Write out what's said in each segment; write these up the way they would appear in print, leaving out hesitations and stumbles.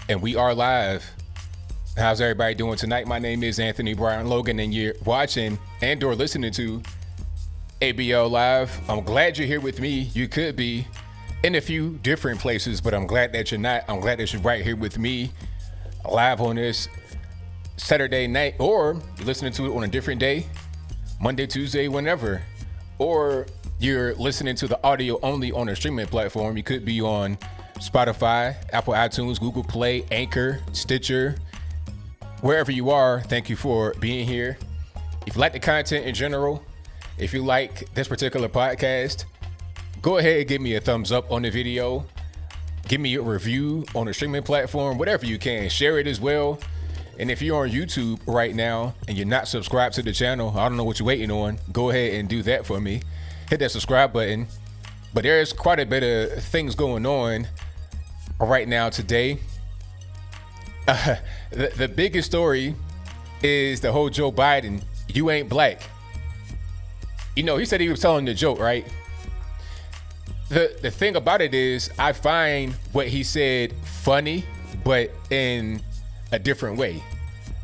And we are live. How's everybody doing tonight? My name is Anthony Brian Logan, and you're watching and or listening to ABL Live. I'm glad you're here with me. You could be in a few different places, but I'm glad that you're not. I'm glad that you're right here with me live on this Saturday night, or you're listening to it on a different day, Monday, Tuesday, whenever, or you're listening to the audio only on a streaming platform. You could be on Spotify, Apple iTunes, Google Play, Anchor, Stitcher, wherever you are. Thank you for being here. If you like the content in general, if you like this particular podcast, go ahead and give me a thumbs up on the video. Give me a review on a streaming platform, whatever you can. Share it as well. And if you're on YouTube right now and you're not subscribed to the channel, I don't know what you're waiting on. Go ahead and do that for me. Hit that subscribe button. But there's quite a bit of things going on right now today. The biggest story is the whole Joe Biden, you ain't black. You know, he said he was telling the joke, right? The thing about it is, I find what he said funny, but in a different way.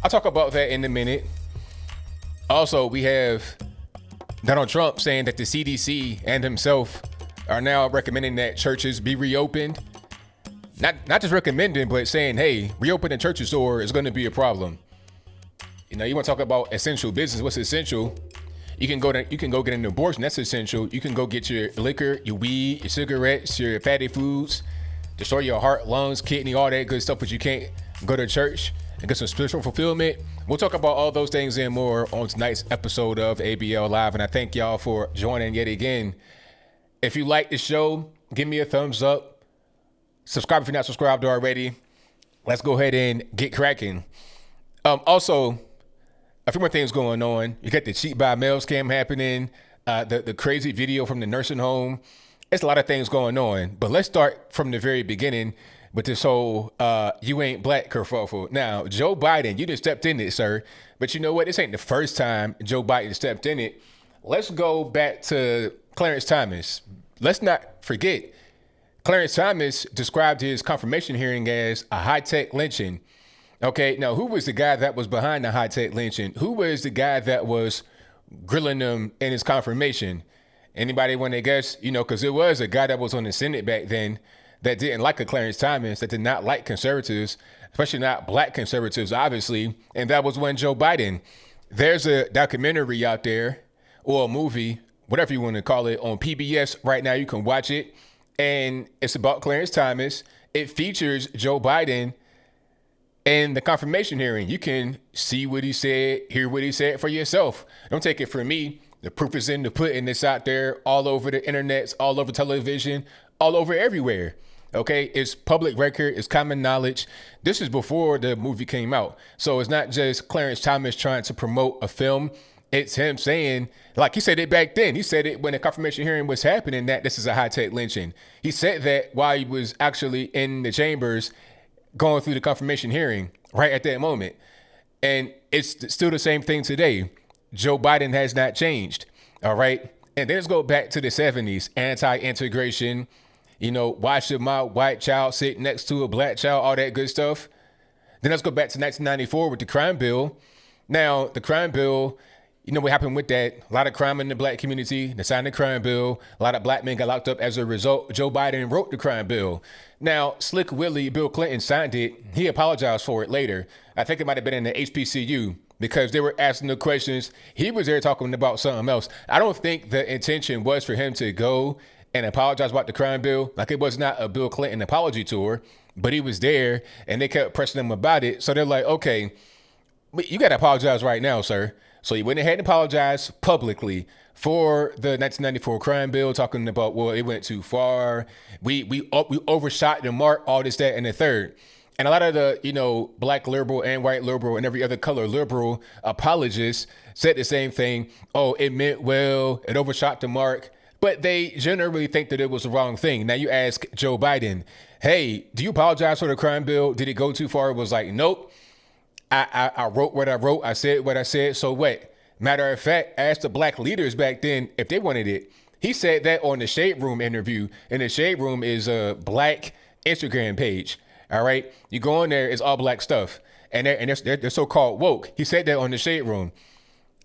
I'll talk about that in a minute. Also, we have Donald Trump saying that the CDC and himself are now recommending that churches be reopened. Not just recommending, but saying, hey, reopening churches or is going to be a problem. You know, you want to talk about essential business. What's essential? You can go get an abortion. That's essential. You can go get your liquor, your weed, your cigarettes, your fatty foods, destroy your heart, lungs, kidney, all that good stuff, but you can't go to church and get some spiritual fulfillment. We'll talk about all those things and more on tonight's episode of ABL Live. And I thank y'all for joining yet again. If you like the show, give me a thumbs up. Subscribe if you're not subscribed already. Let's go ahead and get cracking. Also, a few more things going on. You got the cheat by mail scam happening, the crazy video from the nursing home. It's a lot of things going on. But let's start from the very beginning with this whole you ain't black kerfuffle. Now, Joe Biden, you just stepped in it, sir. But you know what? This ain't the first time Joe Biden stepped in it. Let's go back to Clarence Thomas. Let's not forget, Clarence Thomas described his confirmation hearing as a high-tech lynching. Okay, now who was the guy that was behind the high-tech lynching? Who was the guy that was grilling them in his confirmation? Anybody want to guess? You know, because it was a guy that was on the Senate back then that didn't like a Clarence Thomas, that did not like conservatives, especially not black conservatives, obviously. And that was when Joe Biden. There's a documentary out there, or a movie, whatever you want to call it, on PBS right now. You can watch it. And it's about Clarence Thomas. It features Joe Biden in the confirmation hearing. You can see what he said, hear what he said for yourself. Don't take it from me. The proof is in the pudding. It's out there all over the internet, all over television, all over everywhere. Okay, it's public record. It's common knowledge. This is before the movie came out. So it's not just Clarence Thomas trying to promote a film. It's him saying, like he said it back then. He said it when the confirmation hearing was happening, that this is a high-tech lynching. He said that while he was actually in the chambers going through the confirmation hearing right at that moment. And it's still the same thing today. Joe Biden has not changed. All right. And then let's go back to the 70s, anti-integration. You know, why should my white child sit next to a black child? All that good stuff. Then let's go back to 1994 with the crime bill. Now, the crime bill, you know what happened with that? A lot of crime in the black community. They signed the crime bill. A lot of black men got locked up as a result. Joe Biden wrote the crime bill. Now, Slick Willie, Bill Clinton signed it. He apologized for it later. I think it might have been in the HBCU because they were asking the questions. He was there talking about something else. I don't think the intention was for him to go and apologize about the crime bill. Like, it was not a Bill Clinton apology tour, but he was there and they kept pressing him about it. So they're like, okay, you got to apologize right now, sir. So he went ahead and apologized publicly for the 1994 crime bill, talking about, well, it went too far. We overshot the mark, all this, that, and the third. And a lot of the, you know, black liberal and white liberal and every other color liberal apologists said the same thing. Oh, it meant well, it overshot the mark. But they generally think that it was the wrong thing. Now you ask Joe Biden, hey, do you apologize for the crime bill? Did it go too far? It was like, nope. I wrote what I wrote. I said what I said. So what? Matter of fact, ask the black leaders back then if they wanted it. He said that on the Shade Room interview. And the Shade Room is a black Instagram page. All right, you go in there, it's all black stuff, and they're so-called woke. He said that on the Shade Room.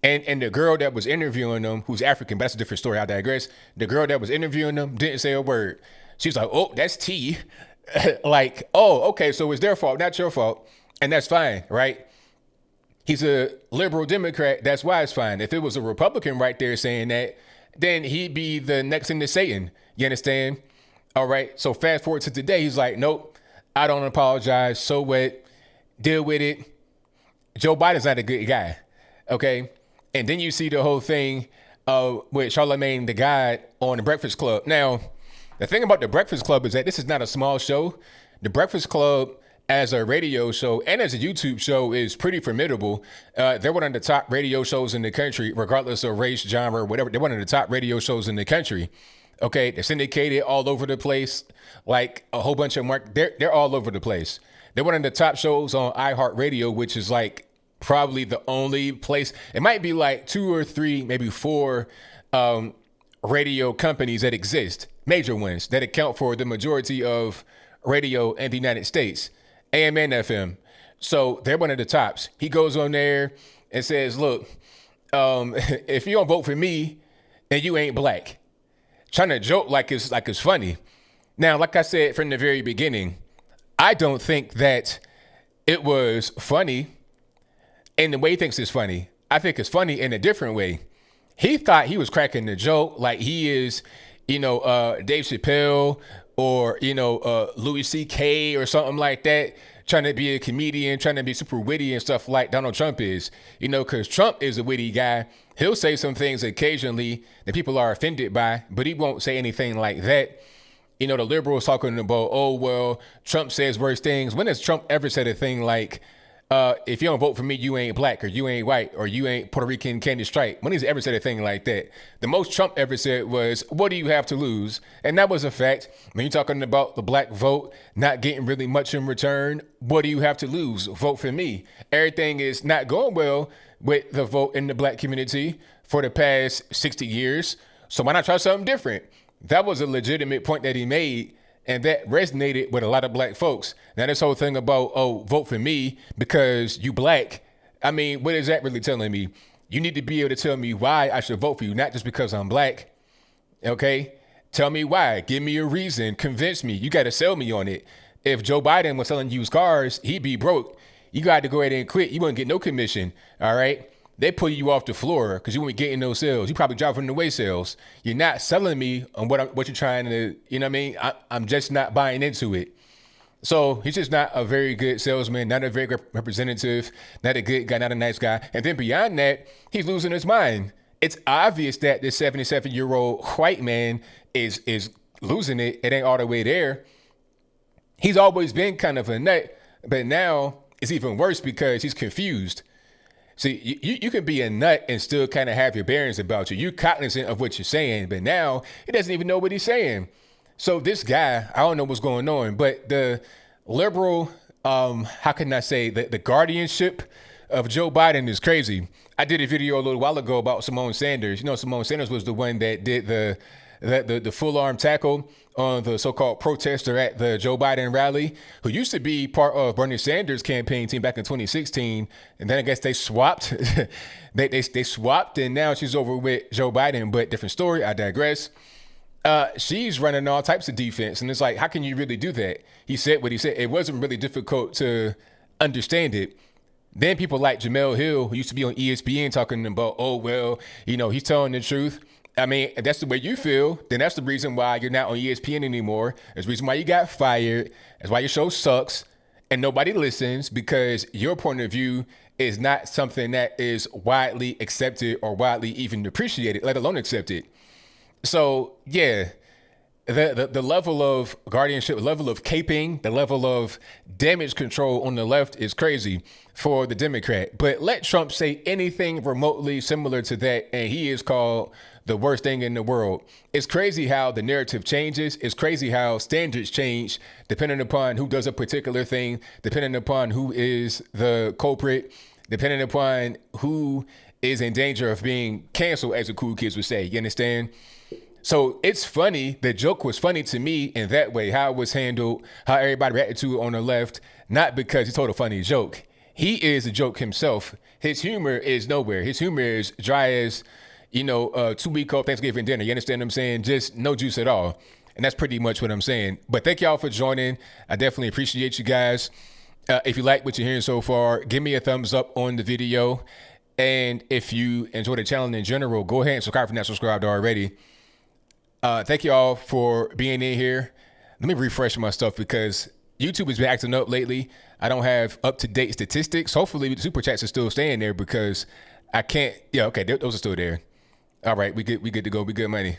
And the girl that was interviewing them, who's African, but that's a different story. I digress. The girl that was interviewing them didn't say a word. She's like, "Oh, that's T." Like, "Oh, okay, so it's their fault, not your fault," and that's fine, right? He's a liberal Democrat. That's why it's fine. If it was a Republican right there saying that, then he'd be the next thing to Satan. You understand? All right. So fast forward to today, he's like, "Nope, I don't apologize. So what? Deal with it." Joe Biden's not a good guy. Okay. And then you see the whole thing with Charlamagne da God on the Breakfast Club. Now, the thing about the Breakfast Club is that this is not a small show. The Breakfast Club, as a radio show and as a YouTube show, is pretty formidable. They're one of the top radio shows in the country, regardless of race, genre, whatever. They're one of the top radio shows in the country. Okay, they're syndicated all over the place, like a whole bunch of they're all over the place. They're one of the top shows on iHeartRadio, which is like probably the only place. It might be like 2 or 3, maybe 4 radio companies that exist, major ones that account for the majority of radio in the United States, AM and FM. So they're one of the tops. He goes on there and says, "Look, if you don't vote for me, then you ain't black." Trying to joke like it's funny. Now, like I said from the very beginning, I don't think that it was funny in the way he thinks it's funny. I think it's funny in a different way. He thought he was cracking the joke like he is, Dave Chappelle or, Louis C.K. or something like that, trying to be a comedian, trying to be super witty and stuff like Donald Trump is, because Trump is a witty guy. He'll say some things occasionally that people are offended by, but he won't say anything like that. The liberals talking about, "Oh, well, Trump says worse things." When has Trump ever said a thing like, "If you don't vote for me, you ain't black, or you ain't white, or you ain't Puerto Rican candy stripe"? When has he ever said a thing like that? The most Trump ever said was, "What do you have to lose?" And that was a fact. When you're talking about the black vote not getting really much in return, what do you have to lose? Vote for me. Everything is not going well with the vote in the black community for the past 60 years. So why not try something different? That was a legitimate point that he made. And that resonated with a lot of black folks. Now, this whole thing about, "Oh, vote for me because you black." I mean, what is that really telling me? You need to be able to tell me why I should vote for you, not just because I'm black. Okay? Tell me why. Give me a reason. Convince me. You got to sell me on it. If Joe Biden was selling used cars, he'd be broke. You got to go ahead and quit. You wouldn't get no commission. All right? They pull you off the floor because you won't getting no sales. You probably driving away sales. You're not selling me on what you're trying to, you know what I mean? I'm just not buying into it. So he's just not a very good salesman, not a very good representative, not a good guy, not a nice guy. And then beyond that, he's losing his mind. It's obvious that this 77-year-old white man is losing it. It ain't all the way there. He's always been kind of a nut, but now it's even worse because he's confused. See, you can be a nut and still kind of have your bearings about you. You're cognizant of what you're saying, but now he doesn't even know what he's saying. So this guy, I don't know what's going on, but the liberal, how can I say, the guardianship of Joe Biden is crazy. I did a video a little while ago about Simone Sanders. Simone Sanders was the one that did the full arm tackle on the so-called protester at the Joe Biden rally, who used to be part of Bernie Sanders' campaign team back in 2016. And then I guess they swapped. they swapped, and now she's over with Joe Biden, but different story. I digress. She's running all types of defense. And it's like, how can you really do that? He said what he said. It wasn't really difficult to understand it. Then people like Jamel Hill, who used to be on ESPN talking about, "Oh, well, he's telling the truth." I mean, if that's the way you feel, then that's the reason why you're not on ESPN anymore. That's the reason why you got fired. That's why your show sucks and nobody listens, because your point of view is not something that is widely accepted or widely even appreciated, let alone accepted. So, yeah, the level of guardianship, the level of caping, the level of damage control on the left is crazy for the Democrat. But let Trump say anything remotely similar to that, and he is called the worst thing in the world. It's crazy how the narrative changes. It's crazy how standards change depending upon who does a particular thing, depending upon who is the culprit, depending upon who is in danger of being canceled, as the cool kids would say. You understand? So it's funny. The joke was funny to me in that way, how it was handled, how everybody reacted to it on the left, not because he told a funny joke. He is a joke himself. His humor is nowhere. His humor is dry as, 2-week old Thanksgiving dinner. You understand what I'm saying? Just no juice at all. And that's pretty much what I'm saying. But thank y'all for joining. I definitely appreciate you guys. If you like what you're hearing so far, give me a thumbs up on the video. And if you enjoy the channel in general, go ahead and subscribe if you're not subscribed already. Thank you all for being in here. Let me refresh my stuff because YouTube has been acting up lately. I don't have up-to-date statistics. Hopefully the super chats are still staying there because I can't. Yeah, okay, those are still there. All right, we good to go. We good money.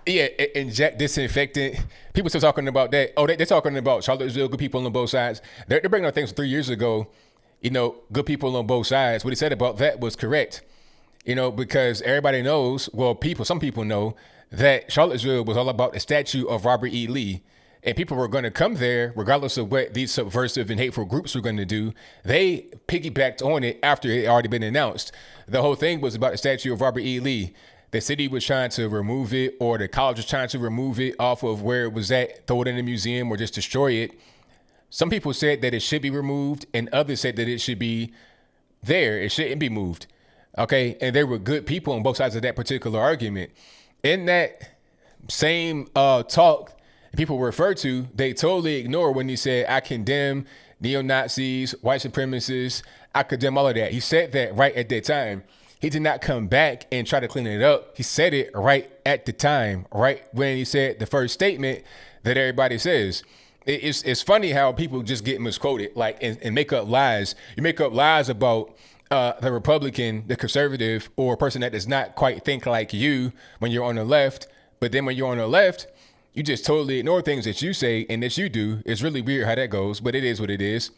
Yeah, inject disinfectant. People still talking about that. Oh, they're talking about Charlottesville, good people on both sides. They're bringing up things from 3 years ago. Good people on both sides. What he said about that was correct. Because everybody knows, some people know that Charlottesville was all about the statue of Robert E. Lee. And people were going to come there, regardless of what these subversive and hateful groups were going to do. They piggybacked on it after it had already been announced. The whole thing was about the statue of Robert E. Lee. The city was trying to remove it, or the college was trying to remove it off of where it was at, throw it in the museum or just destroy it. Some people said that it should be removed, and others said that it should be there. It shouldn't be moved. Okay. And there were good people on both sides of that particular argument. In that same talk people refer to, they totally ignore when he said, I condemn neo-Nazis, white supremacists. I condemn all of that. He said that right at that time. He did not come back and try to clean it up. He said it right at the time, right when he said the first statement that everybody says. It's funny how people just get misquoted, and make up lies. You make up lies about the Republican, the conservative, or a person that does not quite think like you when you're on the left. But then when you're on the left, you just totally ignore things that you say and that you do. It's really weird how that goes, but it is what it is.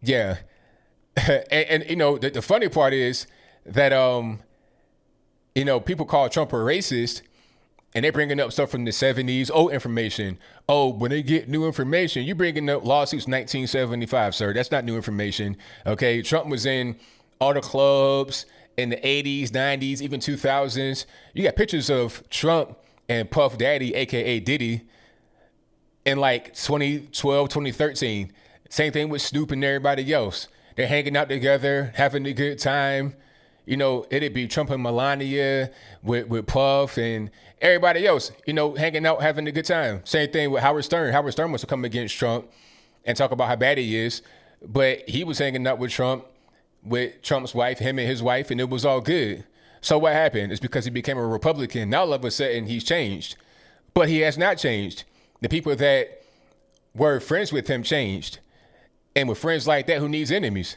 Yeah. and the funny part is that, people call Trump a racist. And they're bringing up stuff from the 70s, old information. Oh, when they get new information, you bringing up lawsuits 1975, sir. That's not new information. Okay, Trump was in all the clubs in the 80s, 90s, even 2000s. You got pictures of Trump and Puff Daddy, a.k.a. Diddy, in 2012, 2013. Same thing with Snoop and everybody else. They're hanging out together, having a good time. It'd be Trump and Melania with Puff and everybody else, hanging out, having a good time. Same thing with Howard Stern. Howard Stern wants to come against Trump and talk about how bad he is. But he was hanging out with Trump, with Trump's wife, him and his wife, and it was all good. So what happened? It's because he became a Republican. Now all of a sudden he's changed. But he has not changed. The people that were friends with him changed. And with friends like that, who needs enemies?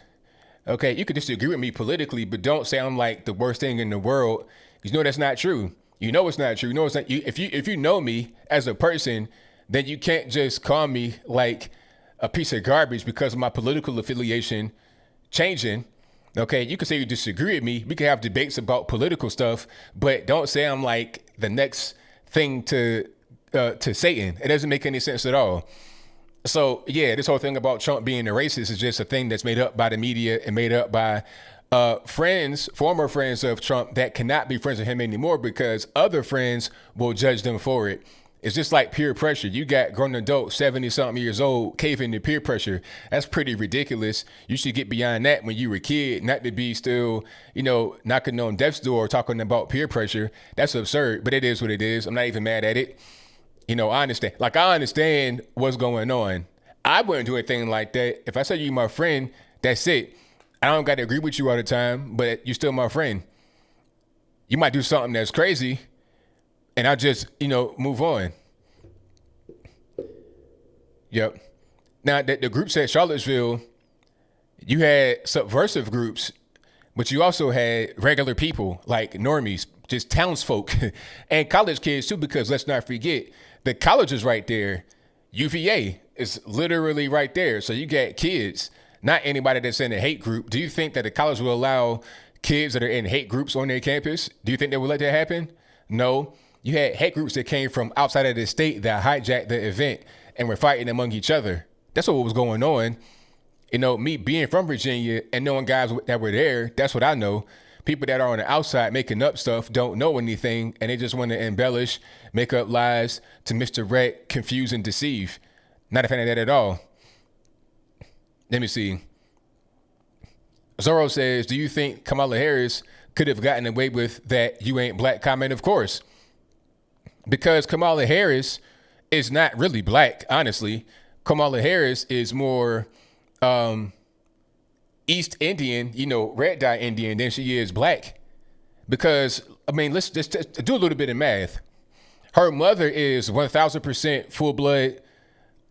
Okay, you could disagree with me politically, but don't say I'm like the worst thing in the world. That's not true. It's not true. It's not. If you know me as a person, then you can't just call me like a piece of garbage because of my political affiliation changing. Okay, you can say you disagree with me. We can have debates about political stuff, but don't say I'm like the next thing to Satan. It doesn't make any sense at all. So, yeah, this whole thing about Trump being a racist is just a thing that's made up by the media and made up by former friends of Trump that cannot be friends with him anymore because other friends will judge them for it. It's just like peer pressure. You got grown adults, 70-something years old, caving to peer pressure. That's pretty ridiculous. You should get beyond that when you were a kid, not to be still, knocking on death's door, talking about peer pressure. That's absurd, but it is what it is. I'm not even mad at it. I understand. I understand what's going on. I wouldn't do anything like that. If I said you're my friend, that's it. I don't got to agree with you all the time, but you're still my friend. You might do something that's crazy, and I just, move on. Yep. Now, the groups at Charlottesville, you had subversive groups, but you also had regular people like normies, just townsfolk, and college kids too, because let's not forget, the college is right there. UVA is literally right there. So you got kids, not anybody that's in a hate group. Do you think that the college will allow kids that are in hate groups on their campus? Do you think they will let that happen? No. You had hate groups that came from outside of the state that hijacked the event and were fighting among each other. That's what was going on. Me being from Virginia and knowing guys that were there, that's what I know. people that are on the outside making up stuff don't know anything, and they just want to embellish, make up lies to misdirect, confuse, and deceive. Not a fan of that at all. Let me see. Zorro says, do you think Kamala Harris could have gotten away with that "you ain't black" comment? Of course. Because Kamala Harris is not really black, honestly. Kamala Harris is more East Indian, red dye Indian than she is black. Because, let's just do a little bit of math. Her mother is 1,000% full-blood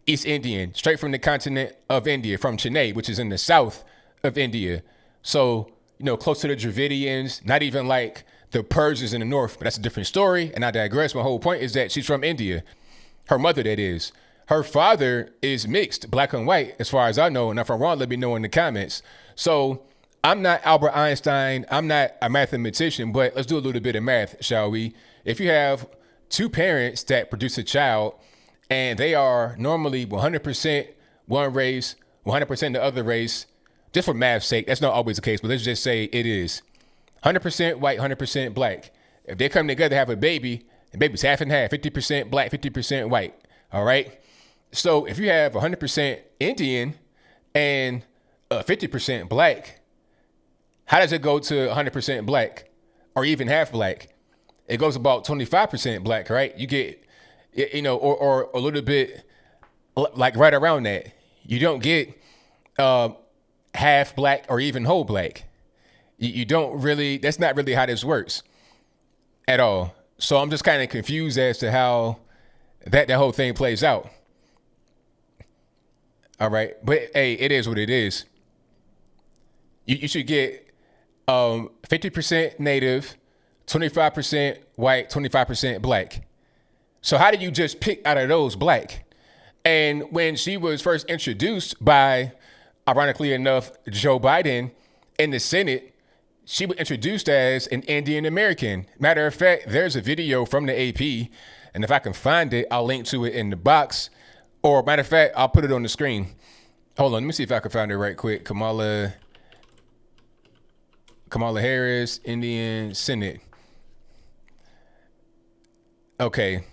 East Indian, straight from the continent of India, from Chennai, which is in the south of India. So, close to the Dravidians, not even like the Persians in the north, but that's a different story. And I digress. My whole point is that she's from India. Her mother, that is. Her father is mixed, black and white, as far as I know. And if I'm wrong, let me know in the comments. So I'm not Albert Einstein. I'm not a mathematician, but let's do a little bit of math, shall we? If you have two parents that produce a child and they are normally 100% one race, 100% the other race, just for math's sake, that's not always the case, but let's just say it is 100% white, 100% black. If they come together, have a baby, the baby's half and half, 50% black, 50% white. All right. So if you have 100% Indian and 50% black, how does it go to 100% black or even half black? It goes about 25% black, right? You get, or a little bit like right around that. You don't get half black or even whole black. You don't really, that's not really how this works at all. So I'm just kind of confused as to how that whole thing plays out. All right. But hey, it is what it is. You should get 50% native, 25% white, 25% black. So how do you just pick out of those black? And when she was first introduced by, ironically enough, Joe Biden in the Senate, she was introduced as an Indian American. Matter of fact, there's a video from the AP, and if I can find it, I'll link to it in the box. Or matter of fact, I'll put it on the screen. Hold on, let me see if I can find it right quick. Kamala Harris, Indian Senate. Okay.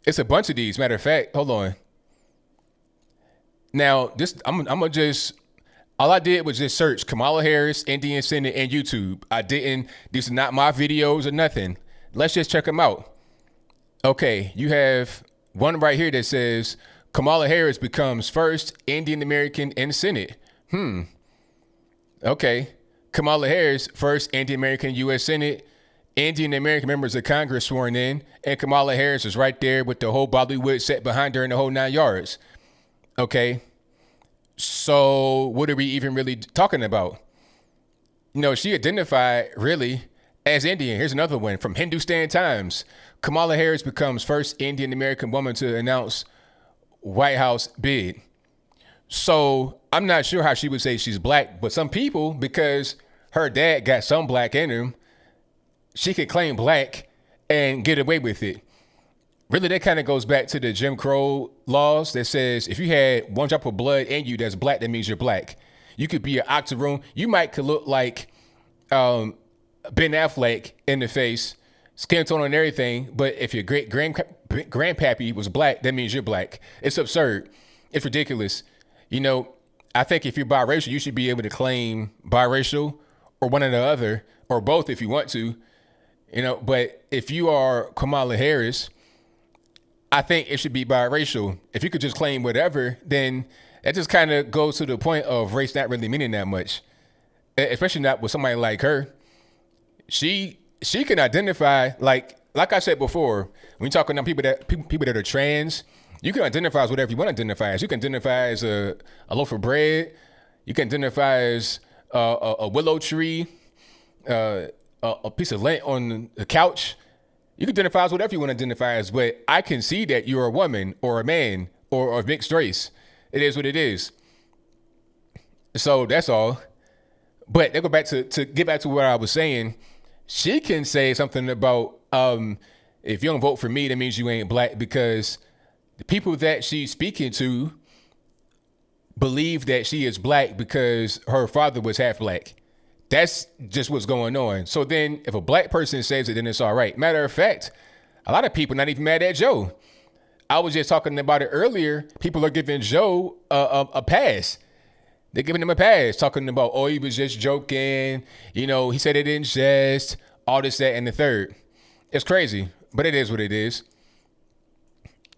It's a bunch of these. Matter of fact, hold on. Now, I'm gonna just, all I did was just search Kamala Harris, Indian Senate, and YouTube. These are not my videos or nothing. Let's just check them out. Okay, you have one right here that says Kamala Harris becomes first Indian American in the Senate. Okay. Kamala Harris, first Indian American U.S. Senate, Indian American members of Congress sworn in, and Kamala Harris is right there with the whole Bollywood set behind her in the whole 9 yards. Okay. So what are we even really talking about? She identified really as Indian. Here's another one from Hindustan Times. Kamala Harris becomes first Indian American woman to announce White House bid. So I'm not sure how she would say she's black, but some people, because her dad got some black in him, she could claim black and get away with it. Really, that kind of goes back to the Jim Crow laws that says if you had one drop of blood in you that's black, that means you're black. You could be an octoroon. You could look like Ben Affleck in the face, skin tone and everything, but if your great grandpappy was black, that means you're black. It's absurd. It's ridiculous. I think if you're biracial, you should be able to claim biracial or one or the other, or both if you want to. But if you are Kamala Harris, I think it should be biracial. If you could just claim whatever, then that just kind of goes to the point of race not really meaning that much, especially not with somebody like her. She can identify, like I said before, when you're talking about people that are trans, you can identify as whatever you want to identify as. You can identify as a loaf of bread. You can identify as a willow tree, a piece of lint on the couch. You can identify as whatever you want to identify as, but I can see that you're a woman or a man or of mixed race. It is what it is. So that's all. But they go back to get back to what I was saying. She can say something about if you don't vote for me, that means you ain't black, because the people that she's speaking to believe that she is black because her father was half black. That's just what's going on. So then if a black person says it, then it's all right. Matter of fact, a lot of people not even mad at Joe. I was just talking about it earlier. People are giving Joe a pass. They're giving him a pass, talking about, oh, he was just joking. You know, he said it in jest, all this, that, and the third. It's crazy, but it is what it is.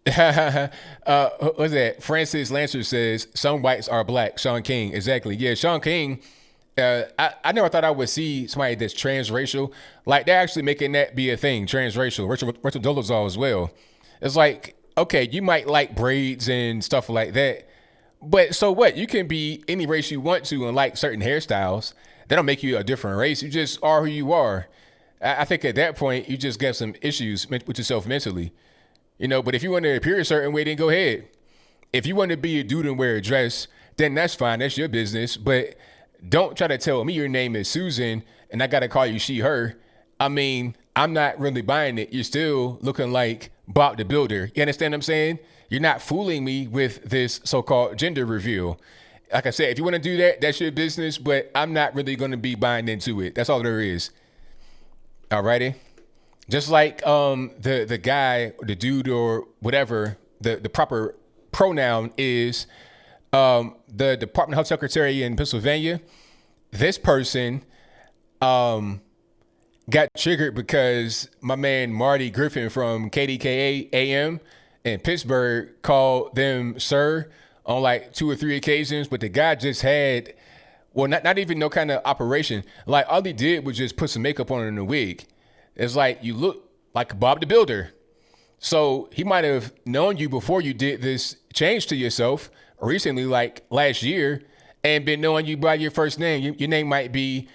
What's that? Francis Lancer says, some whites are black. Sean King. Exactly. Yeah, Sean King. I never thought I would see somebody that's transracial. Like, they're actually making that be a thing, transracial. Rachel Dolezal as well. It's like, okay, you might like braids and stuff like that. But so what? You can be any race you want to and like certain hairstyles. That don't make you a different race. You just are who you are. I think at that point, you just got some issues with yourself mentally. You know, but if you want to appear a certain way, then go ahead. If you want to be a dude and wear a dress, then that's fine. That's your business. But don't try to tell me your name is Susan and I got to call you she, her. I mean, I'm not really buying it. You're still looking like Bob the Builder. You understand what I'm saying? You're not fooling me with this so-called gender reveal. Like I said, if you want to do that, that's your business, but I'm not really going to be buying into it. That's all there is. Alrighty. Just like the guy, the dude or whatever, the proper pronoun is the Department of Health Secretary in Pennsylvania. This person got triggered because my man Marty Griffin from KDKA AM in Pittsburgh called them sir on like 2 or 3 occasions, but the guy just had, well, not even no kind of operation. Like, all he did was just put some makeup on in a wig. It's like, you look like Bob the Builder. So he might have known you before you did this change to yourself recently, like last year, and been knowing you by your first name. Your name might be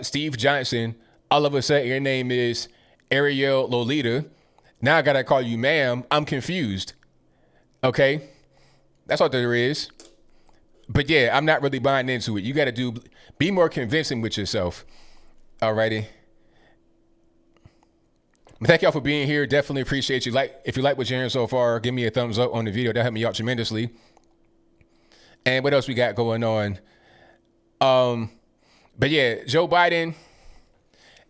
Steve Johnson. All of a sudden, your name is Ariel Lolita. Now I got to call you ma'am. I'm confused. Okay? That's all there is. But yeah, I'm not really buying into it. You got to be more convincing with yourself. Alrighty. Thank y'all for being here. Definitely appreciate you. If you like what you're hearing so far, give me a thumbs up on the video. That helped me out tremendously. And what else we got going on? But yeah, Joe Biden,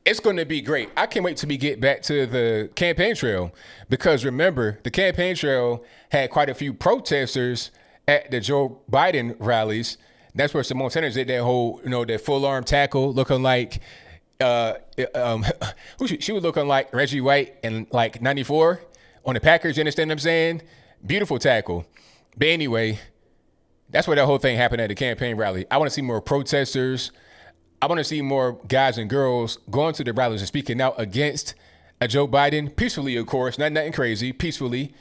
it's going to be great. I can't wait till we get back to the campaign trail, because remember, the campaign trail had quite a few protesters at the Joe Biden rallies. That's where Simone Sanders did that whole, that full arm tackle, looking like she was looking like Reggie White in like 94 on the Packers. You understand what I'm saying? Beautiful tackle. But anyway, that's where that whole thing happened at the campaign rally. I want to see more protesters. I want to see more guys and girls going to the rallies and speaking out against Joe Biden, peacefully, of course, nothing crazy, peacefully.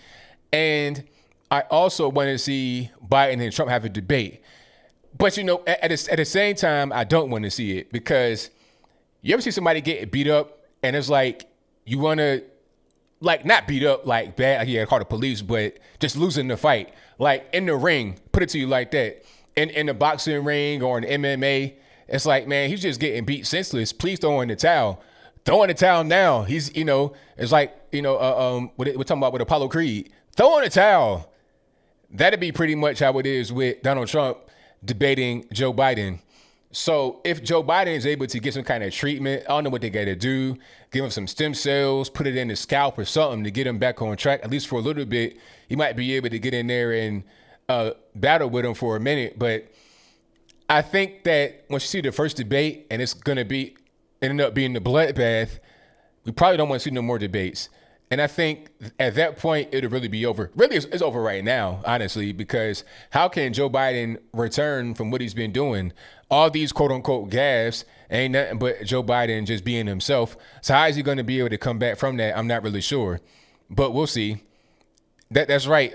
And I also want to see Biden and Trump have a debate. But, at the same time, I don't want to see it, because you ever see somebody get beat up and it's like, you want to, like, not beat up like bad, like, yeah, call the police, but just losing the fight. Like, in the ring, put it to you like that. In the boxing ring or in MMA, it's like, man, he's just getting beat senseless. Please throw in the towel. Throw in the towel now. He's, it's like, we're talking about with Apollo Creed. Throw in the towel. That'd be pretty much how it is with Donald Trump debating Joe Biden. So if Joe Biden is able to get some kind of treatment, I don't know what they got to do, give him some stem cells, put it in his scalp or something to get him back on track, at least for a little bit, he might be able to get in there and battle with him for a minute. But I think that once you see the first debate and it's going to end up being the bloodbath, we probably don't want to see no more debates. And I think at that point, it'll really be over. Really, it's over right now, honestly, because how can Joe Biden return from what he's been doing? All these quote unquote gaffes ain't nothing but Joe Biden just being himself. So how is he going to be able to come back from that? I'm not really sure, but we'll see. That's right,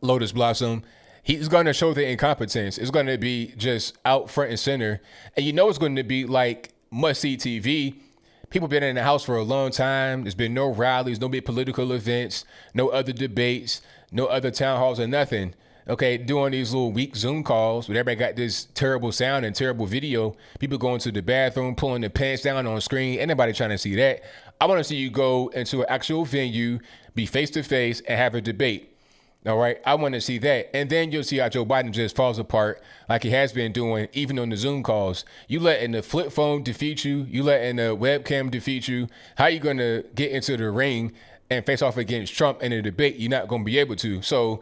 Lotus Blossom. He's going to show the incompetence. It's going to be just out front and center. And it's going to be like must-see TV. People been in the house for a long time. There's been no rallies, no big political events, no other debates, no other town halls or nothing. Okay, doing these little weak Zoom calls where everybody got this terrible sound and terrible video. People going to the bathroom, pulling their pants down on screen. Ain't nobody trying to see that. I want to see you go into an actual venue, be face-to-face, and have a debate. All right. I want to see that. And then you'll see how Joe Biden just falls apart like he has been doing, even on the Zoom calls. You letting the flip phone defeat you. You letting the webcam defeat you. How you going to get into the ring and face off against Trump in a debate? You're not going to be able to. So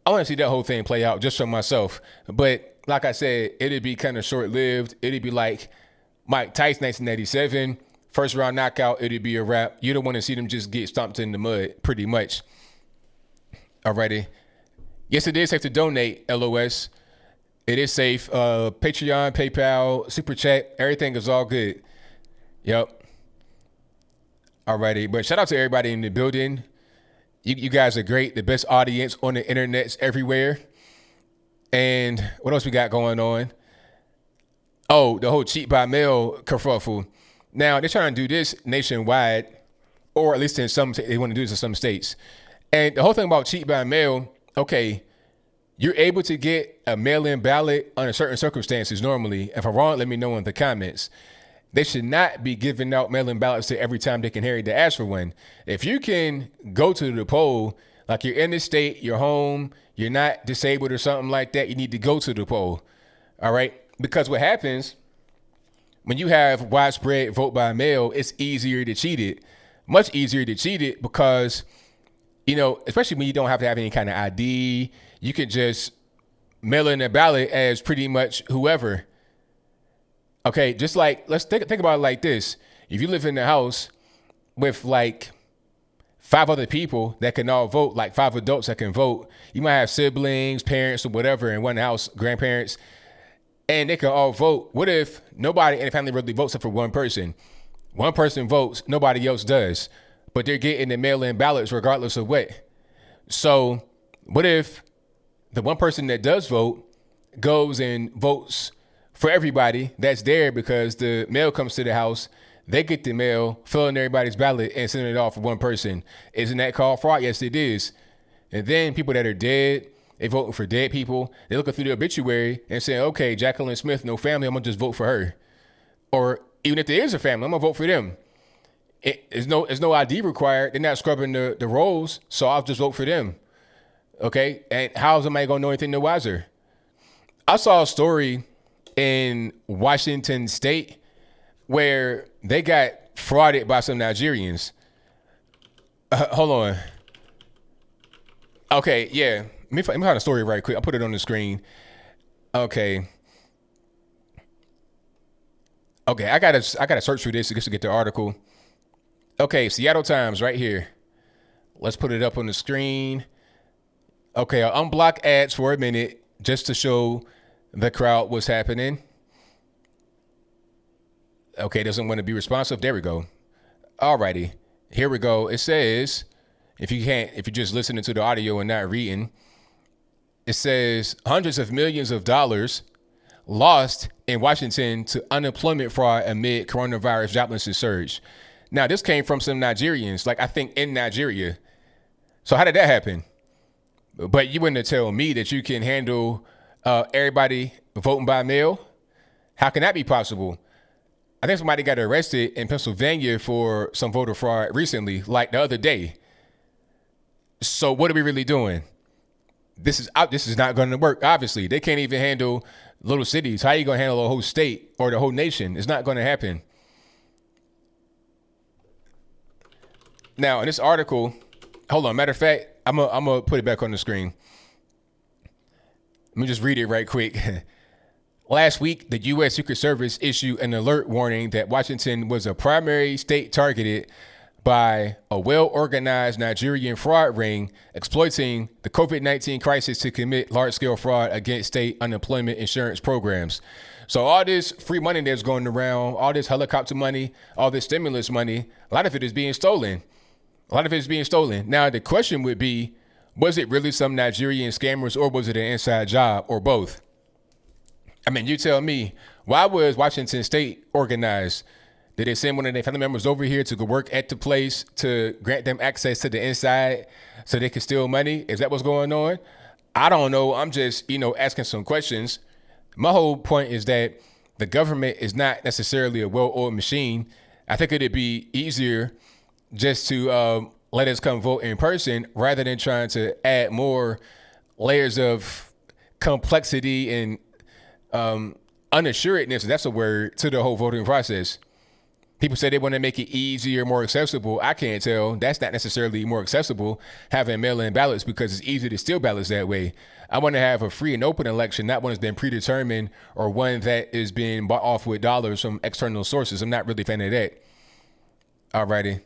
I want to see that whole thing play out just for myself. But like I said, it'd be kind of short lived. It'd be like Mike Tyson 1987. First round knockout. It'd be a wrap. You don't want to see them just get stomped in the mud pretty much. Alrighty. Yes, it is safe to donate, LOS. It is safe. Patreon, PayPal, Super Chat, everything is all good. Yep. Alrighty. But shout out to everybody in the building. You guys are great. The best audience on the internets everywhere. And what else we got going on? Oh, the whole cheat by mail kerfuffle. Now, they're trying to do this nationwide, or at least in some, they want to do this in some states. And the whole thing about cheat by mail, okay, you're able to get a mail-in ballot under certain circumstances normally. If I'm wrong, let me know in the comments. They should not be giving out mail-in ballots to every time Dick and Harry to ask for one. If you can go to the poll, like you're in the state, you're home, you're not disabled or something like that, you need to go to the poll. All right? Because what happens when you have widespread vote by mail, it's easier to cheat it. Much easier to cheat it because, you know, especially when you don't have to have any kind of ID, you can just mail in a ballot as pretty much whoever. Okay, just like, let's think about it like this. If you live in the house with like 5 other people that can all vote, like 5 adults that can vote, you might have siblings, parents, or whatever in one house, grandparents, and they can all vote. What if nobody in the family really votes except for one person? One person votes, nobody else does, but they're getting the mail-in ballots regardless of what. So what if the one person that does vote goes and votes for everybody that's there because the mail comes to the house, they get the mail, fill in everybody's ballot, and send it off for one person? Isn't that called fraud? Yes, it is. And then people that are dead, they voting for dead people. They looking through the obituary and saying, okay, Jacqueline Smith, no family, I'm going to just vote for her. Or even if there is a family, I'm going to vote for them. There's no ID required. They're not scrubbing the rolls, so I'll just vote for them. Okay? And how is somebody going to know anything no wiser? I saw a story in Washington State where they got frauded by some Nigerians. Hold on. Okay, yeah. Let me find a story right quick. I'll put it on the screen. Okay. Okay, I gotta search for this to get the article. Okay, Seattle Times right here. Let's put it up on the screen. Okay, I'll unblock ads for a minute just to show the crowd what's happening. Okay, doesn't want to be responsive. There we go. Alrighty, here we go. It says, if you're just listening to the audio and not reading, it says hundreds of millions of dollars lost in Washington to unemployment fraud amid coronavirus joblessness surge. Now, this came from some Nigerians, like I think in Nigeria. So how did that happen? But you wouldn't tell me that you can handle everybody voting by mail? How can that be possible? I think somebody got arrested in Pennsylvania for some voter fraud recently, like the other day. So what are we really doing? This is not going to work. Obviously, they can't even handle little cities. How are you going to handle a whole state or the whole nation? It's not going to happen. Now, in this article, hold on. Matter of fact, I'm gonna put it back on the screen. Let me just read it right quick. Last week, the U.S. Secret Service issued an alert warning that Washington was a primary state targeted by a well-organized Nigerian fraud ring exploiting the COVID-19 crisis to commit large-scale fraud against state unemployment insurance programs. So all this free money that's going around, all this helicopter money, all this stimulus money, a lot of it is being stolen. Now, the question would be, was it really some Nigerian scammers or was it an inside job or both? I mean, you tell me, why was Washington State organized? Did they send one of their family members over here to go work at the place to grant them access to the inside so they could steal money? Is that what's going on? I don't know. I'm just, asking some questions. My whole point is that the government is not necessarily a well-oiled machine. I think it'd be easier just to let us come vote in person rather than trying to add more layers of complexity and unassuredness, if that's a word, to the whole voting process. People say they want to make it easier, more accessible. I can't tell. That's not necessarily more accessible, having mail-in ballots, because it's easy to steal ballots that way. I want to have a free and open election, not one that's been predetermined or one that is being bought off with dollars from external sources. I'm not really a fan of that. Alrighty.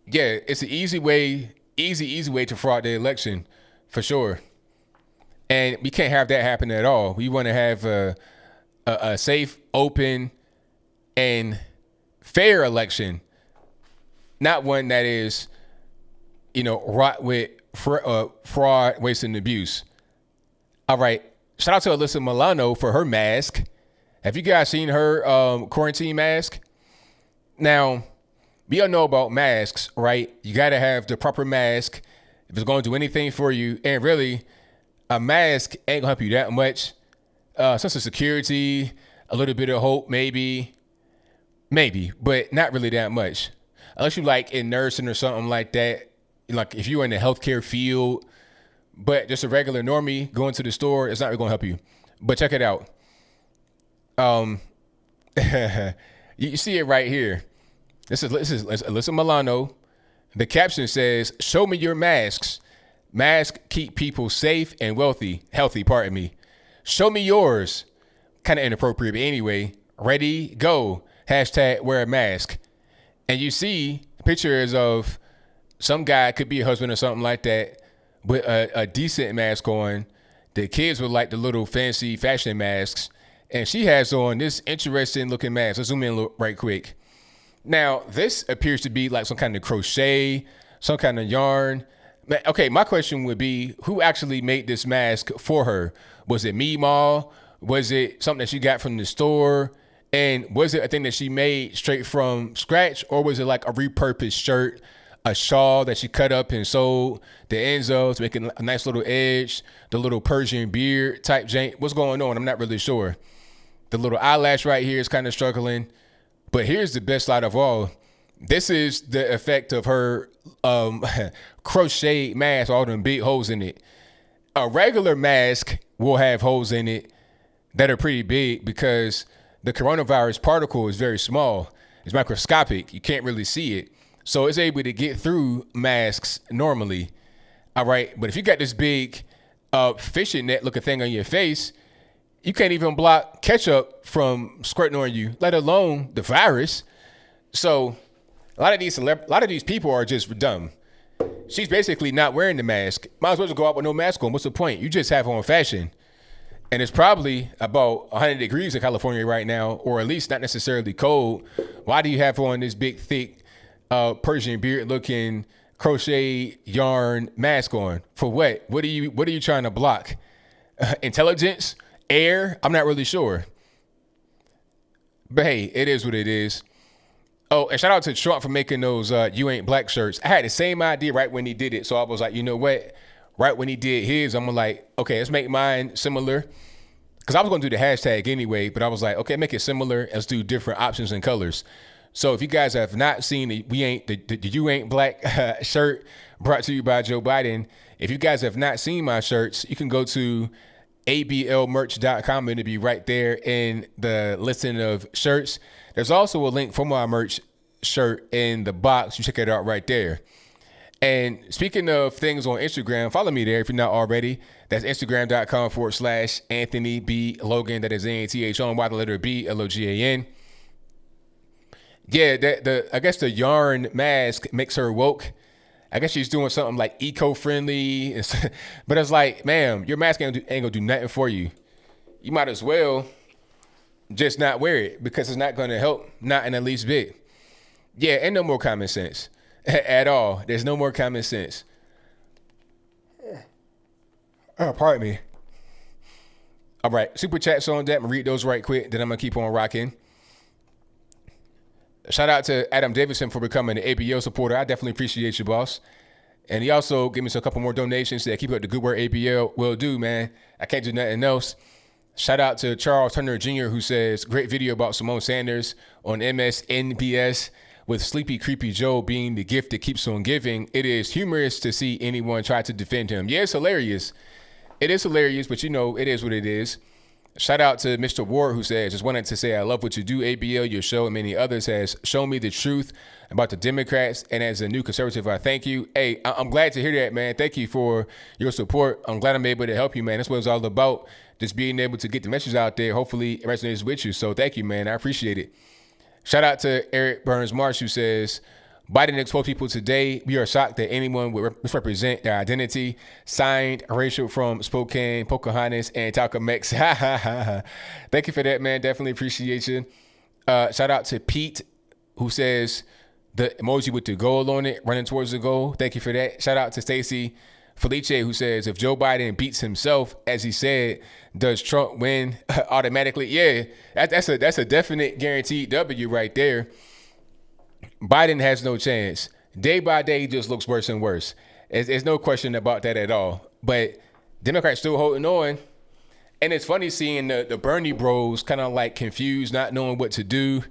Yeah, it's an easy way to fraud the election, for sure. And we can't have that happen at all. We want to have a safe, open, and fair election, not one that is, wrought with fraud, waste, and abuse. All right. Shout out to Alyssa Milano for her mask. Have you guys seen her quarantine mask? Now, we all know about masks, right? You got to have the proper mask if it's going to do anything for you. And really, a mask ain't going to help you that much. Sense of security, a little bit of hope, maybe, but not really that much. Unless you like in nursing or something like that. Like if you're in the healthcare field, but just a regular normie going to the store, it's not really going to help you. But check it out. You see it right here. This is Alyssa Milano. The caption says, "Show me your masks. Masks keep people safe and healthy, pardon me. Show me yours." Kind of inappropriate, but anyway. Ready, go. Hashtag wear a mask. And you see pictures of some guy, could be a husband or something like that, with a decent mask on. The kids with like the little fancy fashion masks. And she has on this interesting looking mask. Let's zoom in right quick. Now, this appears to be like some kind of crochet, some kind of yarn. Okay, my question would be, who actually made this mask for her? Was it Meemaw? Was it something that she got from the store? And was it a thing that she made straight from scratch? Or was it like a repurposed shirt, a shawl that she cut up and sewed the ends of to make it a nice little edge, the little Persian beard type jank? What's going on? I'm not really sure. The little eyelash right here is kind of struggling. But here's the best slide of all. This is the effect of her crocheted mask, all them big holes in it. A regular mask will have holes in it that are pretty big because the coronavirus particle is very small. It's microscopic. You can't really see it. So it's able to get through masks normally. All right. But if you got this big fishing net looking thing on your face, you can't even block ketchup from squirting on you, let alone the virus. So a lot of these people are just dumb. She's basically not wearing the mask. Might as well just go out with no mask on. What's the point? You just have on fashion. And it's probably about 100 degrees in California right now, or at least not necessarily cold. Why do you have on this big, thick Persian beard looking crochet yarn mask on? For what? What are you trying to block? Intelligence? Air? I'm not really sure. But hey, it is what it is. Oh, and shout out to Trump for making those You Ain't Black shirts. I had the same idea right when he did it. So I was like, you know what? Right when he did his, I'm like, okay, let's make mine similar. Because I was going to do the hashtag anyway, but I was like, okay, make it similar. Let's do different options and colors. So if you guys have not seen the You Ain't Black shirt brought to you by Joe Biden, if you guys have not seen my shirts, you can go to ablmerch.com and it'll be right there in the listing of shirts. There's also a link for my merch shirt in the box. You check it out right there. And speaking of things on Instagram, follow me there if you're not already. That's Instagram.com/Anthony B. Logan. That is ANTHONY, the letter B, LOGAN. Yeah, I guess the yarn mask makes her woke. I guess she's doing something like eco-friendly. But it's like, ma'am, your mask ain't gonna do nothing for you. You might as well just not wear it because it's not gonna help, not in the least bit. Yeah, and no more common sense at all. There's no more common sense. Oh, pardon me. All right, super chats on that. I'm gonna read those right quick. Then I'm gonna keep on rocking. Shout out to Adam Davidson for becoming an ABL supporter. I definitely appreciate you, boss. And he also gave me a couple more donations that keep up the good work ABL will do, man. I can't do nothing else. Shout out to Charles Turner Jr., who says, great video about Simone Sanders on MSNBS. with Sleepy Creepy Joe being the gift that keeps on giving, it is humorous to see anyone try to defend him. Yeah, it's hilarious. It is hilarious, but it is what it is. Shout out to Mr. Ward, who says, just wanted to say, I love what you do, ABL. Your show and many others has shown me the truth about the Democrats. And as a new conservative, I thank you. Hey, I'm glad to hear that, man. Thank you for your support. I'm glad I'm able to help you, man. That's what it's all about. Just being able to get the message out there. Hopefully it resonates with you. So thank you, man. I appreciate it. Shout out to Eric Burns Marsh, who says, Biden exposed people today. We are shocked that anyone would misrepresent their identity. Signed, Rachel from Spokane, Pocahontas, and Talcamex. Thank you for that, man. Definitely appreciate you. Shout out to Pete, who says the emoji with the goal on it, running towards the goal. Thank you for that. Shout out to Stacy Felice, who says, if Joe Biden beats himself, as he said, does Trump win automatically? Yeah, that's a definite guaranteed W right there. Biden has no chance. Day by day, he just looks worse and worse. There's no question about that at all. But Democrats still holding on. And it's funny seeing the Bernie bros kind of like confused, not knowing what to do.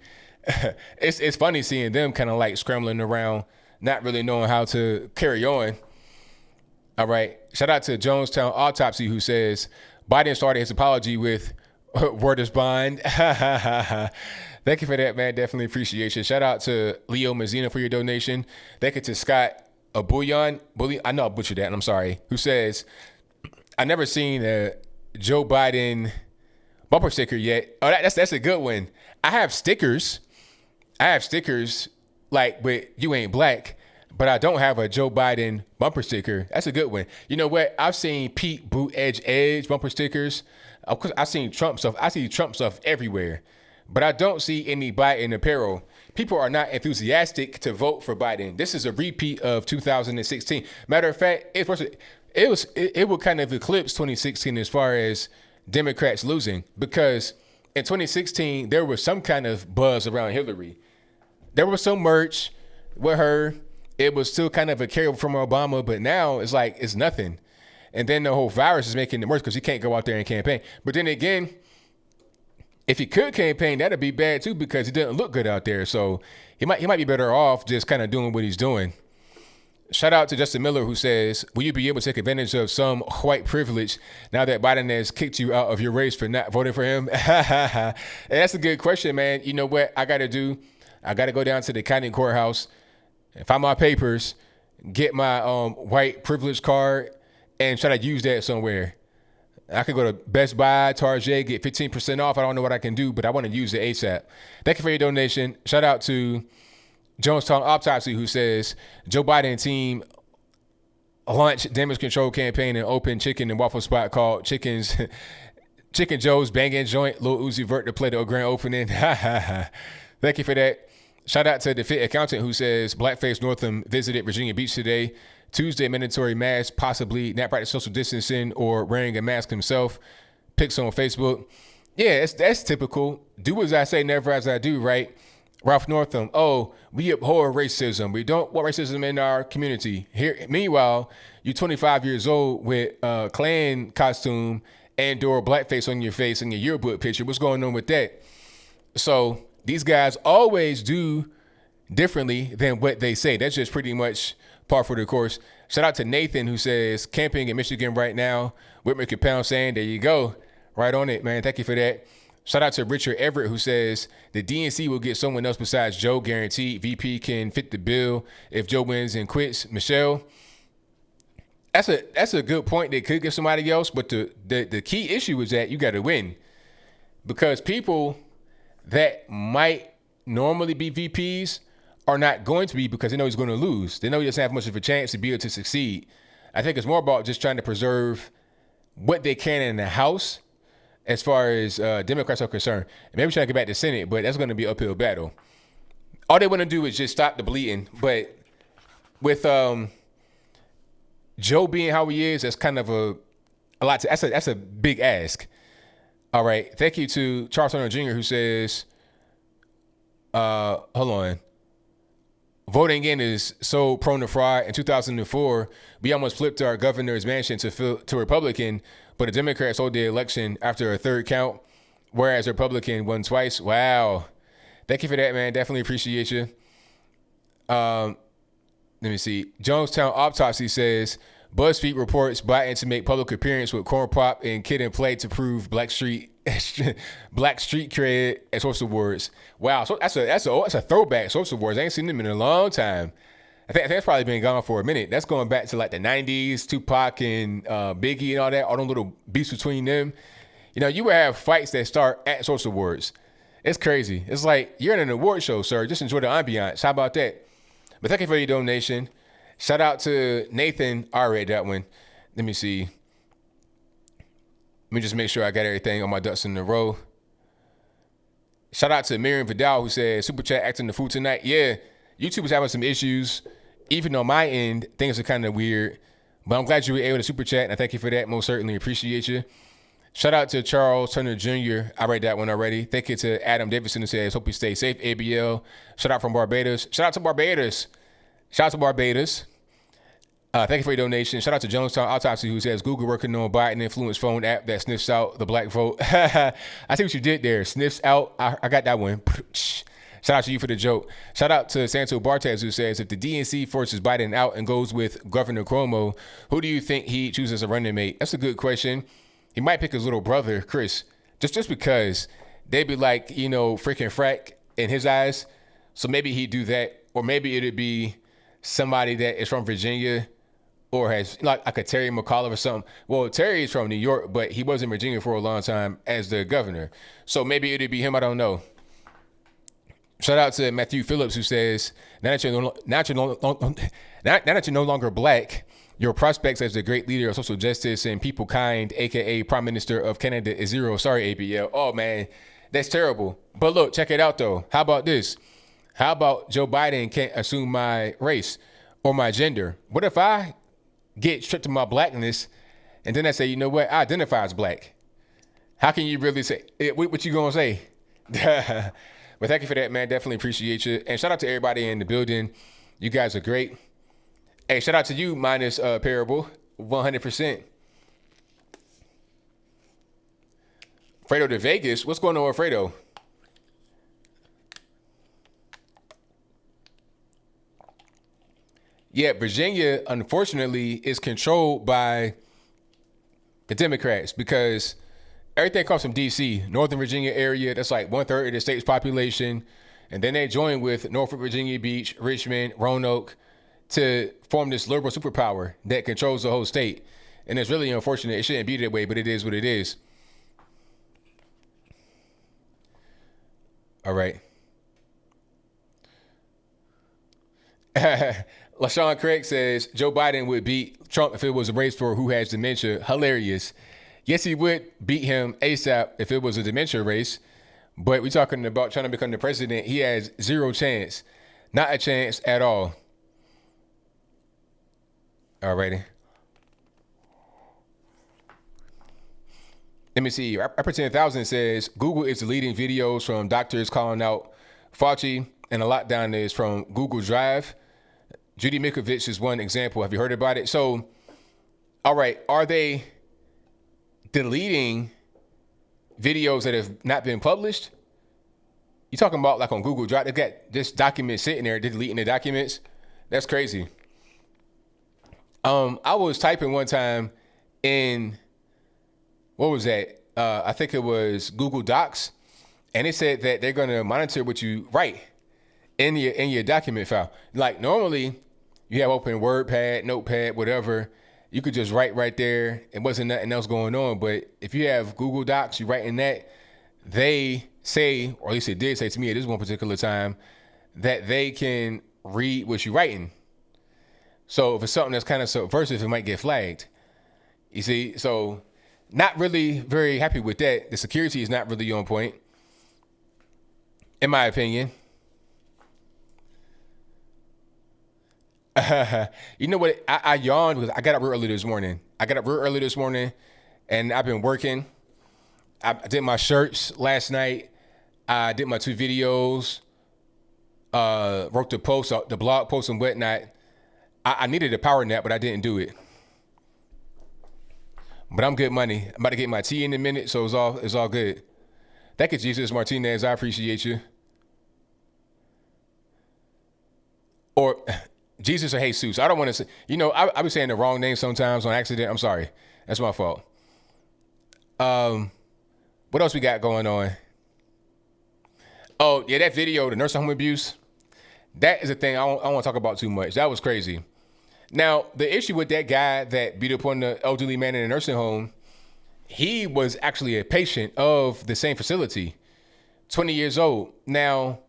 It's funny seeing them kind of like scrambling around, not really knowing how to carry on. All right. Shout out to Jonestown Autopsy, who says Biden started his apology with word is bond. Thank you for that, man. Definitely appreciate you. Shout out to Leo Mazzina for your donation. Thank you to Scott Bullion. I know I butchered that, and I'm sorry. Who says, I never seen a Joe Biden bumper sticker yet. Oh, that's a good one. I have stickers like, but you ain't black. But I don't have a Joe Biden bumper sticker. That's a good one. You know what? I've seen Pete Buttigieg bumper stickers. Of course, I've seen Trump stuff. I see Trump stuff everywhere. But I don't see any Biden apparel. People are not enthusiastic to vote for Biden. This is a repeat of 2016. Matter of fact, it would kind of eclipse 2016 as far as Democrats losing, because in 2016 there was some kind of buzz around Hillary. There was some merch with her. It was still kind of a carryover from Obama, but now it's like it's nothing. And then the whole virus is making it worse because he can't go out there and campaign. But then again, if he could campaign, that'd be bad too, because he doesn't look good out there. So he might be better off just kind of doing what he's doing. Shout out to Justin Miller, who says, will you be able to take advantage of some white privilege now that Biden has kicked you out of your race for not voting for him? And that's a good question, man. You know what I got to do? I got to go down to the county courthouse and find my papers, get my white privilege card, and try to use that somewhere. I could go to Best Buy, Target, get 15% off. I don't know what I can do, but I want to use it ASAP. Thank you for your donation. Shout out to Jonestown Autopsy, who says, Joe Biden team launched damage control campaign and open chicken and waffle spot called Chicken Joe's Banging Joint. Lil Uzi Vert to play the grand opening. Thank you for that. Shout out to the Fit Accountant, who says, Blackface Northam visited Virginia Beach today. Tuesday, mandatory mask, possibly not practice social distancing or wearing a mask himself. Pics on Facebook. Yeah, that's typical. Do as I say, never as I do, right? Ralph Northam, oh, we abhor racism. We don't want racism in our community. Here, meanwhile, you're 25 years old with a Klan costume and or blackface on your face in your yearbook picture. What's going on with that? So these guys always do differently than what they say. That's just pretty much par for the course. Shout out to Nathan, who says, camping in Michigan right now. Whitmer Pound saying, there you go. Right on it, man. Thank you for that. Shout out to Richard Everett, who says, the DNC will get someone else besides Joe, guaranteed. VP can fit the bill if Joe wins and quits. Michelle, that's a good point. They could get somebody else, but the key issue is that you got to win, because people that might normally be VPs are not going to be, because they know he's going to lose. They know he doesn't have much of a chance to be able to succeed. I think it's more about just trying to preserve what they can in the House as far as Democrats are concerned. And maybe trying to get back to Senate, but that's going to be an uphill battle. All they want to do is just stop the bleeding. But with Joe being how he is, that's kind of a lot. That's a big ask. All right. Thank you to Charles Turner Jr., who says, hold on. Voting in is so prone to fraud. In 2004, we almost flipped our governor's mansion to Republican, but the Democrats sold the election after a third count, whereas Republican won twice. Wow. Thank you for that, man. Definitely appreciate you. Let me see. Jonestown Autopsy says BuzzFeed reports Biden to make public appearance with corn pop and kid in play to prove Black Street cred at Source Awards. Wow, so that's a throwback. Source Awards. I ain't seen them in a long time. I think that's probably been gone for a minute. That's going back to like the 90s, Tupac and Biggie and all that, all them little beefs between them. You know, you would have fights that start at Source Awards. It's crazy. It's like, you're in an award show, sir. Just enjoy the ambiance. How about that? But thank you for your donation. Shout out to Nathan. I read that one. Let me see. Let me just make sure I got everything on my ducks in a row. Shout out to Miriam Vidal, who said, Super Chat acting the fool tonight. Yeah, YouTube is having some issues. Even on my end, things are kind of weird. But I'm glad you were able to Super Chat, and I thank you for that. Most certainly appreciate you. Shout out to Charles Turner Jr. I read that one already. Thank you to Adam Davidson, who says, hope you stay safe, ABL. Shout out from Barbados. Shout out to Barbados. Shout out to Barbados. Thank you for your donation. Shout out to Jonestown Autopsy, who says Google working on Biden influence phone app that sniffs out the black vote. I see what you did there. Sniffs out. I got that one. Shout out to you for the joke. Shout out to Santo Bartez, who says, if the DNC forces Biden out and goes with Governor Cuomo, who do you think he chooses as a running mate? That's a good question. He might pick his little brother, Chris, just because they'd be like, you know, freaking frack in his eyes. So maybe he'd do that. Or maybe it'd be somebody that is from Virginia or has like a Terry McAuliffe or something. Well, Terry is from New York, but he was in Virginia for a long time as the governor. So maybe it'd be him. I don't know. Shout out to Matthew Phillips, who says, now that you're no longer black, your prospects as the great leader of social justice and people kind, a.k.a. Prime Minister of Canada, is zero. Sorry, ABL. Oh, man, that's terrible. But look, check it out, though. How about this? How about Joe Biden can't assume my race or my gender? What if I get stripped of my blackness and then I say, you know what, I identify as black? How can you really say, what you going to say? But thank you for that, man. Definitely appreciate you. And shout out to everybody in the building. You guys are great. Hey, shout out to you, minus Parable, 100%. Fredo to Vegas. What's going on with Fredo? Yeah, Virginia, unfortunately, is controlled by the Democrats because everything comes from D.C., Northern Virginia area. That's like 1/3 of the state's population. And then they join with Norfolk, Virginia Beach, Richmond, Roanoke to form this liberal superpower that controls the whole state. And it's really unfortunate. It shouldn't be that way, but it is what it is. All right. LaShawn Craig says Joe Biden would beat Trump if it was a race for who has dementia. Hilarious. Yes, he would beat him ASAP if it was a dementia race. But we're talking about trying to become the president. He has zero chance. Not a chance at all. Alrighty. Let me see. Rapper 10,000 says Google is deleting videos from doctors calling out Fauci, and a lockdown is from Google Drive. Judy Mikovich is one example. Have you heard about it? So, all right, are they deleting videos that have not been published? You talking about like on Google Drive? They got this document sitting there, they're deleting the documents. That's crazy. I was typing one time in, what was that? I think it was Google Docs, and it said that they're gonna monitor what you write in your document file. Like normally, you have open WordPad, Notepad, whatever. You could just write right there. It wasn't nothing else going on. But if you have Google Docs, you write in that, they say, or at least it did say to me at this one particular time, that they can read what you're writing. So if it's something that's kind of subversive, it might get flagged. You see, so not really very happy with that. The security is not really on point, in my opinion. You know what? I yawned because I got up real early this morning. And I've been working. I did my shirts last night. I did my 2 videos. Wrote the post, the blog post and whatnot. I needed a power nap, but I didn't do it. But I'm good money. I'm about to get my tea in a minute, so it's all good. Thank you, Jesus Martinez. I appreciate you. or Jesus or Jesus. I don't want to say, I be saying the wrong name sometimes on accident. I'm sorry. That's my fault. What else we got going on? Oh, yeah, that video, the nursing home abuse, that is a thing I don't want to talk about too much. That was crazy. Now, the issue with that guy that beat up on the elderly man in the nursing home, he was actually a patient of the same facility, 20 years old. Now,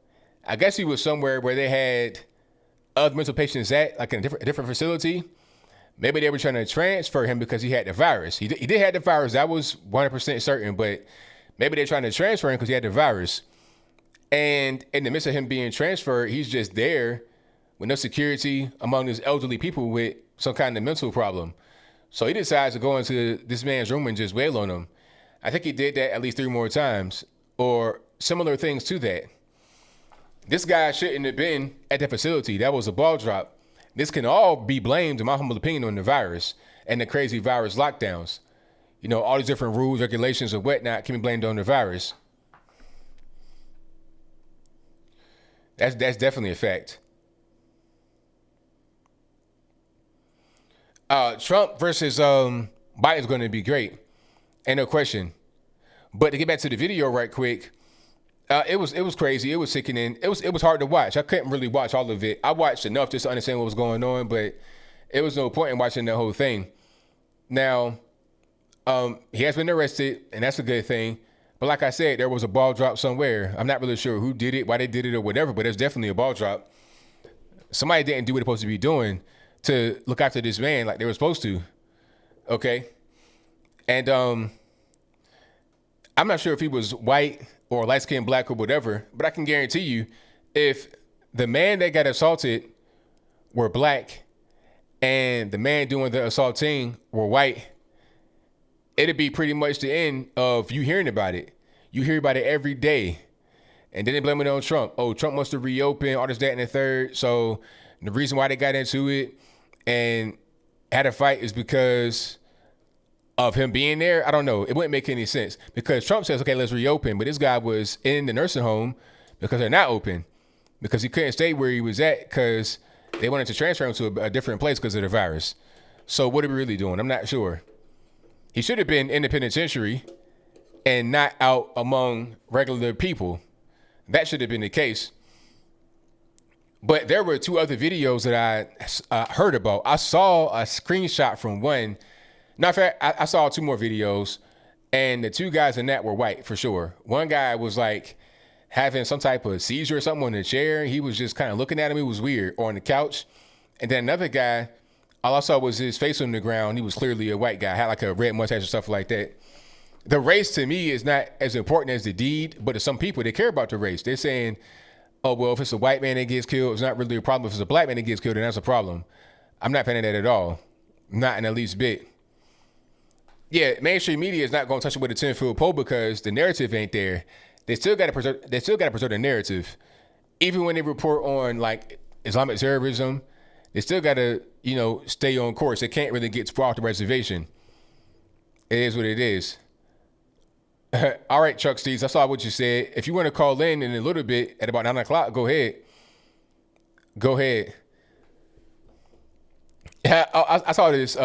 I guess he was somewhere where they had other mental patients at, like in a different facility. Maybe they were trying to transfer him because he had the virus. He did have the virus. That was 100% certain, but maybe they're trying to transfer him because he had the virus. And in the midst of him being transferred, he's just there with no security among these elderly people with some kind of mental problem. So he decides to go into this man's room and just wail on him. I think he did that at least 3 more times or similar things to that. This guy shouldn't have been at that facility. That was a ball drop. This can all be blamed, in my humble opinion, on the virus and the crazy virus lockdowns. All these different rules, regulations, and whatnot can be blamed on the virus. That's definitely a fact. Trump versus Biden is going to be great, ain't no question. But to get back to the video right quick, it was crazy. It was sickening. It was hard to watch. I couldn't really watch all of it. I watched enough just to understand what was going on, but it was no point in watching the whole thing. Now, he has been arrested, and that's a good thing. But like I said, there was a ball drop somewhere. I'm not really sure who did it, why they did it, or whatever, but there's definitely a ball drop. Somebody didn't do what they're supposed to be doing to look after this man like they were supposed to. Okay? And I'm not sure if he was white or light-skinned, black, or whatever, but I can guarantee you, if the man that got assaulted were black and the man doing the assaulting were white, it'd be pretty much the end of you hearing about it. You hear about it every day. And then they blame it on Trump. Oh, Trump wants to reopen, all this, that, and the third. So the reason why they got into it and had a fight is because of him being there. I don't know. It wouldn't make any sense because Trump says, okay, let's reopen. But this guy was in the nursing home because they're not open, because he couldn't stay where he was at because they wanted to transfer him to a different place because of the virus. So what are we really doing? I'm not sure. He should have been in the penitentiary and not out among regular people. That should have been the case. But there were 2 other videos that I heard about. I saw a screenshot from one. Now, in fact, I saw 2 more videos, and the 2 guys in that were white for sure. One guy was like having some type of seizure or something on the chair. He was just kind of looking at him. It was weird. Or on the couch. And then another guy, all I saw was his face on the ground. He was clearly a white guy, had like a red mustache and stuff like that. The race to me is not as important as the deed, but to some people, they care about the race. They're saying, oh, well, if it's a white man that gets killed, it's not really a problem. If it's a black man that gets killed, then that's a problem. I'm not fan of that at all. Not in the least bit. Yeah, mainstream media is not going to touch it with a 10-foot pole because the narrative ain't there. They still got to preserve the narrative. Even when they report on like Islamic terrorism, they still got to, stay on course. They can't really get far off the reservation. It is what it is. All right, Chuck Steves, I saw what you said. If you want to call in a little bit at about 9 o'clock, go ahead. Go ahead. I saw this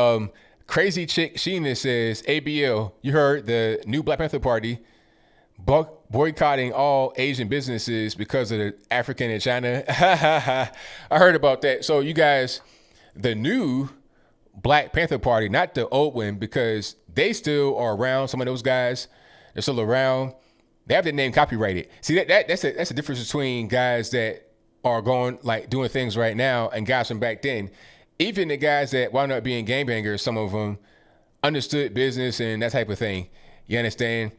crazy chick, Sheena, says, ABL, you heard the new Black Panther Party boycotting all Asian businesses because of the African and China. I heard about that. So you guys, the new Black Panther Party, not the old one, because they still are around. Some of those guys, they're still around. They have their name copyrighted. See, that's the difference between guys that are going like doing things right now and guys from back then. Even the guys that wound up being gangbangers, some of them understood business and that type of thing. You understand?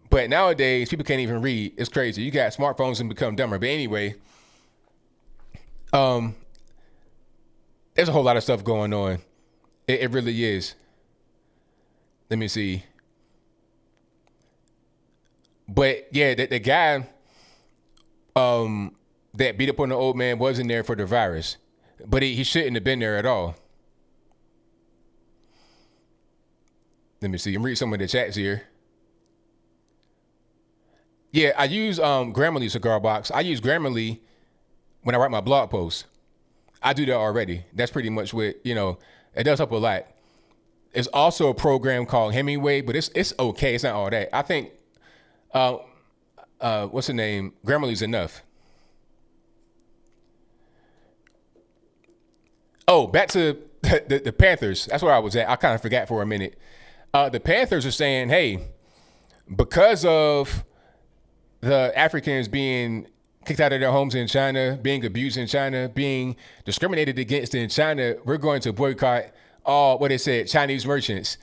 But nowadays, people can't even read. It's crazy. You got smartphones and become dumber. But anyway, there's a whole lot of stuff going on. It really is. Let me see. But yeah, the guy that beat up on the old man wasn't there for the virus. But he shouldn't have been there at all. Let me see. I'm reading some of the chats here. Yeah, I use Grammarly cigar box. I use Grammarly when I write my blog posts. I do that already. That's pretty much what, it does help a lot. It's also a program called Hemingway, but it's okay. It's not all that. I think, what's the name? Grammarly's enough. Oh, back to the Panthers. That's where I was at. I kind of forgot for a minute. The Panthers are saying, hey, because of the Africans being kicked out of their homes in China, being abused in China, being discriminated against in China, we're going to boycott all what they said, Chinese merchants.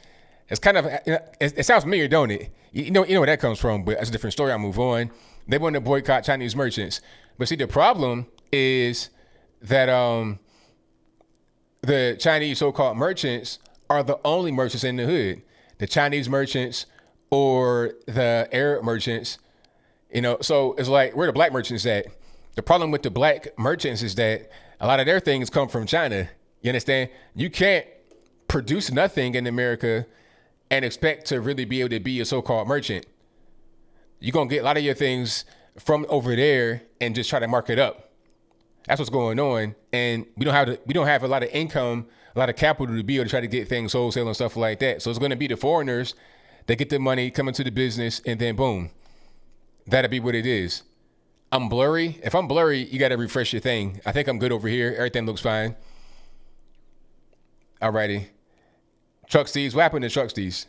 It's kind of, it sounds familiar, don't it? You know where that comes from, but that's a different story. I'll move on. They want to boycott Chinese merchants. But see, the problem is that the Chinese so-called merchants are the only merchants in the hood. The Chinese merchants or the Arab merchants, so it's like, where the black merchants at? The problem with the black merchants is that a lot of their things come from China. You understand? You can't produce nothing in America and expect to really be able to be a so-called merchant. You're going to get a lot of your things from over there and just try to mark it up. That's what's going on. And we don't have a lot of income, a lot of capital to be able to try to get things wholesale and stuff like that. So it's going to be the foreigners that get the money, come into the business, and then boom, that'll be what it is. I'm blurry. If I'm blurry, you got to refresh your thing. I think I'm good over here. Everything looks fine. Alrighty. Truckstees. What happened to Truckstees?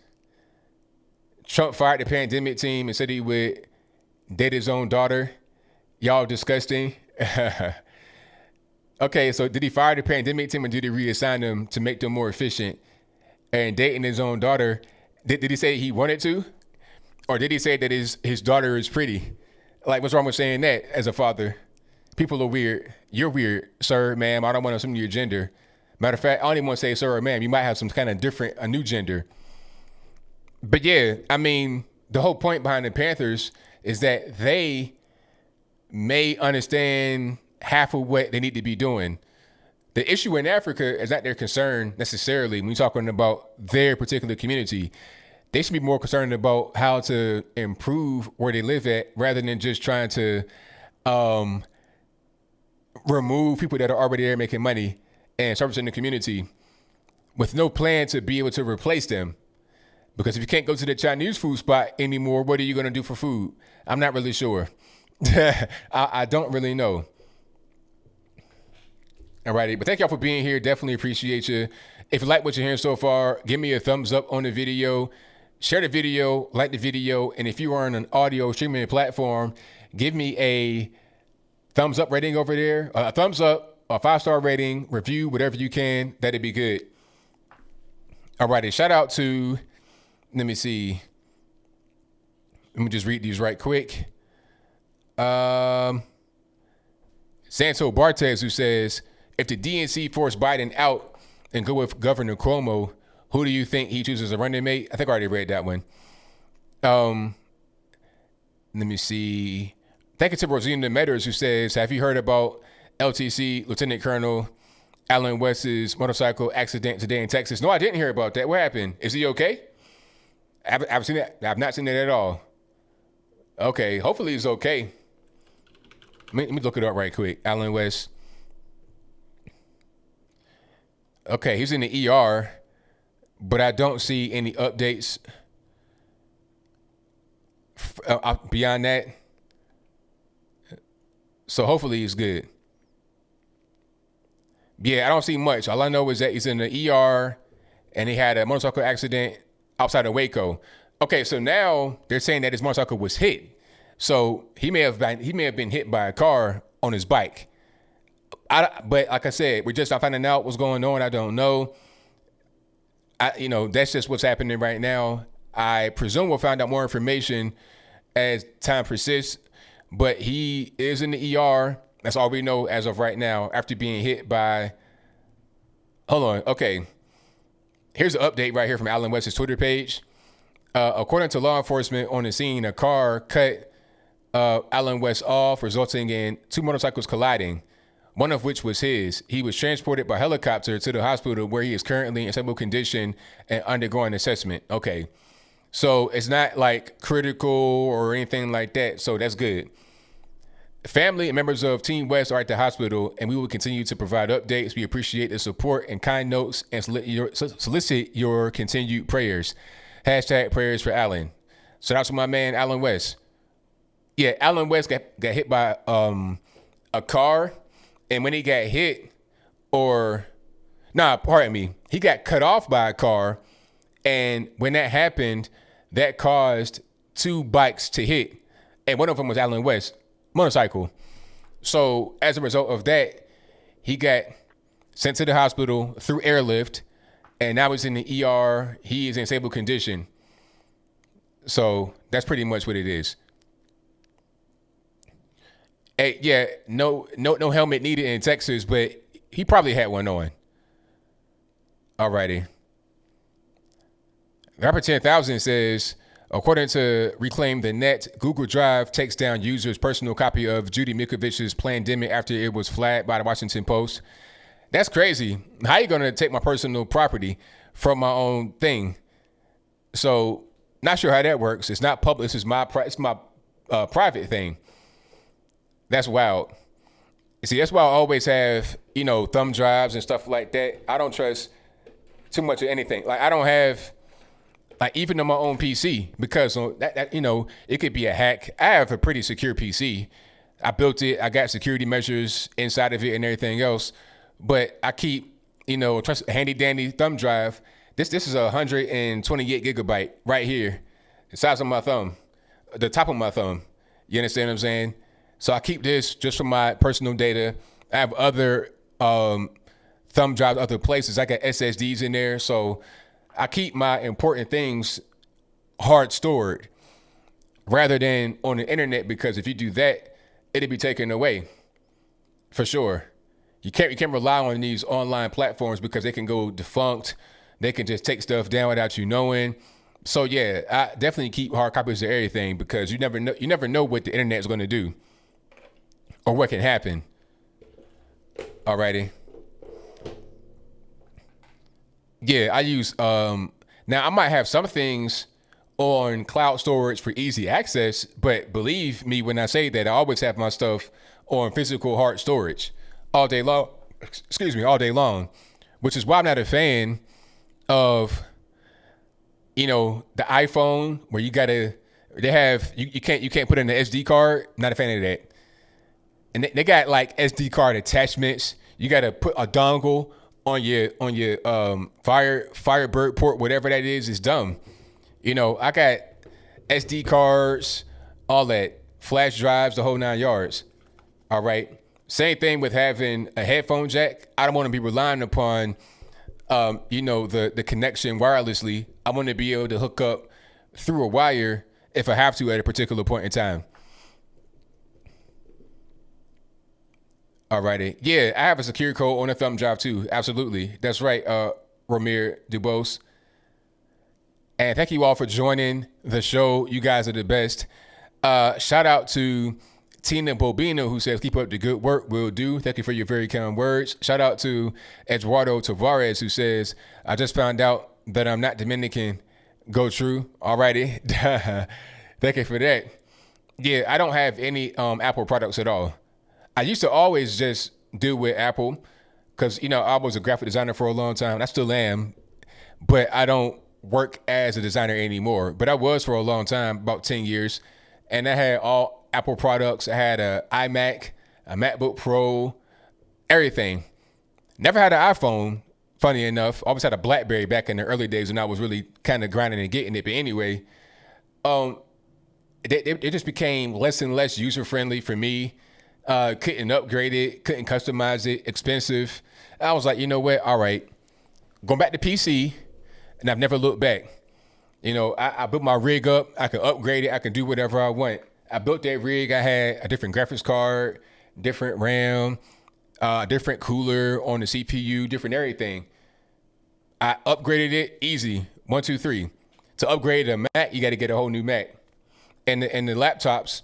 Trump fired the pandemic team and said he would date his own daughter. Y'all disgusting. Okay, so did he fire the pandemic team and did he reassign them to make them more efficient? And dating his own daughter, did he say he wanted to? Or did he say that his daughter is pretty? Like, what's wrong with saying that as a father? People are weird. You're weird, sir, ma'am. I don't want to assume your gender. Matter of fact, I don't even want to say sir or ma'am. You might have some kind of a new gender. But yeah, I mean, the whole point behind the Panthers is that they may understand half of what they need to be doing. The issue in Africa is not their concern necessarily when you're talking about their particular community. They should be more concerned about how to improve where they live at rather than just trying to remove people that are already there making money and servicing the community with no plan to be able to replace them. Because if you can't go to the Chinese food spot anymore, what are you going to do for food? I'm not really sure. I don't really know. Alrighty, but thank y'all for being here. Definitely appreciate you. If you like what you're hearing so far, give me a thumbs up on the video. Share the video, like the video, and if you are on an audio streaming platform, give me a thumbs up rating over there. A thumbs up, a 5-star rating, review, whatever you can. That'd be good. Alrighty, shout out to, let me see. Let me just read these right quick. Santo Bartez, who says, if the DNC force Biden out and go with Governor Cuomo, who do you think he chooses as a running mate? I think I already read that one. Let me see. Thank you to Rosina Metters, who says, have you heard about LTC Lieutenant Colonel Alan West's motorcycle accident today in Texas? No, I didn't hear about that. What happened? Is he okay? I've seen that. I've not seen that at all. Okay, hopefully he's okay. Let me look it up right quick. Alan West. Okay, he's in the ER, but I don't see any updates beyond that. So hopefully he's good. Yeah, I don't see much. All I know is that he's in the ER and he had a motorcycle accident outside of Waco. Okay, so now they're saying that his motorcycle was hit. So he may have been hit by a car on his bike. But like I said, we're just not finding out what's going on. I don't know. That's just what's happening right now. I presume we'll find out more information as time persists. But he is in the ER. That's all we know as of right now after being hit by. Hold on. Okay. Here's an update right here from Alan West's Twitter page. According to law enforcement on the scene, a car cut Alan West off, resulting in 2 motorcycles colliding, one of which was his. He was transported by helicopter to the hospital where he is currently in stable condition and undergoing assessment. Okay. So it's not like critical or anything like that. So that's good. Family and members of Team West are at the hospital, and we will continue to provide updates. We appreciate the support and kind notes and solicit your continued prayers. Hashtag prayers for Alan. Shout out to my man, Alan West. Yeah, Alan West got hit by a car, and when he got hit, he got cut off by a car, and when that happened, that caused two bikes to hit, and one of them was Alan West motorcycle. So as a result of that, he got sent to the hospital through airlift, and now he's in the ER. He is in stable condition. So that's pretty much what it is. Hey, yeah, no helmet needed in Texas, but he probably had one on. Alrighty. Rapper 10,000 says, according to Reclaim the Net, Google Drive takes down users' personal copy of Judy Mikovic's Plandemic after it was flagged by the Washington Post. That's crazy. How you going to take my personal property from my own thing? So, not sure how that works. It's not public. It's my private thing. That's wild. See, that's why I always have, thumb drives and stuff like that. I don't trust too much of anything. Like, I don't have, even on my own PC, because that it could be a hack. I have a pretty secure PC. I built it. I got security measures inside of it and everything else. But I keep, trust handy dandy thumb drive. This is 128 gigabyte right here, the size of my thumb, the top of my thumb. You understand what I'm saying? So I keep this just for my personal data. I have other thumb drives, other places. I got SSDs in there. So I keep my important things hard stored rather than on the internet, because if you do that, it'll be taken away for sure. You can't rely on these online platforms because they can go defunct. They can just take stuff down without you knowing. So yeah, I definitely keep hard copies of everything, because you never know what the internet is going to do or what can happen. Alrighty. Yeah, I use now I might have some things on cloud storage for easy access, but believe me when I say that I always have my stuff on physical hard storage all day long. All day long, which is why I'm not a fan of the iPhone, where you can't put in the SD card. Not a fan of that. And they got like SD card attachments. You got to put a dongle on your Firebird port, whatever that is. It's dumb. I got SD cards, all that, flash drives, the whole 9 yards. All right. Same thing with having a headphone jack. I don't want to be relying upon the connection wirelessly. I want to be able to hook up through a wire if I have to at a particular point in time. Alrighty. Yeah, I have a secure code on a thumb drive too. Absolutely. That's right, Ramir Dubose. And thank you all for joining the show. You guys are the best. Shout out to Tina Bobino, who says, keep up the good work. Will do. Thank you for your very kind words. Shout out to Eduardo Tavares, who says, I just found out that I'm not Dominican. Go true. Alrighty. Thank you for that. Yeah, I don't have any Apple products at all. I used to always just deal with Apple because, I was a graphic designer for a long time. I still am, but I don't work as a designer anymore. But I was for a long time, about 10 years. And I had all Apple products. I had an iMac, a MacBook Pro, everything. Never had an iPhone, funny enough. Always had a BlackBerry back in the early days when I was really kind of grinding and getting it. But anyway, it just became less and less user-friendly for me. Couldn't upgrade it, couldn't customize it, expensive. I was like, you know what? All right, going back to PC, and I've never looked back. I built my rig up. I can upgrade it. I can do whatever I want. I built that rig. I had a different graphics card, different RAM, different cooler on the CPU, different everything. I upgraded it easy. 1, 2, 3. To upgrade a Mac, you got to get a whole new Mac. And the laptops,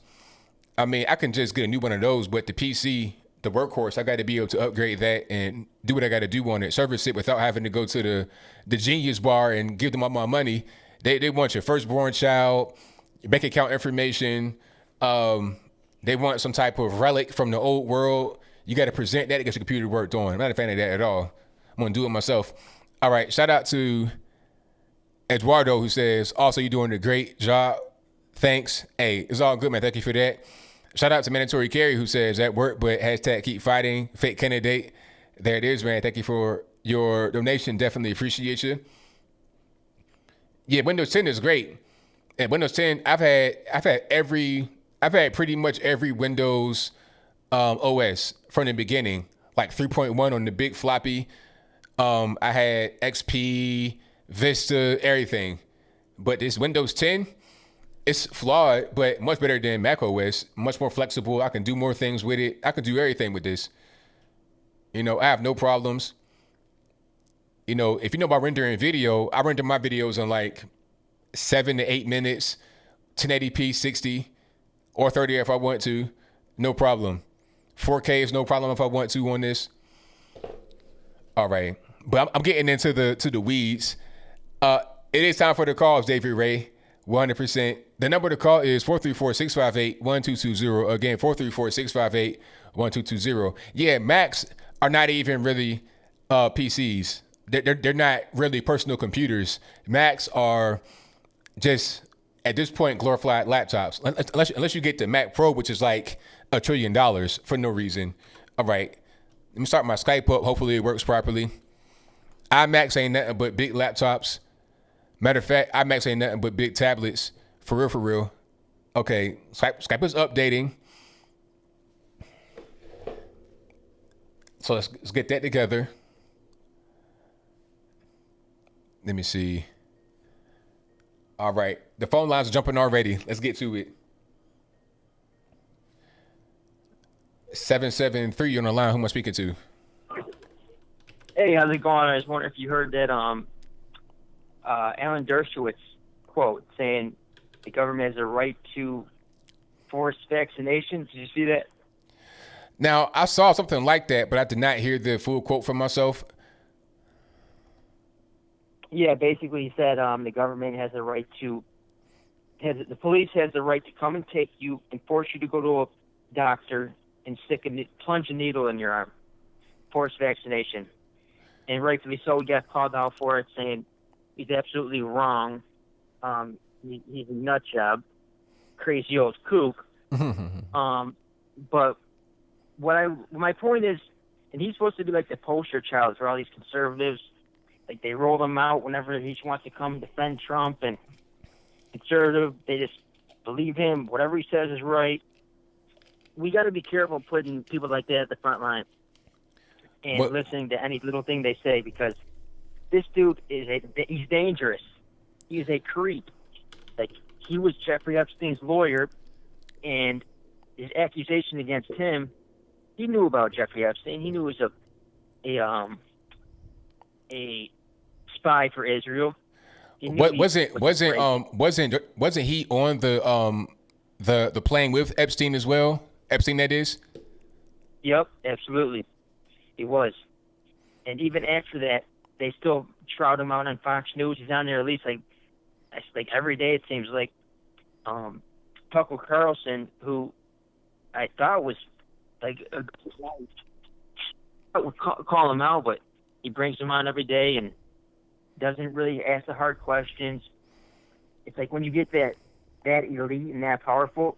I mean, I can just get a new one of those, but the PC, the workhorse, I got to be able to upgrade that and do what I got to do on it. Service it without having to go to the Genius Bar and give them all my money. They want your firstborn child, your bank account information, They want some type of relic from the old world. You got to present that to get your computer worked on. I'm not a fan of that at all. I'm going to do it myself. All right. Shout out to Eduardo, who says, also, you're doing a great job. Thanks. Hey, it's all good, man. Thank you for that. Shout out to Mandatory Carry, who says, at work, but hashtag keep fighting. Fake candidate. There it is, man. Thank you for your donation. Definitely appreciate you. Yeah, Windows 10 is great. And Windows 10, I've had pretty much every Windows OS from the beginning, like 3.1 on the big floppy. I had XP, Vista, everything. But this Windows 10, it's flawed, but much better than Mac OS. Much more flexible. I can do more things with it. I can do everything with this. You know, I have no problems. You know, if you know about rendering video, I render my videos in like 7 to 8 minutes, 1080p, 60, or 30 if I want to. No problem. 4K is no problem if I want to on this. All right. But I'm getting into the weeds. It is time for the calls, David Ray. 100%. The number to call is 434-658-1220. Again, 434-658-1220. Yeah, Macs are not even really PCs. They're not really personal computers. Macs are just, at this point, glorified laptops. Unless you get the Mac Pro, which is like $1 trillion for no reason. All right. Let me start my Skype up. Hopefully it works properly. iMacs ain't nothing but big laptops. Matter of fact, iMacs ain't nothing but big tablets. For real, for real. Okay, Skype is updating. So let's get that together. Let me see. All right, the phone lines are jumping already. Let's get to it. 773 on the line. Who am I speaking to? Hey, how's it going? I was wondering if you heard that Alan Dershowitz quote saying the government has a right to force vaccinations. Did you see that? Now, I saw something like that, but I did not hear the full quote from myself. Yeah, basically he said the government has a right to, the police has the right to come and take you and force you to go to a doctor and plunge a needle in your arm. Forced vaccination. And rightfully so, he got called out for it, saying he's absolutely wrong. He's a nut job, crazy old kook. But my point is, and he's supposed to be like the poster child for all these conservatives. Like, they roll him out whenever he wants to come defend Trump, and conservative, they just believe him. Whatever he says is right. We got to be careful putting people like that at the front line and listening to any little thing they say, because this dude he's dangerous. He is a creep. Like, he was Jeffrey Epstein's lawyer, and his accusation against him, he knew about Jeffrey Epstein. He knew he was a spy for Israel. Wasn't he on the plane with Epstein as well? Epstein, that is? Yep, absolutely. He was. And even after that, they still shroud him out on Fox News. He's on there at least like every day, it seems like. Tucker Carlson, who I thought was like I would call him out, but he brings him on every day and doesn't really ask the hard questions. It's like when you get that elite and that powerful,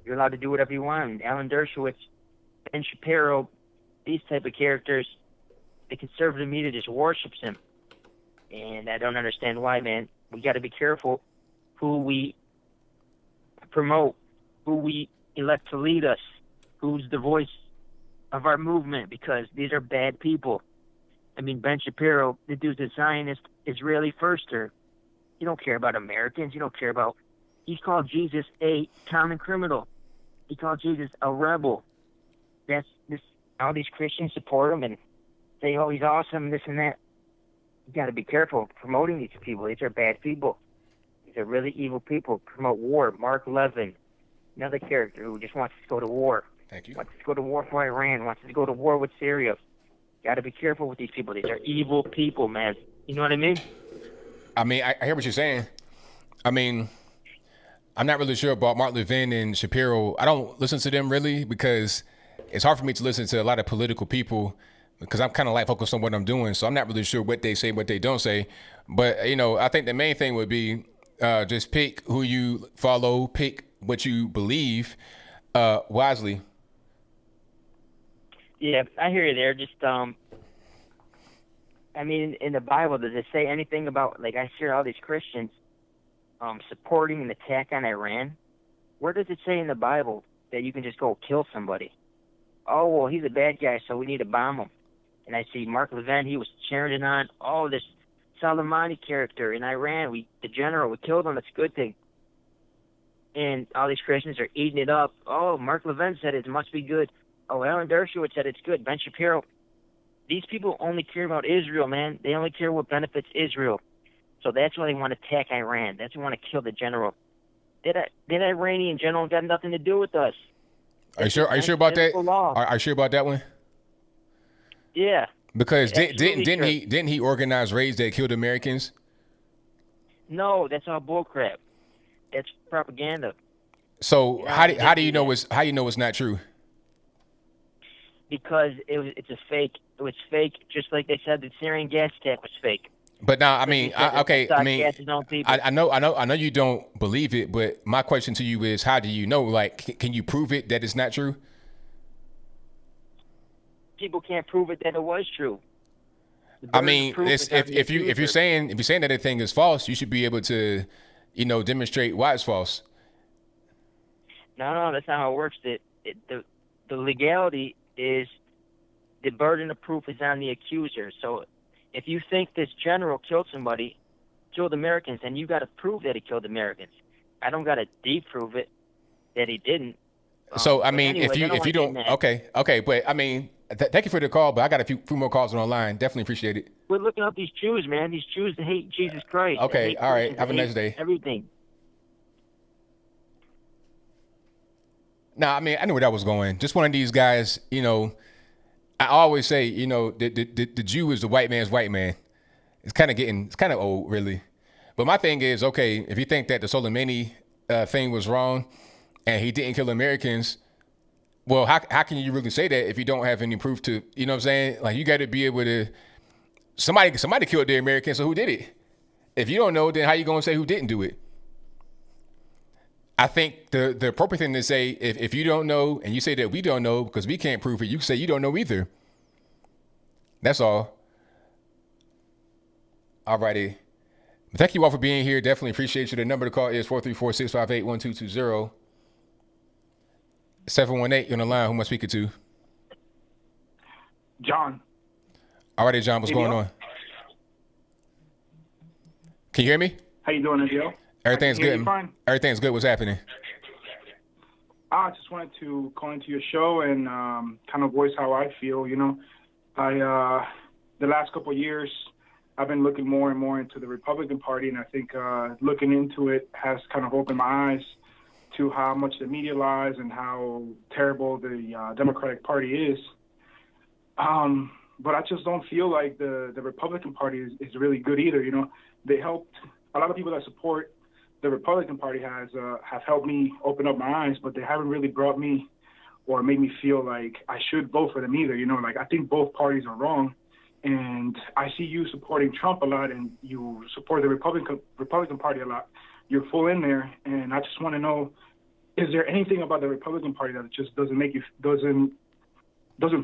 you're allowed to do whatever you want. And Alan Dershowitz, Ben Shapiro, these type of characters, the conservative media just worships him. And I don't understand why, man. We got to be careful who we promote, who we elect to lead us, who's the voice of our movement, because these are bad people. I mean, Ben Shapiro, the dude's a Zionist, Israeli firster. You don't care about Americans. You don't care about... He's called Jesus a common criminal. He called Jesus a rebel. All these Christians support him and say, oh, he's awesome, this and that. You got to be careful promoting these people. These are bad people. These are really evil people. Promote war. Mark Levin, another character who just wants to go to war. Thank you. Wants to go to war for Iran. Wants to go to war with Syria. Got to be careful with these people. These are evil people, man. You know what I mean? I mean, I hear what you're saying. I mean, I'm not really sure about Mark Levin and Shapiro. I don't listen to them really because it's hard for me to listen to a lot of political people because I'm kind of like focused on what I'm doing. So I'm not really sure what they say, what they don't say. But, you know, I think the main thing would be just pick who you follow, pick what you believe wisely. Yeah, I hear you there. Just, I mean, in the Bible, does it say anything about, like, I hear all these Christians supporting an attack on Iran? Where does it say in the Bible that you can just go kill somebody? Oh, well, he's a bad guy, so we need to bomb him. And I see Mark Levin, he was cheering it on. Oh, this Charlamagne character in Iran, the general, we killed him, that's a good thing. And all these Christians are eating it up. Oh, Mark Levin said it must be good. Oh, Alan Dershowitz said it's good. Ben Shapiro. These people only care about Israel, man. They only care what benefits Israel. So that's why they want to attack Iran. That's why they want to kill the general. That Iranian general got nothing to do with us. Are you sure? Are you sure about that? Are you sure about that one? Yeah. Because didn't he organize raids that killed Americans? No, that's all bullcrap. That's propaganda. So how do you know it's not true? Because it's a fake. It was fake, just like they said the Syrian gas attack was fake. But now, I mean, I know you don't believe it, but my question to you is, how do you know? Like, can you prove it that it's not true? People can't prove it that it was true. I mean, if you're saying that a thing is false, you should be able to, you know, demonstrate why it's false. No, that's not how it works. The legality is the burden of proof is on the accuser. So if you think this general killed somebody, killed Americans, then you got to prove that he killed Americans. I don't got to disprove it that he didn't. So I mean, if you don't, okay, but I mean, thank you for the call, but I got a few more calls on the line. Definitely appreciate it. We're looking up these Jews, man. These Jews that hate Jesus Christ. Okay, all right. Have a nice day. Everything. Nah, I mean, I knew where that was going. Just one of these guys, you know. I always say, you know, the Jew is the white man's white man. It's kind of old, really. But my thing is, okay, if you think that the Soleimani thing was wrong and he didn't kill Americans, well, how can you really say that if you don't have any proof to, you know what I'm saying? Like, you got to be able to, somebody killed the Americans, so who did it? If you don't know, then how you going to say who didn't do it? I think the appropriate thing to say, if you don't know and you say that we don't know because we can't prove it, you can say you don't know either. That's all. All righty. Thank you all for being here. Definitely appreciate you. The number to call is 434-658-1220. 718, you're on the line. Who am I speaking to? John. All righty, John. What's going on? Can you hear me? How you doing, ABL? Everything's good. Everything's good. What's happening? I just wanted to call into your show and kind of voice how I feel. You know, the last couple of years, I've been looking more and more into the Republican Party, and I think looking into it has kind of opened my eyes to how much the media lies and how terrible the Democratic Party is. But I just don't feel like the Republican Party is really good either. You know, they helped a lot of people that support the Republican Party have helped me open up my eyes, but they haven't really brought me or made me feel like I should vote for them either. You know, like I think both parties are wrong, and I see you supporting Trump a lot, and you support the Republican Party a lot. You're full in there, and I just want to know: is there anything about the Republican Party that just doesn't make you doesn't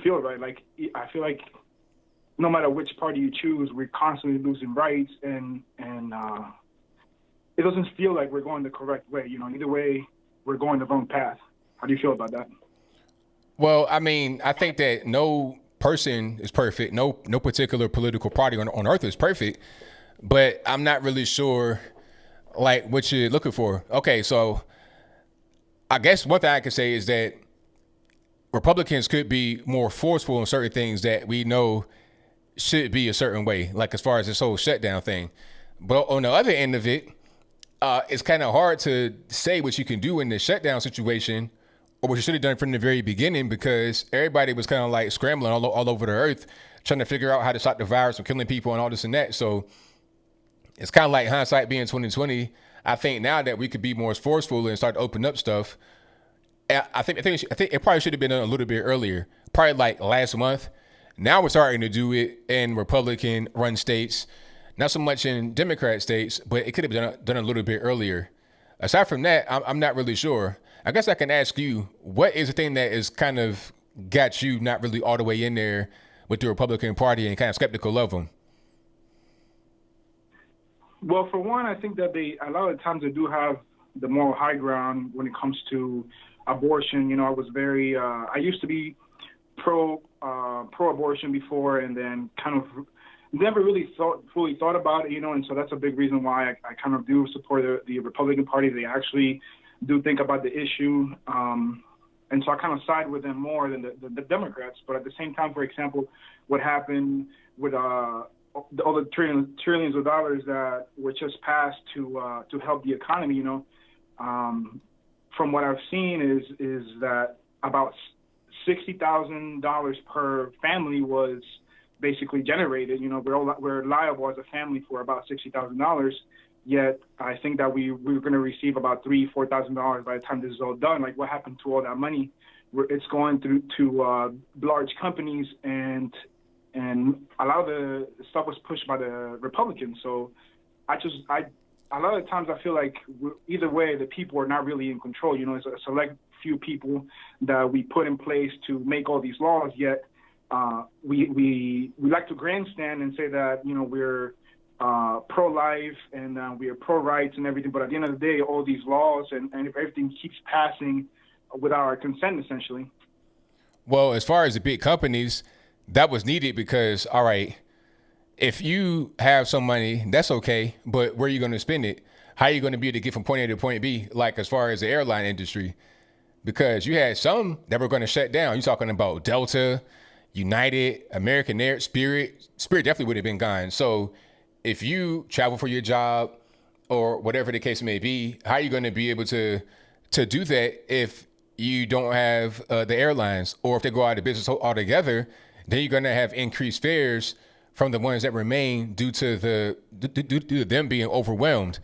feel right? Like I feel like no matter which party you choose, we're constantly losing rights, and it doesn't feel like we're going the correct way. You know, either way, we're going the wrong path. How do you feel about that? Well, I mean, I think that no person is perfect. No particular political party on earth is perfect. But I'm not really sure, like, what you're looking for. Okay, so I guess one thing I can say is that Republicans could be more forceful in certain things that we know should be a certain way, like as far as this whole shutdown thing. But on the other end of it, it's kind of hard to say what you can do in the shutdown situation or what you should have done from the very beginning, because everybody was kind of like scrambling all over the earth trying to figure out how to stop the virus from killing people and all this and that. So it's kind of like hindsight being 2020. I think now that we could be more forceful and start to open up stuff, I think it probably should have been done a little bit earlier, probably like last month. Now we're starting to do it in Republican-run states, not so much in Democrat states, but it could have been done a little bit earlier. Aside from that, I'm not really sure. I guess I can ask you, what is the thing that is kind of got you not really all the way in there with the Republican Party and kind of skeptical of them? Well, for one, I think that a lot of times they do have the moral high ground when it comes to abortion. You know, I used to be pro-abortion before, and then kind of never really fully thought about it, you know, and so that's a big reason why I kind of do support the Republican Party. They actually do think about the issue, and so I kind of side with them more than the Democrats. But at the same time, for example, what happened with all the trillions of dollars that were just passed to help the economy, you know, from what I've seen is that about $60,000 per family was basically generated. You know, we're liable as a family for about $60,000. Yet I think that we're going to receive about $4,000 by the time this is all done. Like, what happened to all that money? It's going to large companies, and a lot of the stuff was pushed by the Republicans. So a lot of times I feel like either way, the people are not really in control. You know, it's a select few people that we put in place to make all these laws. Yet we like to grandstand and say that, you know, we're pro-life and we are pro-rights and everything. But at the end of the day, all these laws and everything keeps passing without our consent, essentially. Well, as far as the big companies, that was needed because, all right, if you have some money, that's okay, but where are you going to spend it? How are you going to be able to get from point A to point B, like as far as the airline industry? Because you had some that were going to shut down. You're talking about Delta, United, American Air, Spirit. Spirit definitely would have been gone. So if you travel for your job or whatever the case may be, how are you going to be able to do that if you don't have the airlines, or if they go out of business altogether? Then you're going to have increased fares from the ones that remain due to them being overwhelmed.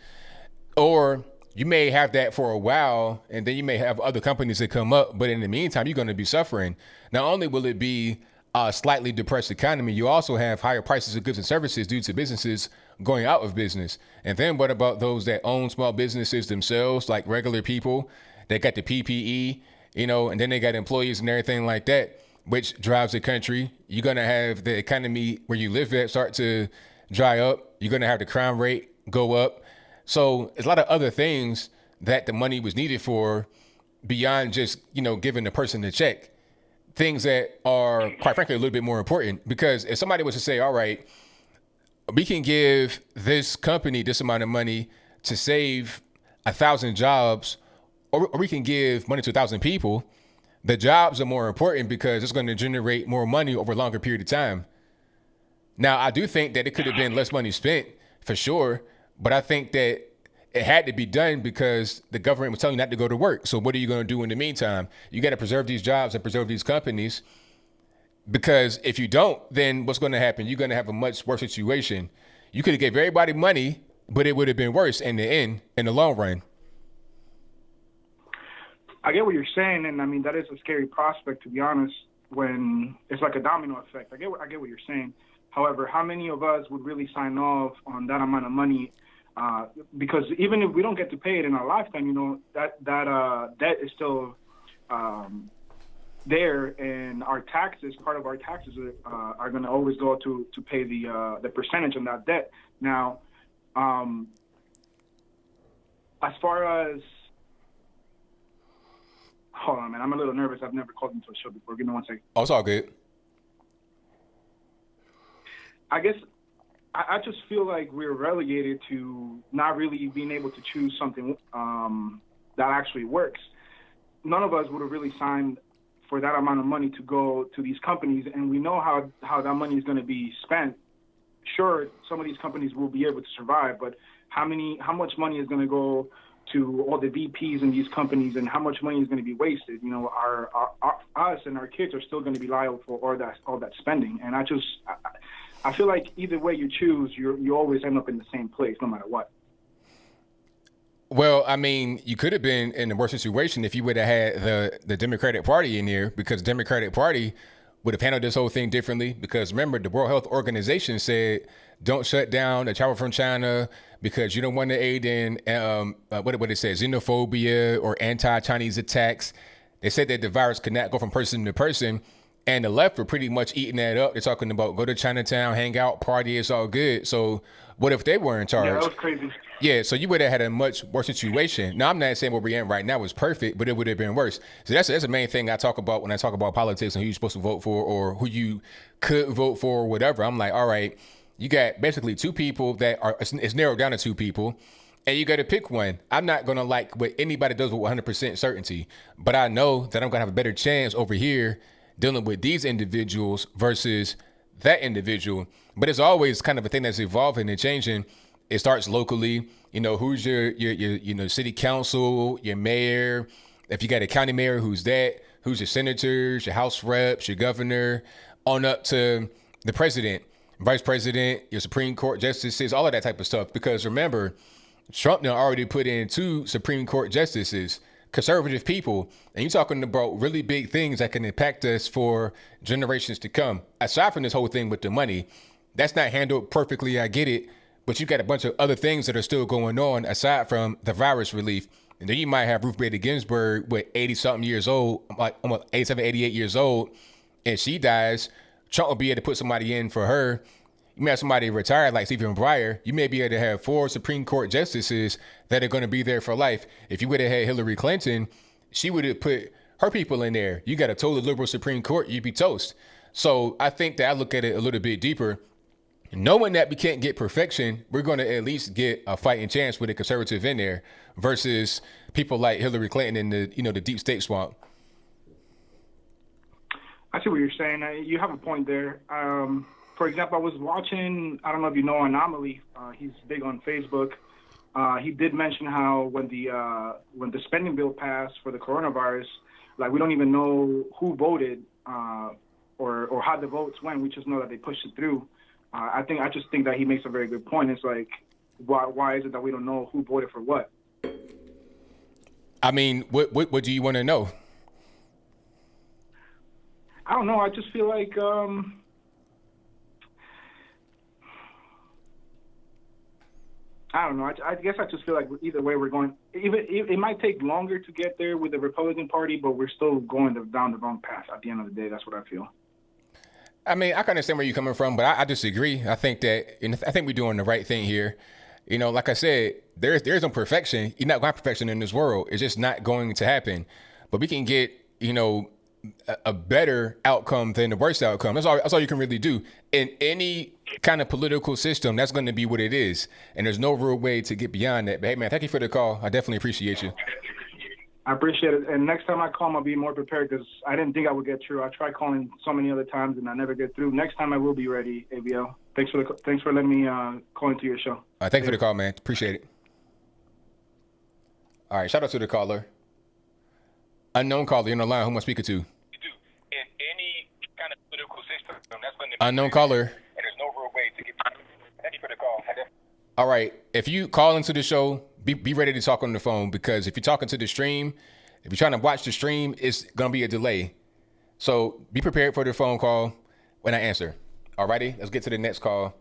Or you may have that for a while, and then you may have other companies that come up, but in the meantime, you're going to be suffering. Not only will it be a slightly depressed economy, you also have higher prices of goods and services due to businesses going out of business. And then what about those that own small businesses themselves, like regular people? They got the PPE, you know, and then they got employees and everything like that, which drives the country. You're going to have the economy where you live at start to dry up. You're going to have the crime rate go up. So there's a lot of other things that the money was needed for beyond just, you know, giving the person the check. Things that are, quite frankly, a little bit more important. Because if somebody was to say, all right, we can give this company this amount of money to save 1,000 jobs, or we can give money to 1,000 people, the jobs are more important because it's going to generate more money over a longer period of time. Now, I do think that it could have been less money spent for sure, but I think that it had to be done because the government was telling you not to go to work. So what are you going to do in the meantime? You got to preserve these jobs and preserve these companies, because if you don't, then what's going to happen? You're going to have a much worse situation. You could have gave everybody money, but it would have been worse in the end, in the long run. I get what you're saying, and I mean that is a scary prospect, to be honest. When it's like a domino effect, I get what you're saying. However, how many of us would really sign off on that amount of money? Because even if we don't get to pay it in our lifetime, you know, that debt is still there, and our taxes, part of our taxes, are going to always go to pay the percentage on that debt. Now, as far as hold on, man. I'm a little nervous. I've never called into a show before. Give me 1 second. Oh, it's all good. I guess I just feel like we're relegated to not really being able to choose something that actually works. None of us would have really signed for that amount of money to go to these companies, and we know how that money is going to be spent. Sure, some of these companies will be able to survive, but how much money is going to go to all the VPs in these companies, and how much money is going to be wasted? You know, us and our kids are still going to be liable for all that spending. And I feel like either way you choose, you always end up in the same place, no matter what. Well, I mean, you could have been in a worse situation if you would have had the Democratic Party in there, because the Democratic Party would have handled this whole thing differently. Because remember, the World Health Organization said, don't shut down the travel from China because you don't want to aid in what it says, xenophobia or anti-Chinese attacks. They said that the virus could not go from person to person. And the left were pretty much eating that up. They're talking about go to Chinatown, hang out, party, it's all good. So what if they were in charge? Yeah, that was crazy. Yeah, so you would have had a much worse situation. Now, I'm not saying where we're in right now is perfect, but it would have been worse. So that's the main thing I talk about when I talk about politics and who you're supposed to vote for or who you could vote for or whatever. I'm like, all right, you got basically two people that are, it's narrowed down to two people, and you got to pick one. I'm not going to like what anybody does with 100% certainty, but I know that I'm going to have a better chance over here dealing with these individuals versus that individual. But it's always kind of a thing that's evolving and changing. It starts locally, who's your city council, your mayor. If you got a county mayor, who's that? Who's your senators, your house reps, your governor, on up to the president, vice president, your Supreme Court justices, all of that type of stuff. Because remember, Trump now already put in 2 Supreme Court justices, conservative people, and you're talking about really big things that can impact us for generations to come. Aside from this whole thing with the money, that's not handled perfectly, I get it, but you got a bunch of other things that are still going on aside from the virus relief. And then you might have Ruth Bader Ginsburg with 80-something years old, like almost 87, 88 years old, and she dies. Trump will be able to put somebody in for her. You may have somebody retired like Stephen Breyer. You may be able to have 4 Supreme Court justices that are going to be there for life. If you would have had Hillary Clinton, she would have put her people in there. You got a totally liberal Supreme Court, you'd be toast. So I think that I look at it a little bit deeper. Knowing that we can't get perfection, we're going to at least get a fighting chance with a conservative in there versus people like Hillary Clinton in the deep state swamp. I see what you're saying. You have a point there. For example, I was watching, I don't know if you know Anomaly. He's big on Facebook. He did mention how when the spending bill passed for the coronavirus, like we don't even know who voted or how the votes went. We just know that they pushed it through. I just think that he makes a very good point. It's like, why is it that we don't know who voted for what? I mean, what do you want to know? I don't know. I just feel like I don't know. I guess I just feel like either way we're going. It might take longer to get there with the Republican Party, but we're still going down the wrong path. At the end of the day, that's what I feel. I mean, I can understand where you're coming from, but I disagree. I think we're doing the right thing here. Like I said, there's no perfection. You're not going to have perfection in this world. It's just not going to happen. But we can get, a better outcome than the worst outcome. That's all you can really do. In any kind of political system, that's going to be what it is. And there's no real way to get beyond that. But hey, man, thank you for the call. I definitely appreciate you. I appreciate it. And next time I call, I'll be more prepared because I didn't think I would get through. I tried calling so many other times and I never get through. Next time I will be ready, ABL. Thanks for letting me call into your show. Thank you for the call, man. Appreciate it. All right, shout out to the caller. Unknown caller, you're on the line. Who am I speaking to? You do. In any kind of political system, that's when the unknown caller. And there's no real way to get. Thank you for the call. All right, if you call into the show, be ready to talk on the phone because if you're talking to the stream, if you're trying to watch the stream, it's gonna be a delay. So be prepared for the phone call when I answer. All righty, let's get to the next call.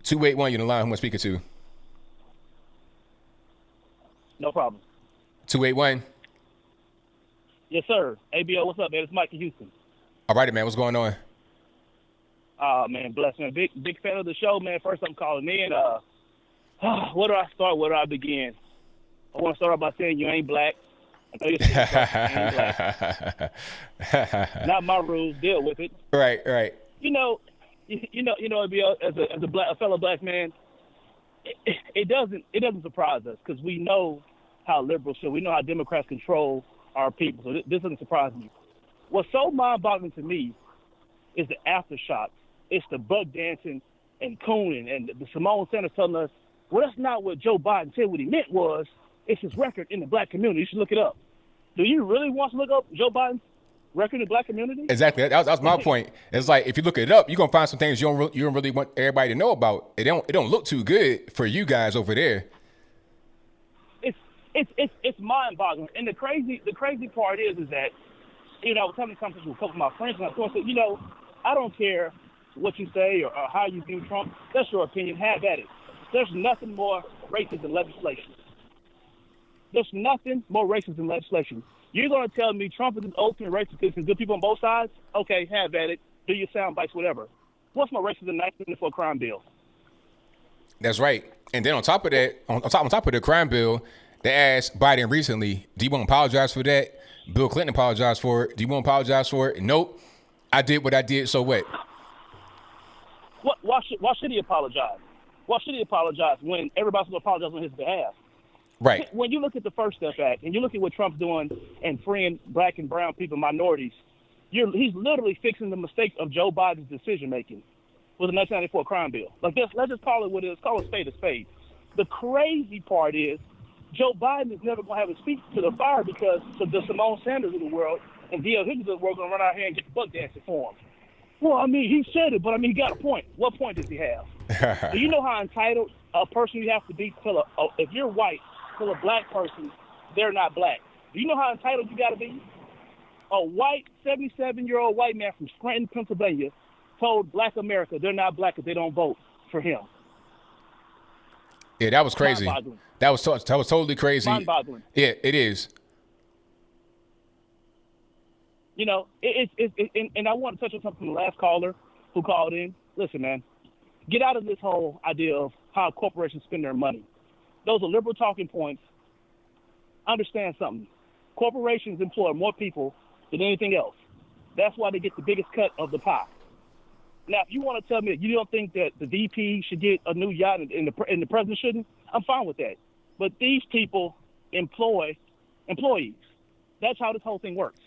281, you're on the line. Who am I speaking to? No problem. 281. Yes, sir. ABL, what's up, man? It's Mike in Houston. All righty, man. What's going on? Man, bless man. Big fan of the show, man. First, I'm calling in. Where do I start? Where do I begin? I want to start off by saying you ain't black. I know you're saying black. Not my rules. Deal with it. Right. ABL, as a fellow black man, it doesn't surprise us because we know how liberals feel. We know how Democrats control our people. So this doesn't surprise me. What's so mind-boggling to me is the aftershocks. It's the bug dancing and cooning and the Simone Sanders telling us, well, that's not what Joe Biden said. What he meant was it's his record in the black community. You should look it up. Do you really want to look up Joe Biden's record in the black community? Exactly. That was my point. It's like if you look it up, you're gonna find some things you don't really want everybody to know about. It don't look too good for you guys over there. it's mind-boggling. And the crazy part is that, you know, I was having a conversation with a couple of my friends, and I said, you know, I don't care what you say or how you view Trump. That's your opinion. Have at it. There's nothing more racist than legislation. There's nothing more racist than legislation. You're going to tell me Trump is an ultimate racist because there's good people on both sides? Okay, have at it. Do your sound bites, whatever. What's more racist than 1994 crime bill? That's right. And then on top of that, on top of the crime bill, they asked Biden recently, do you want to apologize for that? Bill Clinton apologized for it. Do you want to apologize for it? Nope. I did what I did, so what? Why should he apologize? Why should he apologize when everybody's going to apologize on his behalf? Right. When you look at the First Step Act and you look at what Trump's doing and freeing black and brown people, minorities, he's literally fixing the mistake of Joe Biden's decision making with the 1994 crime bill. Like this, let's just call it what it is. Call it spade a spade. The crazy part is Joe Biden is never going to have his feet to the fire because the Simone Sanders of the world and D.L. Higgins of the world going to run out here and get buck dancing for him. Well, I mean, he said it, but I mean, he got a point. What point does he have? Do you know how entitled a person you have to be to tell if you're white, tell a black person they're not black? Do you know how entitled you got to be? A white 77-year-old white man from Scranton, Pennsylvania, told Black America they're not black if they don't vote for him. Yeah, that was crazy. That was totally crazy. Mind-boggling. Yeah, it is. You know, and I want to touch on something from the last caller who called in. Listen, man, get out of this whole idea of how corporations spend their money. Those are liberal talking points. Understand something. Corporations employ more people than anything else. That's why they get the biggest cut of the pie. Now, if you want to tell me that you don't think that the VP should get a new yacht and the president shouldn't, I'm fine with that. But these people employ employees. That's how this whole thing works.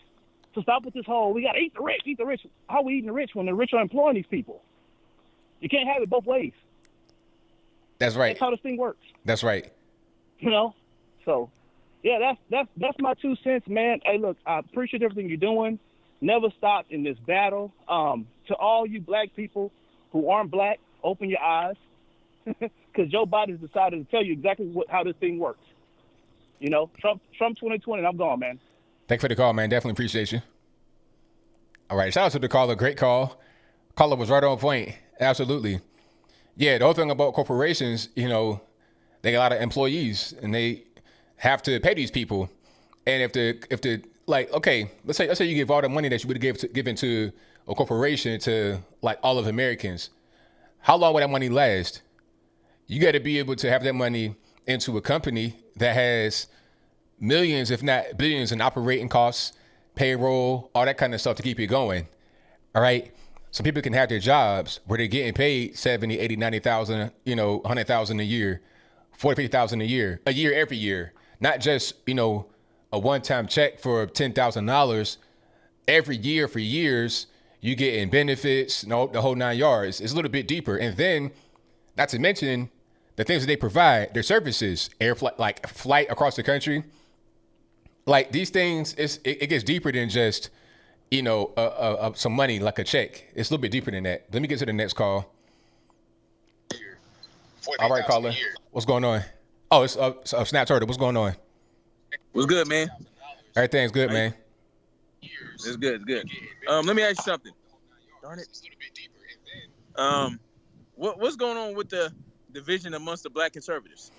So stop with this whole, we got to eat the rich. How are we eating the rich when the rich are employing these people? You can't have it both ways. That's right. That's how this thing works. That's right. You know? So, yeah, that's my 2 cents, man. Hey, look, I appreciate everything you're doing. Never stop in this battle. To all you black people who aren't black, open your eyes. Because Joe Biden has decided to tell you exactly how this thing works. You know, Trump 2020, and I'm gone, man. Thanks for the call, man. Definitely appreciate you. All right. Shout out to the caller. Great call. Caller was right on point. Absolutely. Yeah, the whole thing about corporations, you know, they got a lot of employees and they have to pay these people. And if the like, okay, let's say you give all the money that you would have given to a corporation to like all of Americans, how long would that money last? You got to be able to have that money into a company that has millions, if not billions, in operating costs, payroll, all that kind of stuff to keep it going. All right. So people can have their jobs where they're getting paid 70, 80, 90,000, 100,000 a year, 40, 50,000 a year every year, not just, a one-time check for $10,000 every year for years. You getting benefits, the whole 9 yards. It's a little bit deeper. And then, not to mention the things that they provide, their services, like flight across the country. Like these things, it gets deeper than just, some money, like a check. It's a little bit deeper than that. Let me get to the next call. All right, caller. What's going on? Oh, it's Snap Turtle. What's going on? What's good, man? Everything's good, man. It's good. Let me ask you something. Darn it. What's going on with the division amongst the black conservatives?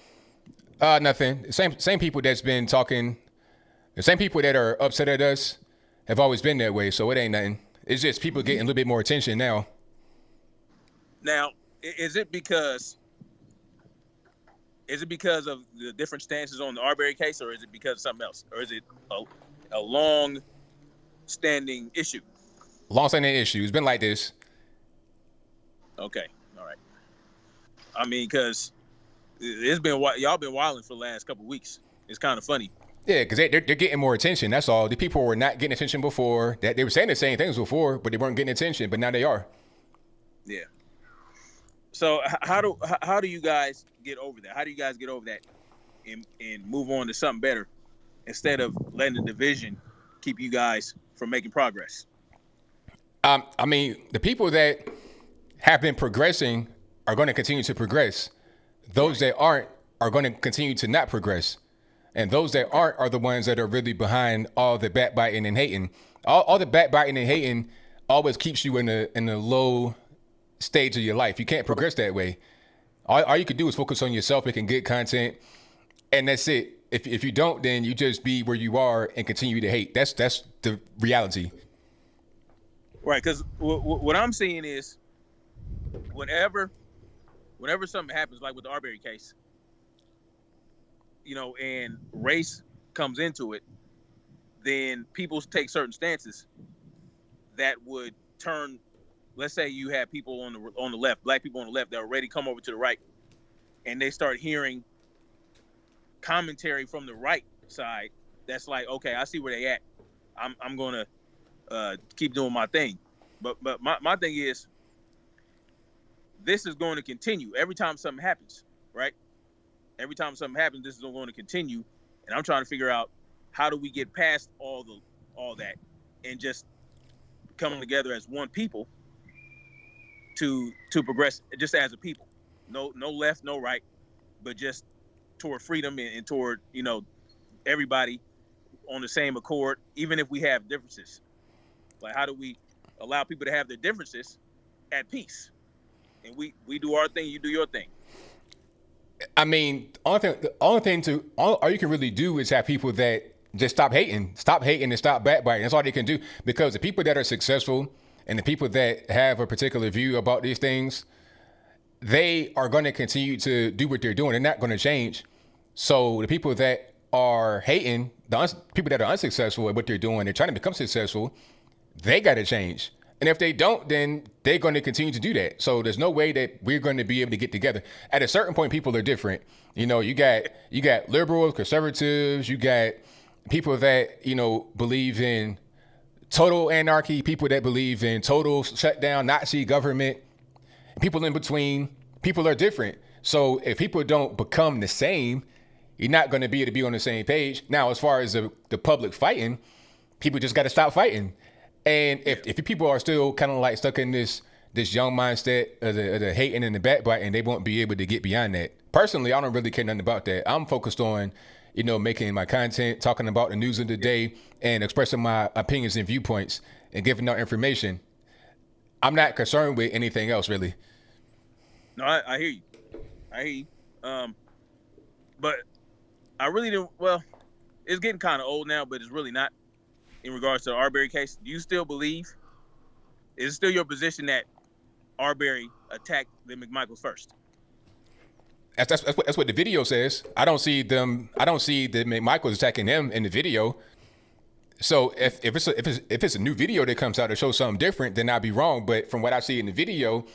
Nothing. Same people that's been talking. The same people that are upset at us have always been that way. So it ain't nothing. It's just people getting a little bit more attention now. Now, is it because of the different stances on the Arbery case, or is it because of something else, or is it a long-standing issue? Long-standing issue. It's been like this. Okay, all right. I mean, because y'all been wilding for the last couple of weeks. It's kind of funny. Yeah, because they're getting more attention. That's all. The people were not getting attention before. That they were saying the same things before, but they weren't getting attention. But now they are. Yeah. So how do you guys get over that? How do you guys get over that and move on to something better instead of letting the division keep you guys from making progress? I mean, the people that have been progressing are going to continue to progress. Those that aren't are going to continue to not progress. And those that aren't are the ones that are really behind all the backbiting and hating. All the backbiting and hating always keeps you in a low stage of your life. You can't progress that way. All you can do is focus on yourself, making good content, and that's it. If you don't, then you just be where you are and continue to hate. That's the reality. Right, because what I'm seeing is whenever something happens, like with the Arbery case, and race comes into it, then people take certain stances that would turn. Let's say you have people on the left, black people on the left, that already come over to the right, and they start hearing commentary from the right side. That's like, okay, I see where they at. I'm gonna keep doing my thing. But my thing is, this is going to continue every time something happens, right? Every time something happens, this is going to continue, and I'm trying to figure out how do we get past all that and just coming together as one people to progress just as a people. No left, no right, but just toward freedom and toward everybody on the same accord, even if we have differences. Like, how do we allow people to have their differences at peace? And we do our thing, you do your thing. I mean, all you can really do is have people that just stop hating and stop backbiting. That's all they can do, because the people that are successful and the people that have a particular view about these things, they are going to continue to do what they're doing. They're not going to change. So the people that are hating, people that are unsuccessful at what they're doing, they're trying to become successful, they got to change. And if they don't, then they're going to continue to do that. So there's no way that we're going to be able to get together. At a certain point, people are different. You got liberals, conservatives, you got people that, believe in total anarchy, people that believe in total shutdown, Nazi government, people in between. People are different. So if people don't become the same, you're not going to be able to be on the same page. Now, as far as the public fighting, people just got to stop fighting. And if people are still kind of like stuck in this young mindset of the hating and the backbiting, they won't be able to get beyond that. Personally, I don't really care nothing about that. I'm focused on, making my content, talking about the news of the day, and expressing my opinions and viewpoints and giving out information. I'm not concerned with anything else, really. No, I hear you. But I really don't. Well, it's getting kind of old now, but it's really not. In regards to the Arbery case, do you still believe? Is it still your position that Arbery attacked the McMichaels first? That's what the video says. I don't see the McMichaels attacking him in the video. So if it's a new video that comes out that shows something different, then I'd be wrong. But from what I see in the video,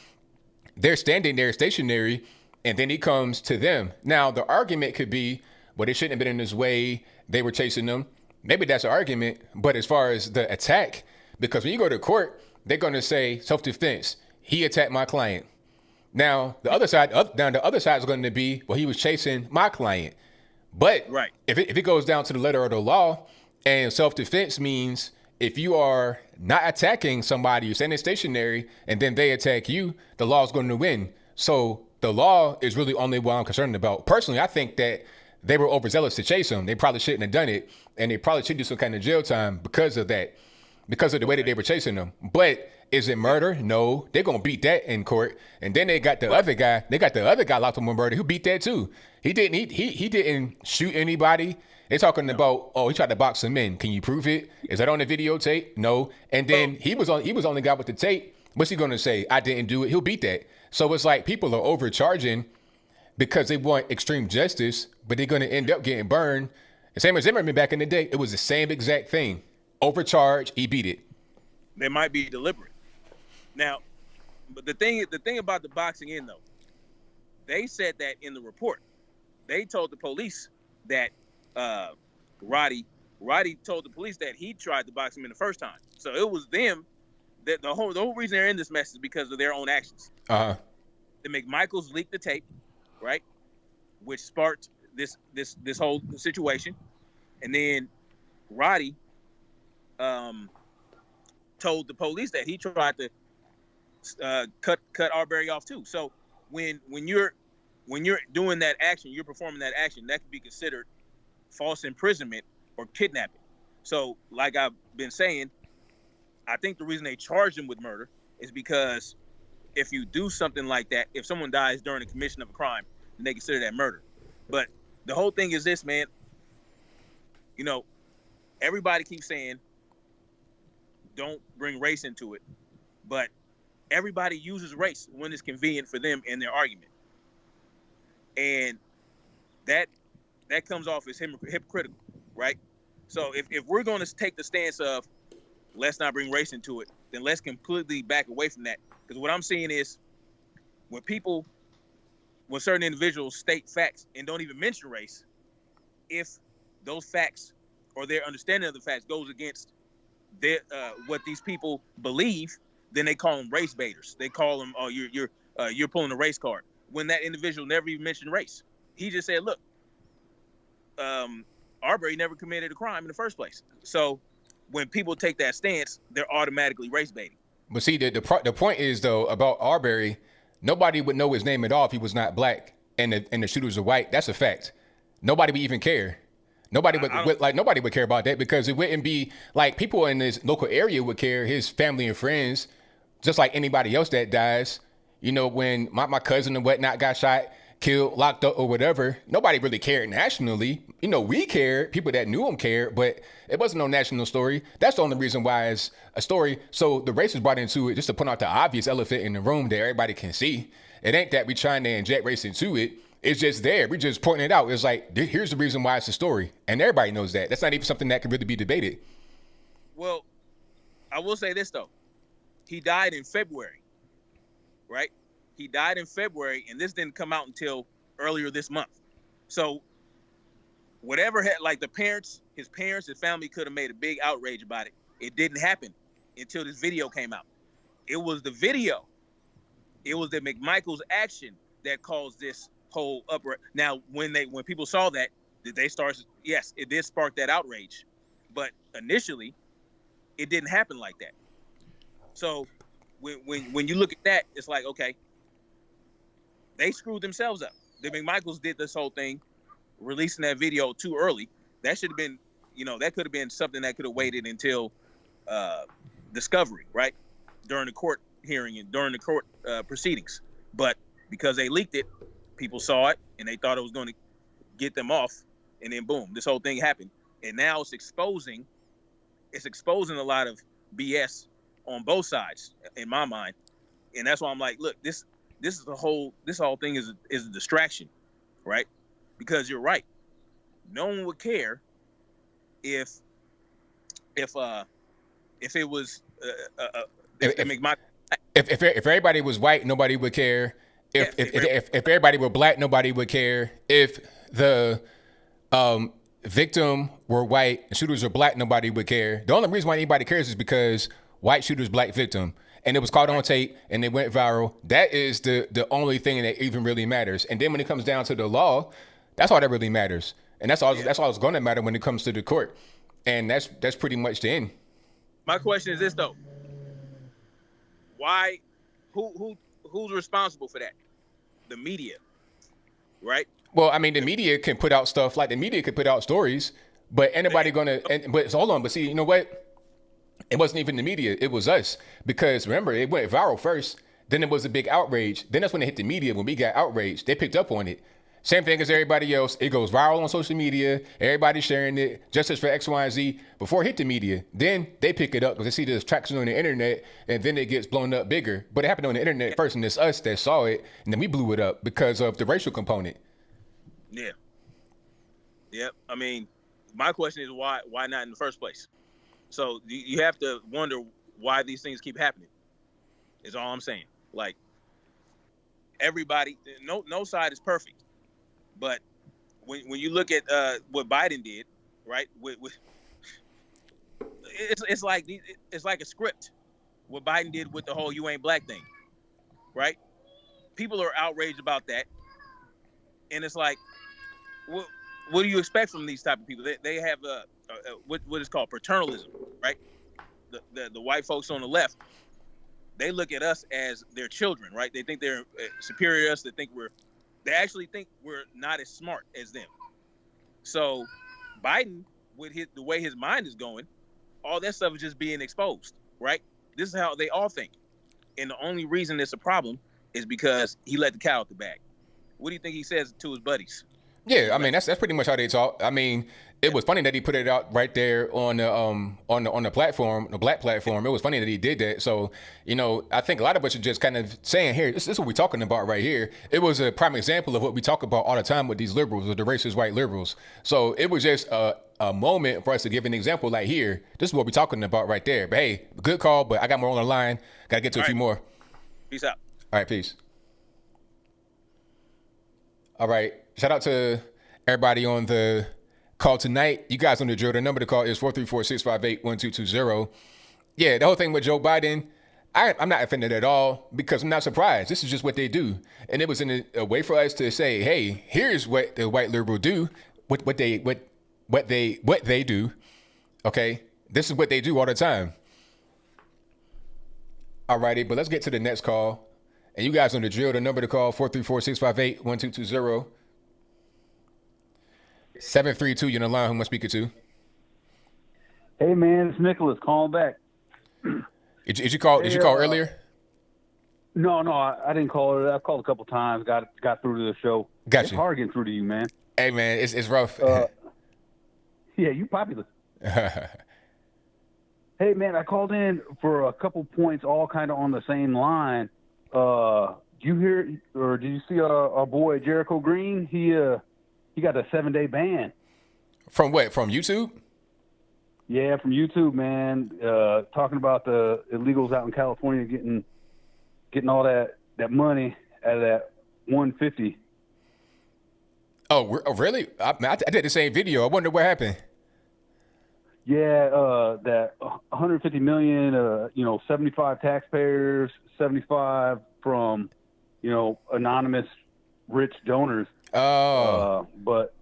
they're standing there stationary, and then he comes to them. Now the argument could be, well, they shouldn't have been in this way. They were chasing them. Maybe that's an argument, but as far as the attack, because when you go to court, they're going to say self-defense. He attacked my client. Now, the other side is going to be, well, he was chasing my client. But right. if it goes down to the letter of the law, and self-defense means if you are not attacking somebody, you're standing stationary, and then they attack you, the law is going to win. So the law is really only what I'm concerned about. Personally, I think that they were overzealous to chase him. They probably shouldn't have done it, and they probably should do some kind of jail time because of that, because of the way that they were chasing him. But is it murder? No. They're going to beat that in court. And then they got the other guy. They got the other guy locked up on murder who beat that too. He didn't shoot anybody. They're talking about, he tried to box him in. Can you prove it? Is that on the videotape? No. And then he was on the guy with the tape. What's he going to say? I didn't do it. He'll beat that. So it's like people are overcharging because they want extreme justice, but they're going to end up getting burned. The same as Zimmerman back in the day. It was the same exact thing. Overcharge, he beat it. They might be deliberate. Now, but the thing about the boxing in, though, they said that in the report. They told the police that Roddy told the police that he tried to box him in the first time. So it was them that the whole reason they're in this mess is because of their own actions. Uh-huh. The McMichaels leaked the tape, right, which sparked this whole situation, and then Roddy told the police that he tried to cut Arbery off too. So when you're doing that action, you're performing that action, that could be considered false imprisonment or kidnapping. So, like I've been saying, I think the reason they charged him with murder is because if you do something like that, if someone dies during the commission of a crime, then they consider that murder. But the whole thing is this, man. You know, everybody keeps saying don't bring race into it, but everybody uses race when it's convenient for them in their argument. And that comes off as hypocritical, right? So if we're going to take the stance of let's not bring race into it, then let's completely back away from that. Because what I'm seeing is when certain individuals state facts and don't even mention race, if those facts or their understanding of the facts goes against their what these people believe, then they call them race baiters. They call them, oh, you're pulling a race card. When that individual never even mentioned race, he just said, look, Arbery never committed a crime in the first place. So when people take that stance, they're automatically race baiting. But see, the point is though about Arbery, nobody would know his name at all if he was not black and the shooters are white. That's a fact. Nobody would even care. Nobody would care about that because it wouldn't be like people in this local area would care, his family and friends, just like anybody else that dies. You know, when my cousin and whatnot got shot, killed, locked up or whatever, nobody really cared nationally. You know, we cared, people that knew him cared, but it wasn't no national story. That's the only reason why it's a story. So the race is brought into it just to point out the obvious elephant in the room that everybody can see. It ain't that we trying to inject race into it. It's just there. We just pointing it out. It's like, here's the reason why it's a story. And everybody knows that. That's not even something that can really be debated. Well, I will say this, though. He died in February, right? He died in February, and this didn't come out until earlier this month. So whatever had, like his family could have made a big outrage about it. It didn't happen until this video came out. It was the video. It was the McMichael's action that caused this whole uproar. Now, when people saw that, did they start? Yes, it did spark that outrage, but initially, it didn't happen like that. So, when you look at that, it's like, okay, they screwed themselves up. The McMichaels did this whole thing, releasing that video too early. That should have been, that could have been something that could have waited until discovery, right, during the court hearing and during the court proceedings. But because they leaked it, people saw it and they thought it was going to get them off, and then boom, this whole thing happened. And now it's exposing a lot of BS on both sides in my mind. And that's why I'm like, look, this whole thing is a distraction, right? Because you're right. No one would care if it was if everybody was white, nobody would care. If everybody were black, nobody would care. If the victim were white and shooters were black, nobody would care. The only reason why anybody cares is because white shooters, black victim. And it was caught on tape and it went viral. That is the only thing that even really matters. And then when it comes down to the law, that's all that really matters. And that's all it's going to matter when it comes to the court. And that's pretty much the end. My question is this though. Why who's responsible for that? The media, right? Well, I mean, the media can put out stuff like the media could put out stories, but anybody but hold on. But see, you know what? It wasn't even the media. It was us. Because remember, it went viral first. Then it was a big outrage. Then that's when it hit the media. When we got outraged, they picked up on it. Same thing as everybody else. It goes viral on social media. Everybody's sharing it. Justice for X, Y, and Z before it hit the media. Then they pick it up because they see the traction on the internet, and then it gets blown up bigger. But it happened on the internet first, and it's us that saw it, and then we blew it up because of the racial component. Yeah. Yep. I mean, my question is why not in the first place? So you have to wonder why these things keep happening. Is all I'm saying. Like everybody, no side is perfect. But when you look at what Biden did, right? It's like a script. What Biden did with the whole "you ain't black" thing, right? People are outraged about that, and it's like, what do you expect from these type of people? They have what is called paternalism, right? The white folks on the left, they look at us as their children, right? They think they're superior to us. They actually think we're not as smart as them. So Biden, with the way his mind is going, all that stuff is just being exposed, right? This is how they all think. And the only reason it's a problem is because he let the cat out the bag. What do you think he says to his buddies? Yeah, I mean that's pretty much how they talk. I mean, it was funny that he put it out right there on the platform, the black platform. It was funny that he did that. So, you know, I think a lot of us are just kind of saying, here, this is what we're talking about right here. It was a prime example of what we talk about all the time with these liberals, with the racist white liberals. So it was just a moment for us to give an example like here. This is what we're talking about right there. But hey, good call, but I got more on the line. Got to get to a few more. Peace out. All right, peace. All right. Shout out to everybody on the call tonight. You guys on the drill. The number to call is 434-658-1220. Yeah, the whole thing with Joe Biden, I'm not offended at all because I'm not surprised. This is just what they do. And it was in a way for us to say, hey, here's what the white liberal do, what they do. Okay? This is what they do all the time. All righty, but let's get to the next call. And you guys on the drill, the number to call, 434-658-1220. 732, you're on the line. Who am I speaking to? Hey, man, it's Nicholas calling back. Did you call earlier? No, I didn't call it. I called a couple times, got through to the show. Gotcha. It's hard getting through to you, man. Hey, man, it's rough. Yeah, you popular. Hey, man, I called in for a couple points all kind of on the same line. Did you hear or did you see our boy Jericho Green? He got a 7-day ban. From what? From YouTube? Yeah, from YouTube, man. Talking about the illegals out in California getting all that money out of that 150. Oh, really? I did the same video. I wonder what happened. Yeah, that 150 million, 75 taxpayers, 75 from, anonymous rich donors. Oh. But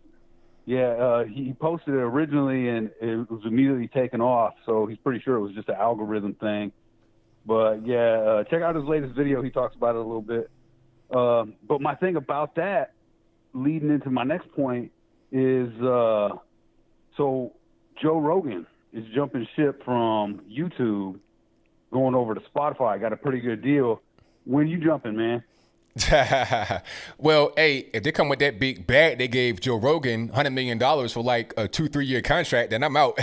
yeah, he posted it originally and it was immediately taken off. So he's pretty sure it was just an algorithm thing. But yeah, check out his latest video. He talks about it a little bit. But my thing about that, leading into my next point, is so Joe Rogan is jumping ship from YouTube, going over to Spotify. Got a pretty good deal. When you jumping, man? Well, hey, if they come with that big bag they gave Joe Rogan, $100 million for like a 2-3 year contract, then I'm out.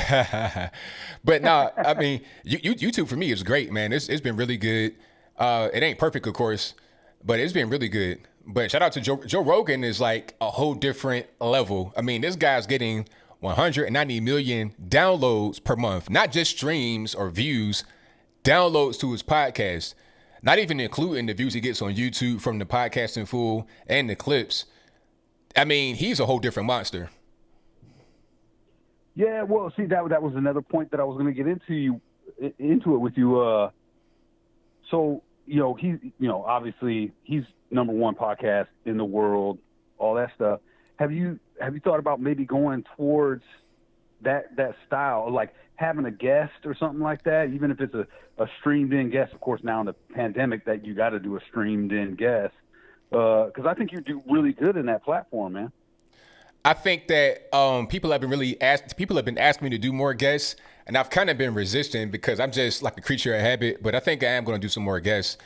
But nah, I mean, YouTube for me is great, man. It's been really good. It ain't perfect, of course, but it's been really good. But shout out to Joe Rogan is like a whole different level. I mean, this guy's getting 190 million downloads per month, not just streams or views, downloads to his podcast. Not even including the views he gets on YouTube from the podcast in full and the clips. I mean, he's a whole different monster. Yeah, well, see, that was another point that I was going to get into it with you. So, obviously he's number one podcast in the world, all that stuff. Have you thought about maybe going towards that style, like having a guest or something like that, even if it's a streamed in guest? Of course, now in the pandemic that you got to do a streamed in guest, because I think you do really good in that platform, man. I think that people have been asking me to do more guests, and I've kind of been resistant because I'm just like a creature of habit. But I think I am going to do some more guests,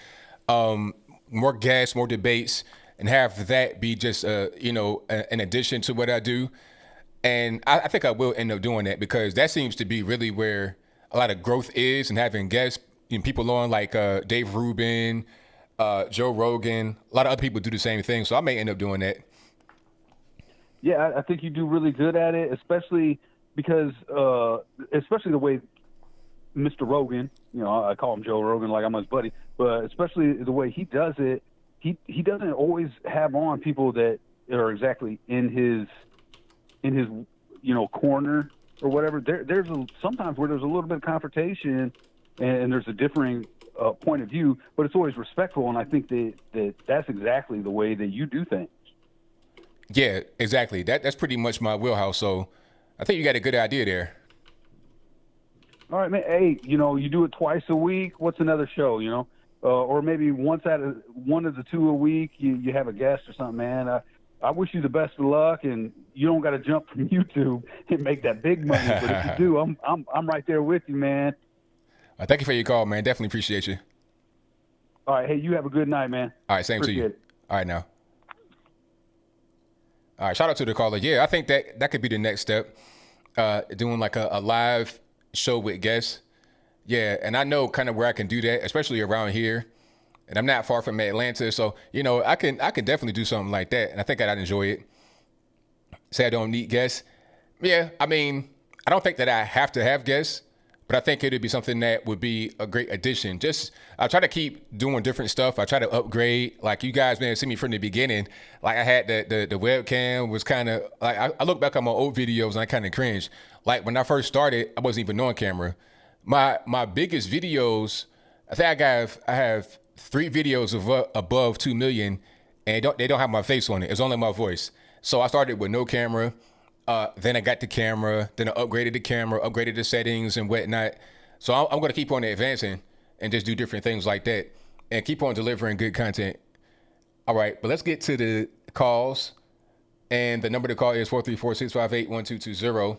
more debates, and have that be just an addition to what I do. And I think I will end up doing that because that seems to be really where a lot of growth is, and having guests, people on like Dave Rubin, Joe Rogan, a lot of other people do the same thing. So I may end up doing that. Yeah, I think you do really good at it, especially because, especially the way Mr. Rogan, I call him Joe Rogan like I'm his buddy, but especially the way he does it, he doesn't always have on people that are exactly in his corner or whatever. There's sometimes where there's a little bit of confrontation and there's a differing point of view, but it's always respectful. And I think that's exactly the way that you do things. Yeah, exactly. That's pretty much my wheelhouse. So I think you got a good idea there. All right, man. Hey, you do it twice a week. What's another show, or maybe one of the two a week, you have a guest or something, man. I wish you the best of luck, and you don't got to jump from YouTube and make that big money. But if you do, I'm right there with you, man. Thank you for your call, man. Definitely appreciate you. All right, hey, you have a good night, man. All right, same Appreciate to you. it. All right, now. All right, shout out to the caller. Yeah, I think that could be the next step. Doing like a live show with guests. Yeah, and I know kind of where I can do that, especially around here. And I'm not far from Atlanta, so you know I can definitely do something like that, and I think I'd enjoy it. Say I don't need guests. Yeah, I mean, I don't think that I have to have guests, but I think it'd be something that would be a great addition. Just I try to keep doing different stuff. I try to upgrade. Like you guys, man, see me from the beginning. Like I had the webcam was kind of like I look back on my old videos and I kind of cringe. Like when I first started, I wasn't even on camera. My biggest videos, I think I have 3 videos of above 2 million, and they don't have my face on it. It's only my voice. So I started with no camera. Then I got the camera. Then I upgraded the camera, upgraded the settings and whatnot. So I'm going to keep on advancing and just do different things like that and keep on delivering good content. All right, but let's get to the calls. And the number to call is 434-658-1220.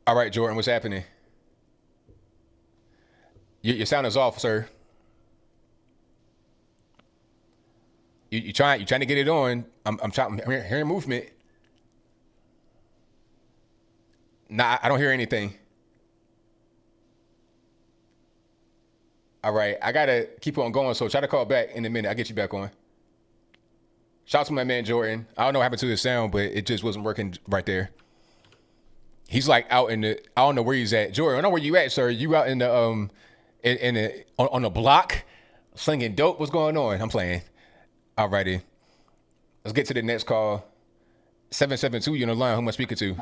All right, Jordan, what's happening? Your sound is off, sir. You trying to get it on. I'm hearing movement. Nah, I don't hear anything. All right, I gotta keep on going, so try to call back in a minute. I'll get you back on. Shout out to my man Jordan. I don't know what happened to his sound, but it just wasn't working right there. He's like out in the, I don't know where he's at. Jordan, I don't know where you at, sir. You out in the on the block slinging dope? What's going on? I'm playing. All righty. Let's get to the next call. 772, you on the line. Who am I speaking to?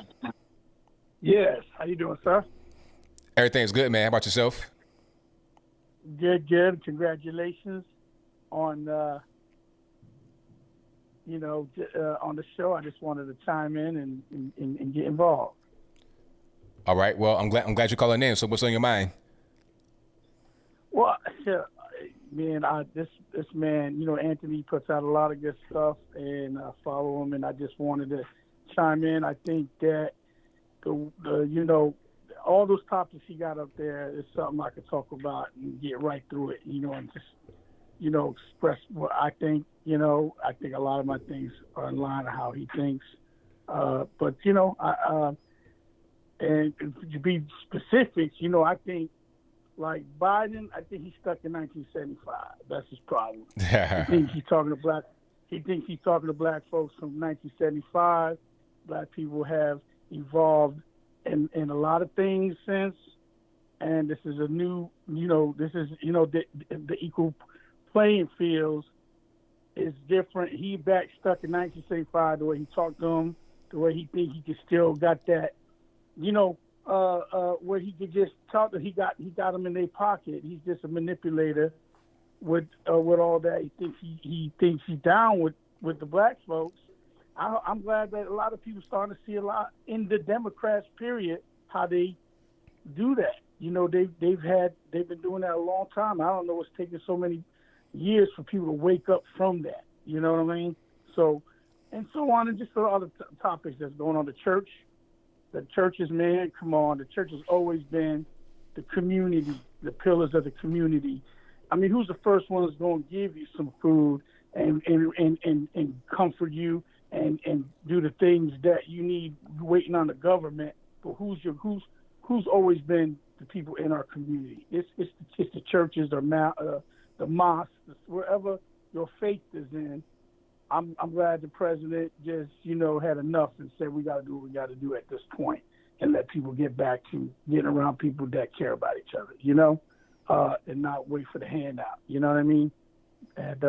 Yes. How you doing, sir? Everything's good, man. How about yourself? Good, good. Congratulations on, on the show. I just wanted to chime in and get involved. All right. Well, I'm glad you're calling in. So what's on your mind? Well, man, this man, Anthony puts out a lot of good stuff, and I follow him, and I just wanted to chime in. I think that all those topics he got up there is something I could talk about and get right through it, and just, express what I think. I think a lot of my things are in line with how he thinks. But and to be specific, I think, like Biden, I think he's stuck in 1975. That's his problem. He thinks he's talking to black folks from 1975. Black people have evolved in a lot of things since, and this is a new, the equal playing fields is different. He back stuck in 1975. The way he talked to him, the way he think he can still got that. Where he could just talk to, he got them in their pocket. He's just a manipulator with all that. He thinks he's down with the black folks. I'm glad that a lot of people starting to see a lot in the Democrats period how they do that. They've been doing that a long time. I don't know what's taking so many years for people to wake up from that. You know what I mean? So on, and just the other topics that's going on. The churches, man, come on. The church has always been the community, the pillars of the community. I mean, who's the first one that's going to give you some food and comfort you and do the things that you need, waiting on the government? But who's always been the people in our community? It's the churches, the mosques, wherever your faith is in. I'm glad the president just, had enough and said we got to do what we got to do at this point and let people get back to getting around people that care about each other, and not wait for the handout. You know what I mean? And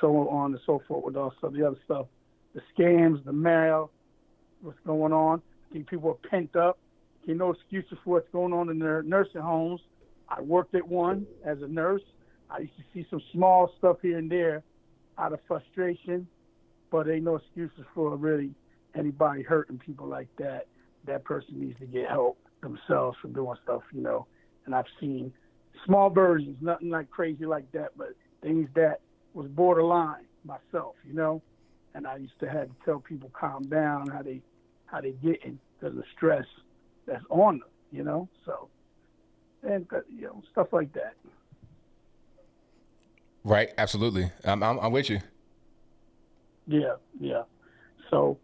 so on and so forth with also the other stuff, the scams, the mail, what's going on. I think people are pent up. No excuses for what's going on in their nursing homes. I worked at one as a nurse. I used to see some small stuff here and there out of frustration, but ain't no excuses for really anybody hurting people like that. That person needs to get help themselves for doing stuff, And I've seen small versions, nothing like crazy like that, but things that was borderline myself, and I used to have to tell people calm down how they getting because of stress that's on them, so and stuff like that. Right, absolutely. I'm with you. Yeah. So,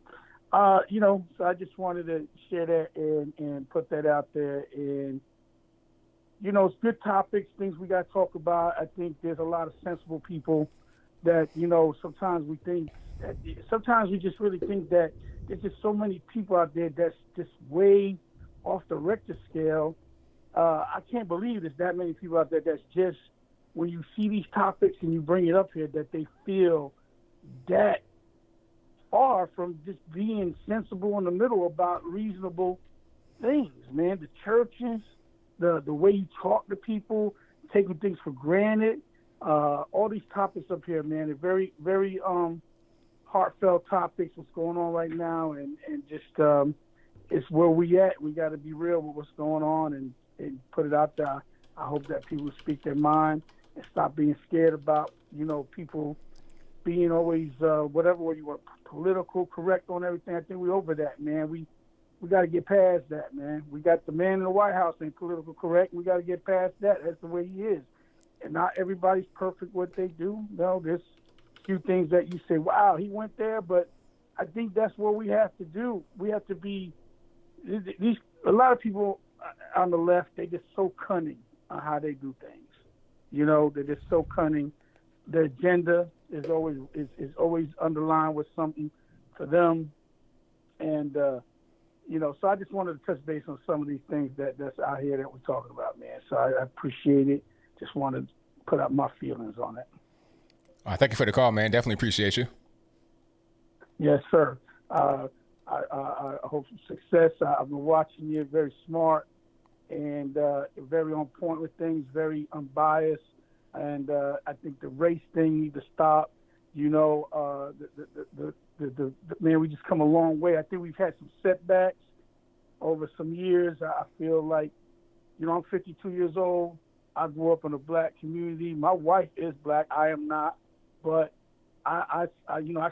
so I just wanted to share that and put that out there. And, it's good topics, things we got to talk about. I think there's a lot of sensible people that, sometimes we just really think that there's just so many people out there that's just way off the Richter scale. I can't believe there's that many people out there that's just, when you see these topics and you bring it up here, that they feel that far from just being sensible in the middle about reasonable things, man. The churches, the way you talk to people, taking things for granted, all these topics up here, man, are very, very heartfelt topics, what's going on right now, and just it's where we at. We got to be real with what's going on and put it out there. I hope that people speak their mind and stop being scared about, people being always whatever way you want, political correct on everything. I think we're over that, man. We got to get past that, man. We got the man in the White House ain't political correct. We got to get past that. That's the way he is. And not everybody's perfect what they do. No, there's a few things that you say, wow, he went there, but I think that's what we have to do. We have to be a lot of people on the left, they just so cunning on how they do things. They're just so cunning. The agenda is always underlined with something for them. And, so I just wanted to touch base on some of these things that's out here that we're talking about, man. So I appreciate it. Just wanted to put out my feelings on it. Thank you for the call, man. Definitely appreciate you. Yes, sir. I hope success. I've been watching you. Very smart and very on point with things, very unbiased. And I think the race thing need to stop. Man, we just come a long way. I think we've had some setbacks over some years. I feel like, I'm 52 years old. I grew up in a black community. My wife is black. I am not. But I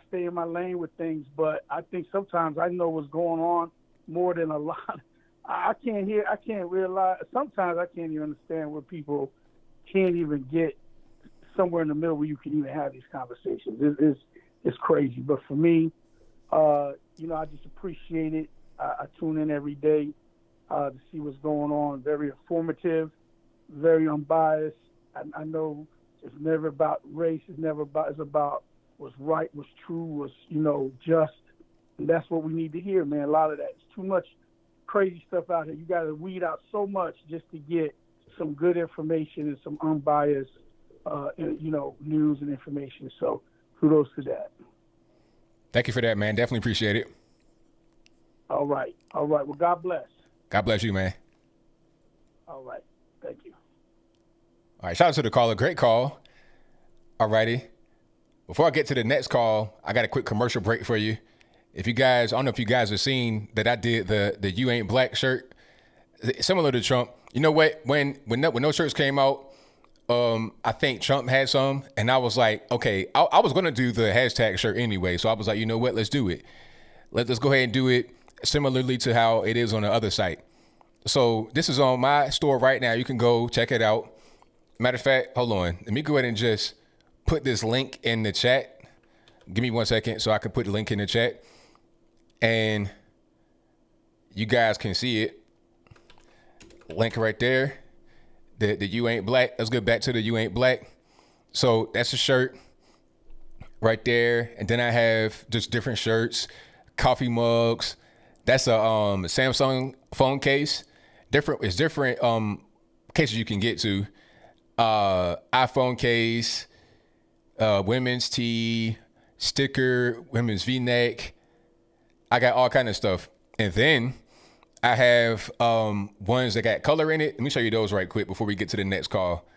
stay in my lane with things. But I think sometimes I know what's going on more than a lot. I can't realize. Sometimes I can't even understand where people can't even get somewhere in the middle where you can even have these conversations. It's crazy. But for me, I just appreciate it. I tune in every day to see what's going on. Very informative, very unbiased. I know it's never about race. It's about what's right, what's true, what's, just. And that's what we need to hear, man. A lot of that. It's too much crazy stuff out here. You got to weed out so much just to get some good information and some unbiased, news and information. So kudos to that. Thank you for that, man. Definitely appreciate it. All right. Well, God bless. God bless you, man. All right. Thank you. All right. Shout out to the caller. Great call. All righty. Before I get to the next call, I got a quick commercial break for you. If you guys, I don't know if you guys have seen that I did the You Ain't Black shirt, similar to Trump. You know what? When those shirts came out, I think Trump had some, and I was like, okay, I was going to do the hashtag shirt anyway. So I was like, you know what? Let's do it. Let's go ahead and do it similarly to how it is on the other site. So this is on my store right now. You can go check it out. Matter of fact, hold on. Let me go ahead and just put this link in the chat. Give me 1 second so I can put the link in the chat. And you guys can see it. Link right there. The You Ain't Black. Let's get back to the You Ain't Black. So that's a shirt right there. And then I have just different shirts, coffee mugs. That's a Samsung phone case. It's different cases you can get to. iPhone case, women's tee, sticker, women's V-neck. I got all kind of stuff. And then I have ones that got color in it. Let me show you those right quick before we get to the next call.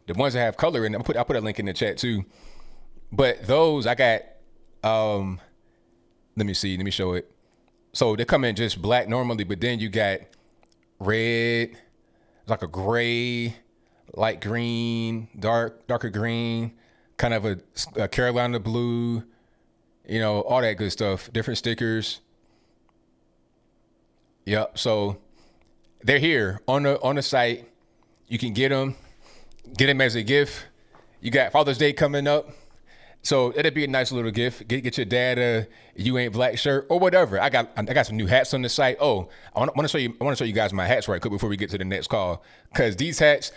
The ones that have color in it, I'll put a link in the chat too. But those I got, let me see, let me show it. So they come in just black normally, but then you got red, like a gray, light green, darker green, kind of a Carolina blue, you know, all that good stuff. Different stickers. Yep. So they're here on the site. You can get them as a gift. You got Father's Day coming up. So it'll be a nice little gift. Get your dad a "You Ain't Black" shirt or whatever. I got some new hats on the site. Oh, I want to show you. I want to show you guys my hats right quick before we get to the next call. Cause these hats,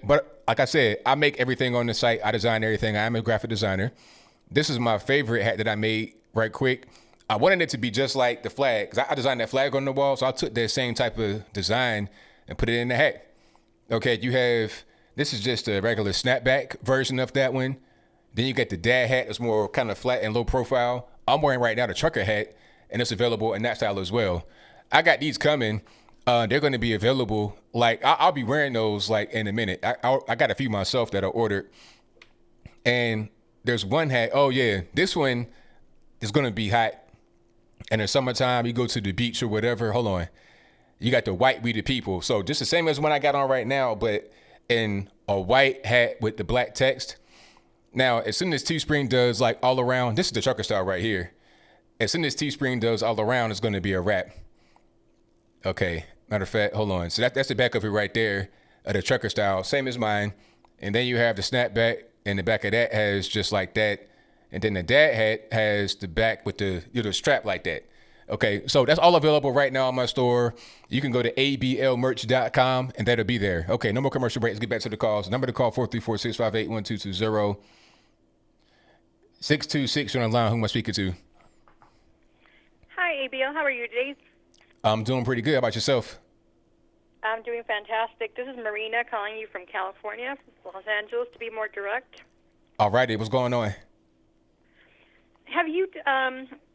but like I said, I make everything on the site. I design everything. I am a graphic designer. This is my favorite hat that I made right quick. I wanted it to be just like the flag because I designed that flag on the wall. So I took that same type of design and put it in the hat. Okay, this is just a regular snapback version of that one. Then you get the dad hat. It's more kind of flat and low profile. I'm wearing right now the trucker hat, and it's available in that style as well. I got these coming. They're going to be available. Like I'll be wearing those like in a minute. I got a few myself that I ordered, and there's one hat. Oh yeah, this one is going to be hot. And in summertime, you go to the beach or whatever. Hold on, you got the white "We the People." So just the same as one I got on right now, but in a white hat with the black text. Now, as soon as Teespring does like all around, this is the trucker style right here. As soon as Teespring does all around, it's going to be a wrap. Okay, matter of fact, hold on. So that's the back of it right there, the trucker style, same as mine. And then you have the snapback, and the back of that has just like that. And then the dad hat has the back with the strap like that. Okay, so that's all available right now on my store. You can go to ablmerch.com, and that'll be there. Okay, no more commercial breaks. Get back to the calls. Number to call, 434-658-1220. 626, you're on the line. Who am I speaking to? Hi, ABL. How are you today? I'm doing pretty good. How about yourself? I'm doing fantastic. This is Marina calling you from California, Los Angeles, to be more direct. All righty. What's going on? Have you,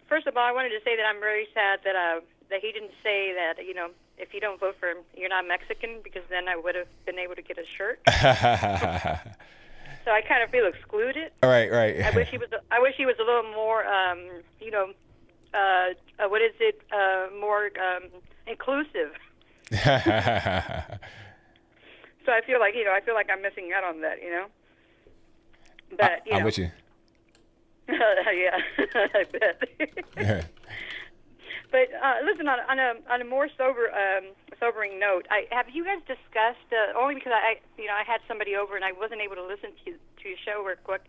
first of all, I wanted to say that I'm very sad that he didn't say that, you know, if you don't vote for him, you're not Mexican, because then I would have been able to get a shirt. So I kind of feel excluded. Right. I wish he was a little more, more inclusive. So I feel like I'm missing out on that, you know. But I'm with you. Yeah, I bet. But listen, on a more sobering note, have you guys discussed only because I had somebody over and I wasn't able to listen to your show real quick.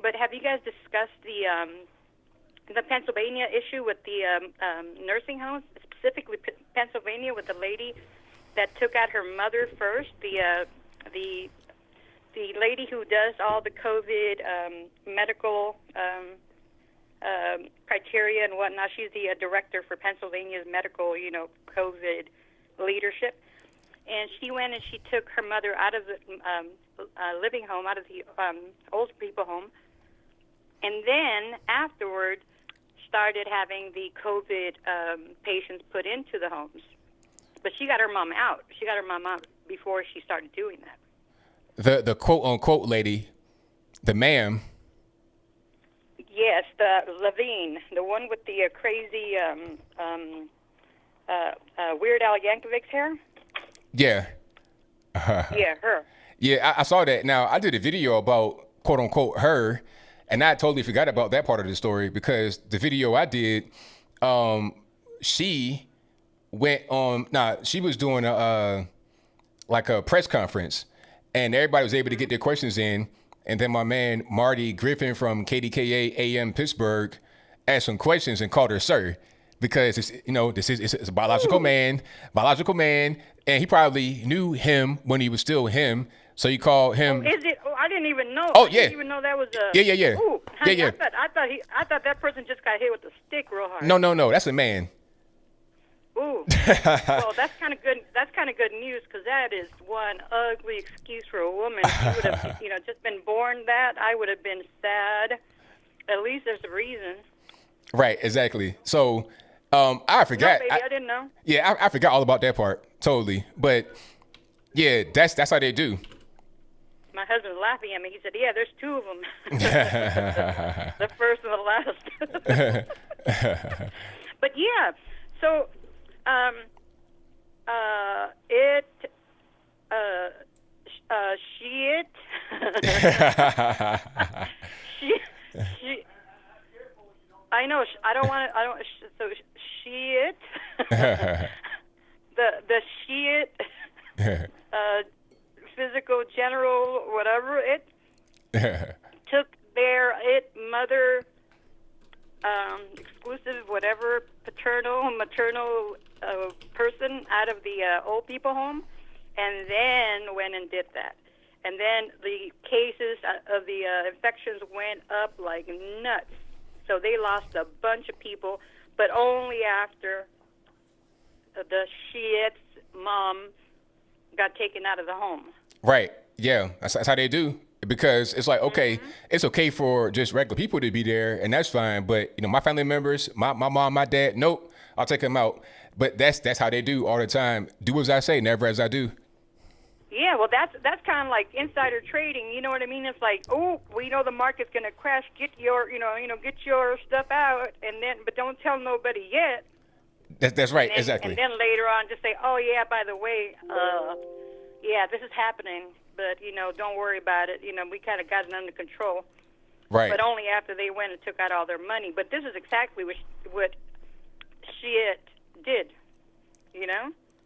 But have you guys discussed the Pennsylvania issue with the nursing homes, specifically Pennsylvania, with the lady that took out her mother first, the lady who does all the COVID medical criteria and whatnot? She's the director for Pennsylvania's medical, COVID leadership. And she went and she took her mother out of the living home, out of the old people home, and then afterward started having the COVID patients put into the homes. But she got her mom out. She got her mom out before she started doing that. The quote-unquote lady, the ma'am. Yes, the Levine, the one with the crazy Weird Al Yankovic's hair. Yeah. Yeah, her. Yeah, I saw that. Now, I did a video about quote-unquote her, and I totally forgot about that part of the story because the video I did, she went on. She was doing a press conference, and everybody was able to get their questions in. And then my man Marty Griffin from KDKA AM Pittsburgh asked some questions and called her sir, because it's a biological man, and he probably knew him when he was still him. So you call him. Oh, is it? Oh, I didn't even know. Oh, I yeah. didn't even know that was a. Yeah. Ooh, Yeah. I thought that person just got hit with a stick real hard. No. That's a man. Ooh. Well, that's kind of good. That's kind of good news, because that is one ugly excuse for a woman. She would have, just been born that. I would have been sad. At least there's a reason. Right. Exactly. So, I forgot. No, baby, I didn't know. Yeah, I forgot all about that part. Totally. But yeah, that's how they do. My husband was laughing at me. He said, "Yeah, there's two of them. The first and the last." But yeah, so she. I know. I don't want to. I don't. So shit. the shit. Physical, general, whatever it took their mother, exclusive, whatever, paternal, maternal person out of the old people home, and then went and did that. And then the cases of the infections went up like nuts. So they lost a bunch of people, but only after the shit's mom got taken out of the home. Right. Yeah. That's how they do. Because it's like, okay, it's okay for just regular people to be there, and that's fine. But, you know, my family members, my mom, my dad, nope, I'll take them out. But that's how they do all the time. Do as I say, never as I do. Yeah, well, that's kind of like insider trading. You know what I mean? It's like, oh, we know the market's going to crash. Get your, get your stuff out, but don't tell nobody yet. That's right, exactly. And then later on, just say, oh yeah, by the way, yeah, this is happening, but don't worry about it. We kind of got it under control. Right. But only after they went and took out all their money. But this is exactly what shit did.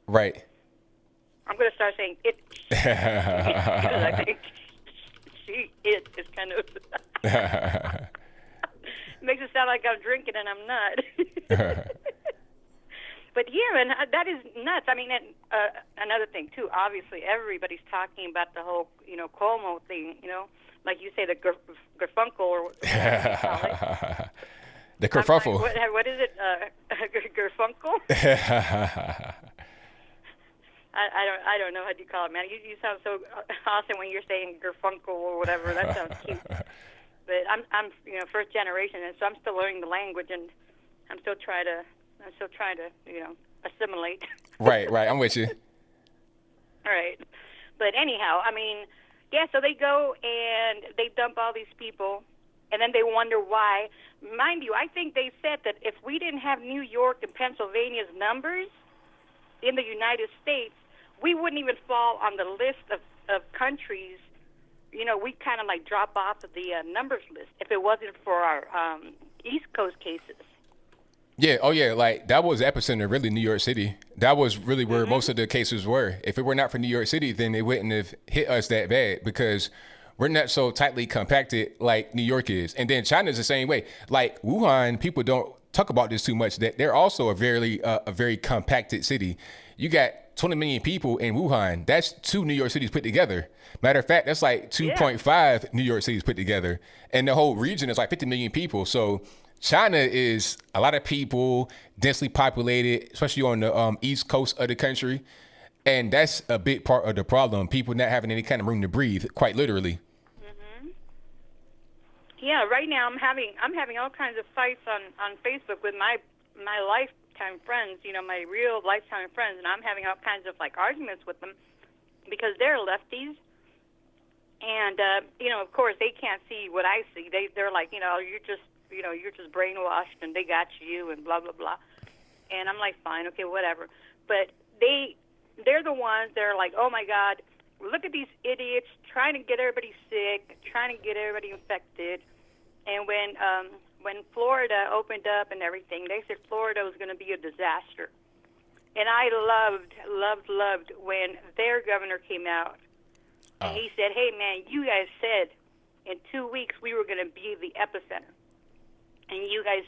Right. I'm going to start saying it. Because I think it is kind of makes it sound like I'm drinking and I'm not. But yeah, man, that is nuts. I mean, another thing too. Obviously, everybody's talking about the whole, Cuomo thing. Like you say, the gerfunkel or what the kerfuffle. What is it? Gerfunkel. I don't know how you call it, man. You sound so awesome when you're saying gerfunkel or whatever. That sounds cute. But I'm first generation, and so I'm still learning the language, and I'm still trying to assimilate. Right. I'm with you. All right. But anyhow, I mean, yeah, so they go and they dump all these people, and then they wonder why. Mind you, I think they said that if we didn't have New York and Pennsylvania's numbers in the United States, we wouldn't even fall on the list of countries. We kind of like drop off of the numbers list if it wasn't for our East Coast cases. Yeah. Oh, yeah. Like that was epicenter, really, New York City. That was really where most of the cases were. If it were not for New York City, then it wouldn't have hit us that bad because we're not so tightly compacted like New York is. And then China's the same way. Like Wuhan, people don't talk about this too much. That they're also a very compacted city. You got 20 million people in Wuhan. That's 2 New York cities put together. Matter of fact, that's like 2.5 New York cities put together. And the whole region is like 50 million people. So China is a lot of people, densely populated, especially on the east coast of the country. And that's a big part of the problem. People not having any kind of room to breathe, quite literally. Mm-hmm. Yeah, right now I'm having all kinds of fights on Facebook with my lifetime friends, my real lifetime friends, and I'm having all kinds of like arguments with them because they're lefties. And of course they can't see what I see. They're like, you're just brainwashed and they got you and blah blah blah. And I'm like, fine, okay, whatever. But they're the ones that are like, oh my God, look at these idiots trying to get everybody sick, trying to get everybody infected. And when Florida opened up and everything, they said Florida was going to be a disaster. And I loved when their governor came out and he said, hey man, you guys said in 2 weeks we were going to be the epicenter. And you guys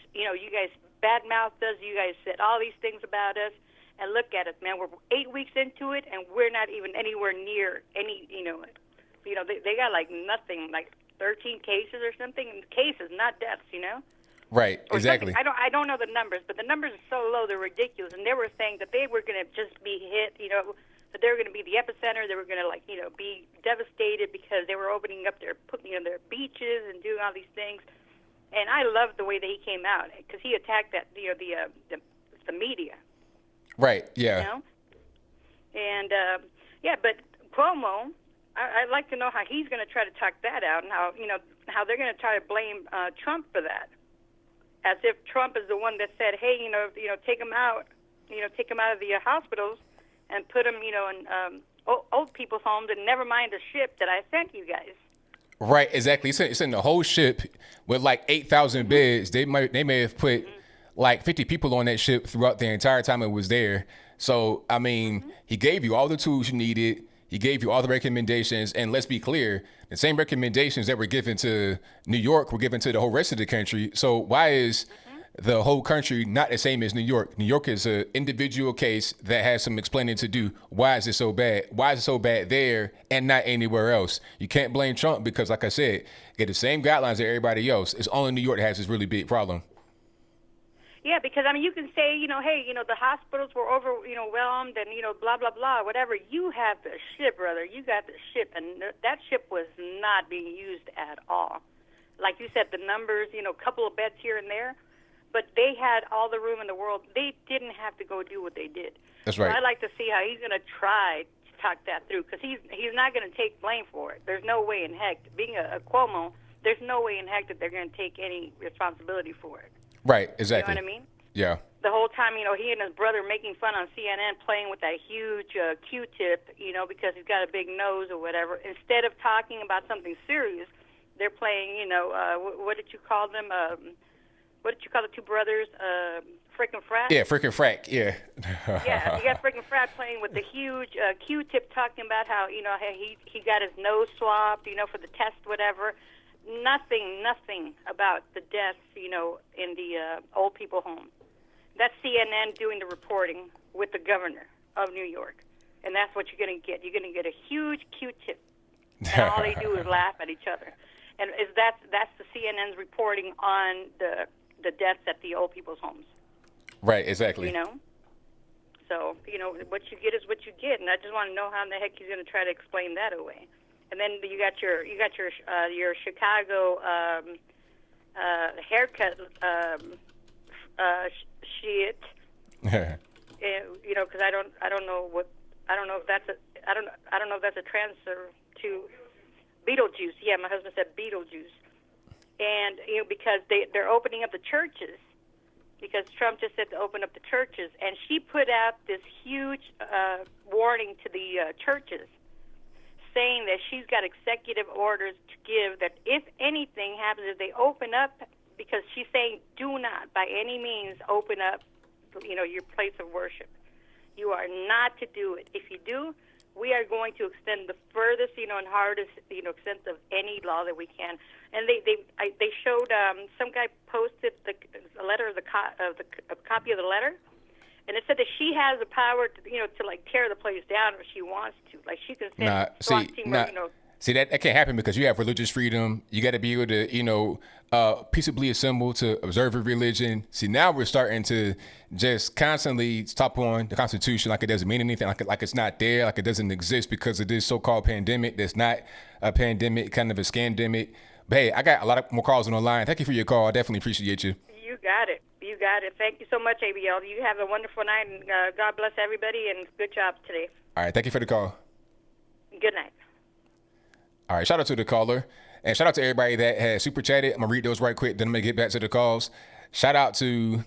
badmouthed us. You guys said all these things about us. And look at us, man. We're 8 weeks into it, and we're not even anywhere near any, they got like nothing, like 13 cases or something. Cases, not deaths, Right, or exactly. Something. I don't know the numbers, but the numbers are so low, they're ridiculous. And they were saying that they were going to just be hit, that they were going to be the epicenter. They were going to, be devastated because they were opening up their beaches and doing all these things. And I loved the way that he came out because he attacked that, the media. Right. Yeah. And but Cuomo, I'd like to know how he's going to try to talk that out, and how they're going to try to blame Trump for that, as if Trump is the one that said, hey, take him out, take him out of the hospitals and put him, in old people's homes, and never mind the ship that I sent you guys. Right, exactly. It's in the whole ship with like 8,000 beds. They may have put like 50 people on that ship throughout the entire time it was there. So, I mean, he gave you all the tools you needed. He gave you all the recommendations. And let's be clear, the same recommendations that were given to New York were given to the whole rest of the country. So why is the whole country not the same as New York? New York is an individual case that has some explaining to do. Why is it so bad? Why is it so bad there and not anywhere else? You can't blame Trump because, like I said, get the same guidelines that everybody else. It's only New York that has this really big problem. Yeah, because, I mean, you can say, hey, the hospitals were overwhelmed and, blah, blah, blah, whatever. You have the ship, brother. You got the ship, and that ship was not being used at all. Like you said, the numbers, a couple of beds here and there, but they had all the room in the world. They didn't have to go do what they did. That's right. So I'd like to see how he's going to try to talk that through, because he's not going to take blame for it. There's no way in heck, being a Cuomo, there's no way in heck that they're going to take any responsibility for it. Right, exactly. You know what I mean? Yeah. The whole time, he and his brother making fun on CNN, playing with that huge Q-tip, because he's got a big nose or whatever. Instead of talking about something serious, they're playing, what did you call them? What did you call the two brothers? Frickin' frat? Yeah, frickin' frack, yeah. Yeah, you got frickin' frat playing with the huge Q-tip, talking about how, he got his nose swabbed, for the test, whatever. Nothing about the deaths, in the old people home. That's CNN doing the reporting with the governor of New York. And that's what you're going to get. You're going to get a huge Q-tip. And all they do is laugh at each other. And that's the CNN's reporting on the deaths at the old people's homes. Right, exactly. So, what you get is what you get. And I just want to know how in the heck he's going to try to explain that away. And then you got your Chicago haircut shit. Because I don't know if that's a transfer to Beetlejuice. Yeah, my husband said Beetlejuice. And because they're opening up the churches, because Trump just said to open up the churches, and she put out this huge warning to the churches, saying that she's got executive orders to give that if anything happens, if they open up, because she's saying do not by any means open up, your place of worship. You are not to do it. If you do, we are going to extend the furthest, and hardest, extent of any law that we can. And they showed some guy posted a letter of a copy of the letter. And it said that she has the power to, to like tear the place down if she wants to. Like she can send SWAT team or, See, that can't happen because you have religious freedom. You got to be able to, peaceably assemble to observe a religion. See, now we're starting to just constantly stop on the Constitution like it doesn't mean anything, like it's not there, like it doesn't exist because of this so-called pandemic that's not a pandemic, kind of a scandemic. But hey, I got a lot of more calls on the line. Thank you for your call. I definitely appreciate you. You got it. You got it. Thank you so much, ABL. You have a wonderful night, and God bless everybody, and good job today. All right. Thank you for the call. Good night. All right. Shout out to the caller, and shout out to everybody that has super chatted. I'm going to read those right quick, then I'm going to get back to the calls. Shout out to,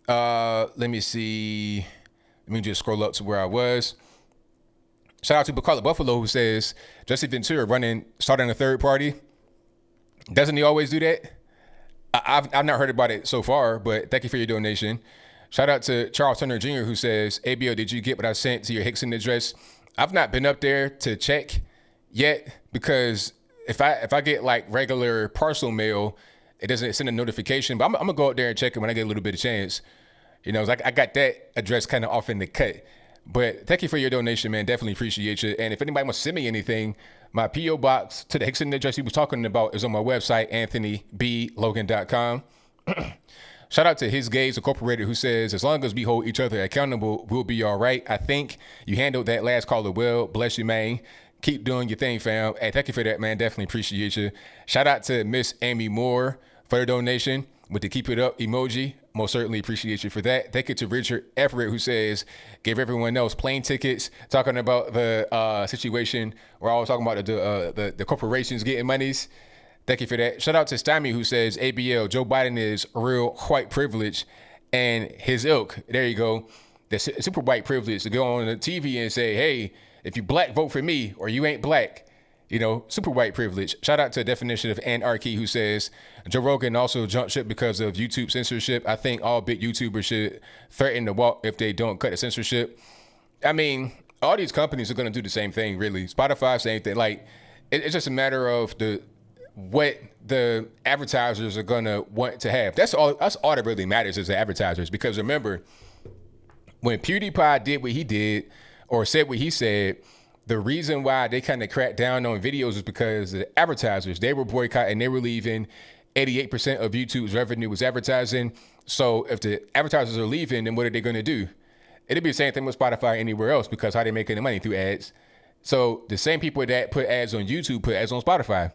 let me see. Let me just scroll up to where I was. Shout out to Bacala Buffalo, who says, Jesse Ventura starting a third party. Doesn't he always do that? I've not heard about it so far, but thank you for your donation. Shout out to Charles Turner Jr., who says, ABL, did you get what I sent to your Hickson address? I've not been up there to check yet because if I get like regular parcel mail, it doesn't send a notification. But I'm gonna go up there and check it when I get a little bit of chance. It's like I got that address kind of off in the cut. But thank you for your donation, man. Definitely appreciate you. And if anybody wants to send me anything, my P.O. box to the Hickson address he was talking about is on my website, anthonyblogan.com. Shout out to His Gays Incorporated, who says, as long as we hold each other accountable, we'll be all right. I think you handled that last caller well. Bless you, man. Keep doing your thing, fam. Hey, thank you for that, man. Definitely appreciate you. Shout out to Miss Amy Moore for the donation with the keep it up emoji. Most certainly appreciate you for that. Thank you to Richard Everett, who says, give everyone else plane tickets, talking about the situation where I was talking about the corporations getting monies. Thank you for that. Shout out to Stymie, who says, ABL, Joe Biden is real white privilege and his ilk. There you go. The super white privilege to go on the TV and say, hey, if you black, vote for me, or you ain't black. super white privilege. Shout out to Definition of Anarchy, who says Joe Rogan also jumped ship because of YouTube censorship. I think all big YouTubers should threaten to walk if they don't cut the censorship. I mean, all these companies are going to do the same thing, really. Spotify, same thing. Like, it's just a matter of what the advertisers are going to want to have. That's all that really matters is the advertisers. Because remember, when PewDiePie did what he did or said what he said, the reason why they kind of cracked down on videos is because the advertisers, they were boycotting, they were leaving. 88% of YouTube's revenue was advertising. So if the advertisers are leaving, then what are they going to do? It'd be the same thing with Spotify anywhere else, because how they making the money through ads. So the same people that put ads on YouTube put ads on Spotify.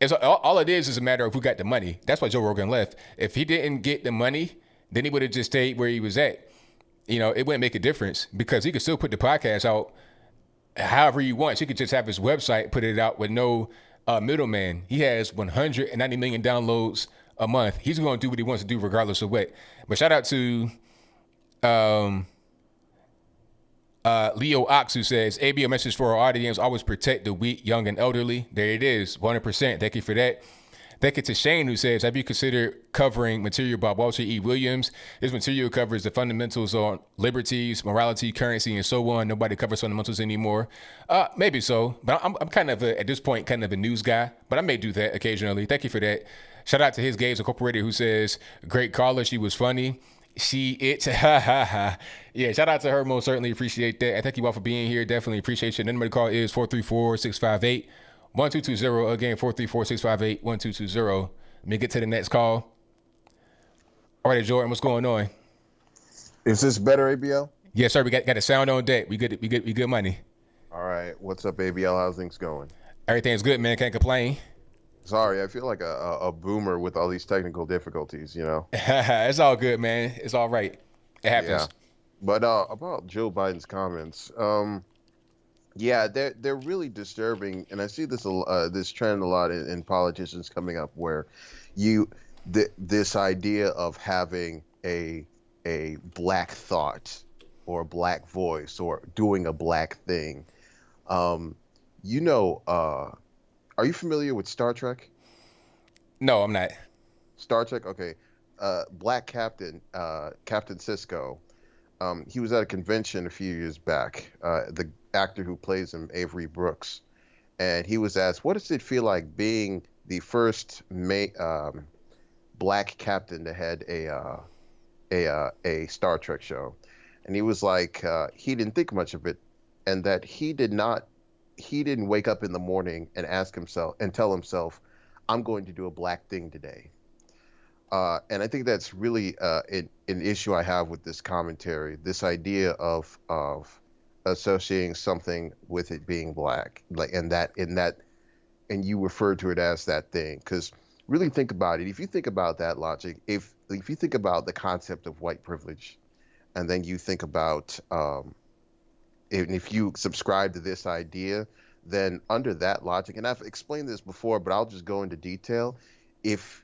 It's all it is a matter of who got the money. That's why Joe Rogan left. If he didn't get the money, then he would have just stayed where he was at. It wouldn't make a difference, because he could still put the podcast out however he wants. He could just have his website, put it out with no middleman. He has 190 million downloads a month. He's going to do what he wants to do regardless of what. But shout out to Leo Ox, who says, ABL message for our audience: always protect the weak, young, and elderly. There it is, 100%. Thank you for that. Thank you to Shane, who says, have you considered covering material by Walter E. Williams? His material covers the fundamentals on liberties, morality, currency, and so on. Nobody covers fundamentals anymore. Maybe so, but I'm kind of at this point kind of a news guy, but I may do that occasionally. Thank you for that. Shout out to His Games Incorporated, who says, great caller, she was funny. Yeah, shout out to her. Most certainly appreciate that. I thank you all for being here. Definitely appreciate you. The number to call is 434-658-1220. Again, 434-658-1220. Let me get to the next call. All right, Jordan, what's going on? Is this better, ABL? Yes, sir. We got a sound on deck. We good money. All right. What's up, ABL? How's things going? Everything's good, man. Can't complain. Sorry, I feel like a boomer with all these technical difficulties, It's all good, man. It's all right. It happens. Yeah. But about Joe Biden's comments, yeah, they're really disturbing, and I see this trend a lot in politicians coming up, where this idea of having a black thought or a black voice or doing a black thing. Are you familiar with Star Trek? No, I'm not. Star Trek, okay. Black Captain Sisko. He was at a convention a few years back. The actor who plays him, Avery Brooks, and he was asked, "What does it feel like being the first black captain to head a Star Trek show?" And he was like, he didn't think much of it, and that he didn't wake up in the morning and ask himself and tell himself, I'm going to do a black thing today. And I think that's really an issue I have with this commentary, this idea of associating something with it being black, and you refer to it as that thing. Because really think about it. If you think about that logic, if you think about the concept of white privilege, and then you think about if you subscribe to this idea, then under that logic, and I've explained this before, but I'll just go into detail. If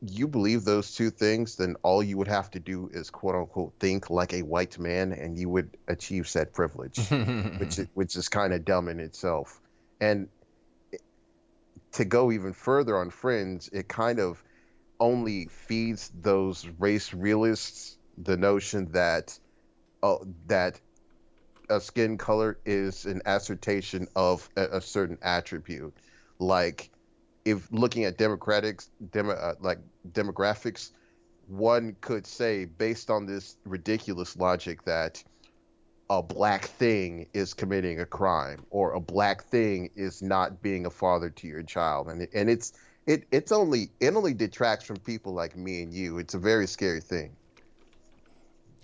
you believe those two things, then all you would have to do is quote unquote think like a white man, and you would achieve said privilege, which is kind of dumb in itself. And to go even further on fringe, it kind of only feeds those race realists the notion that a skin color is an assertion of a certain attribute. Like, if looking at demographics, one could say, based on this ridiculous logic, that a black thing is committing a crime, or a black thing is not being a father to your child, and it only detracts from people like me and you. It's a very scary thing.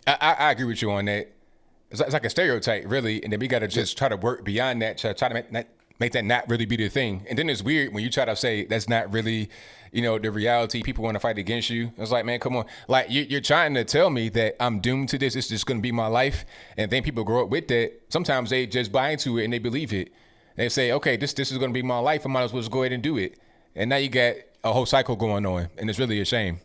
I agree with you on that. It's like a stereotype, really, and then we got to just try to work beyond that, try to make that not really be the thing. And then it's weird when you try to say that's not really, the reality. People want to fight against you. It's like, man, come on. Like, you're trying to tell me that I'm doomed to this. It's just going to be my life. And then people grow up with that. Sometimes they just buy into it and they believe it. They say, okay, this is going to be my life. I might as well just go ahead and do it. And now you got a whole cycle going on, and it's really a shame.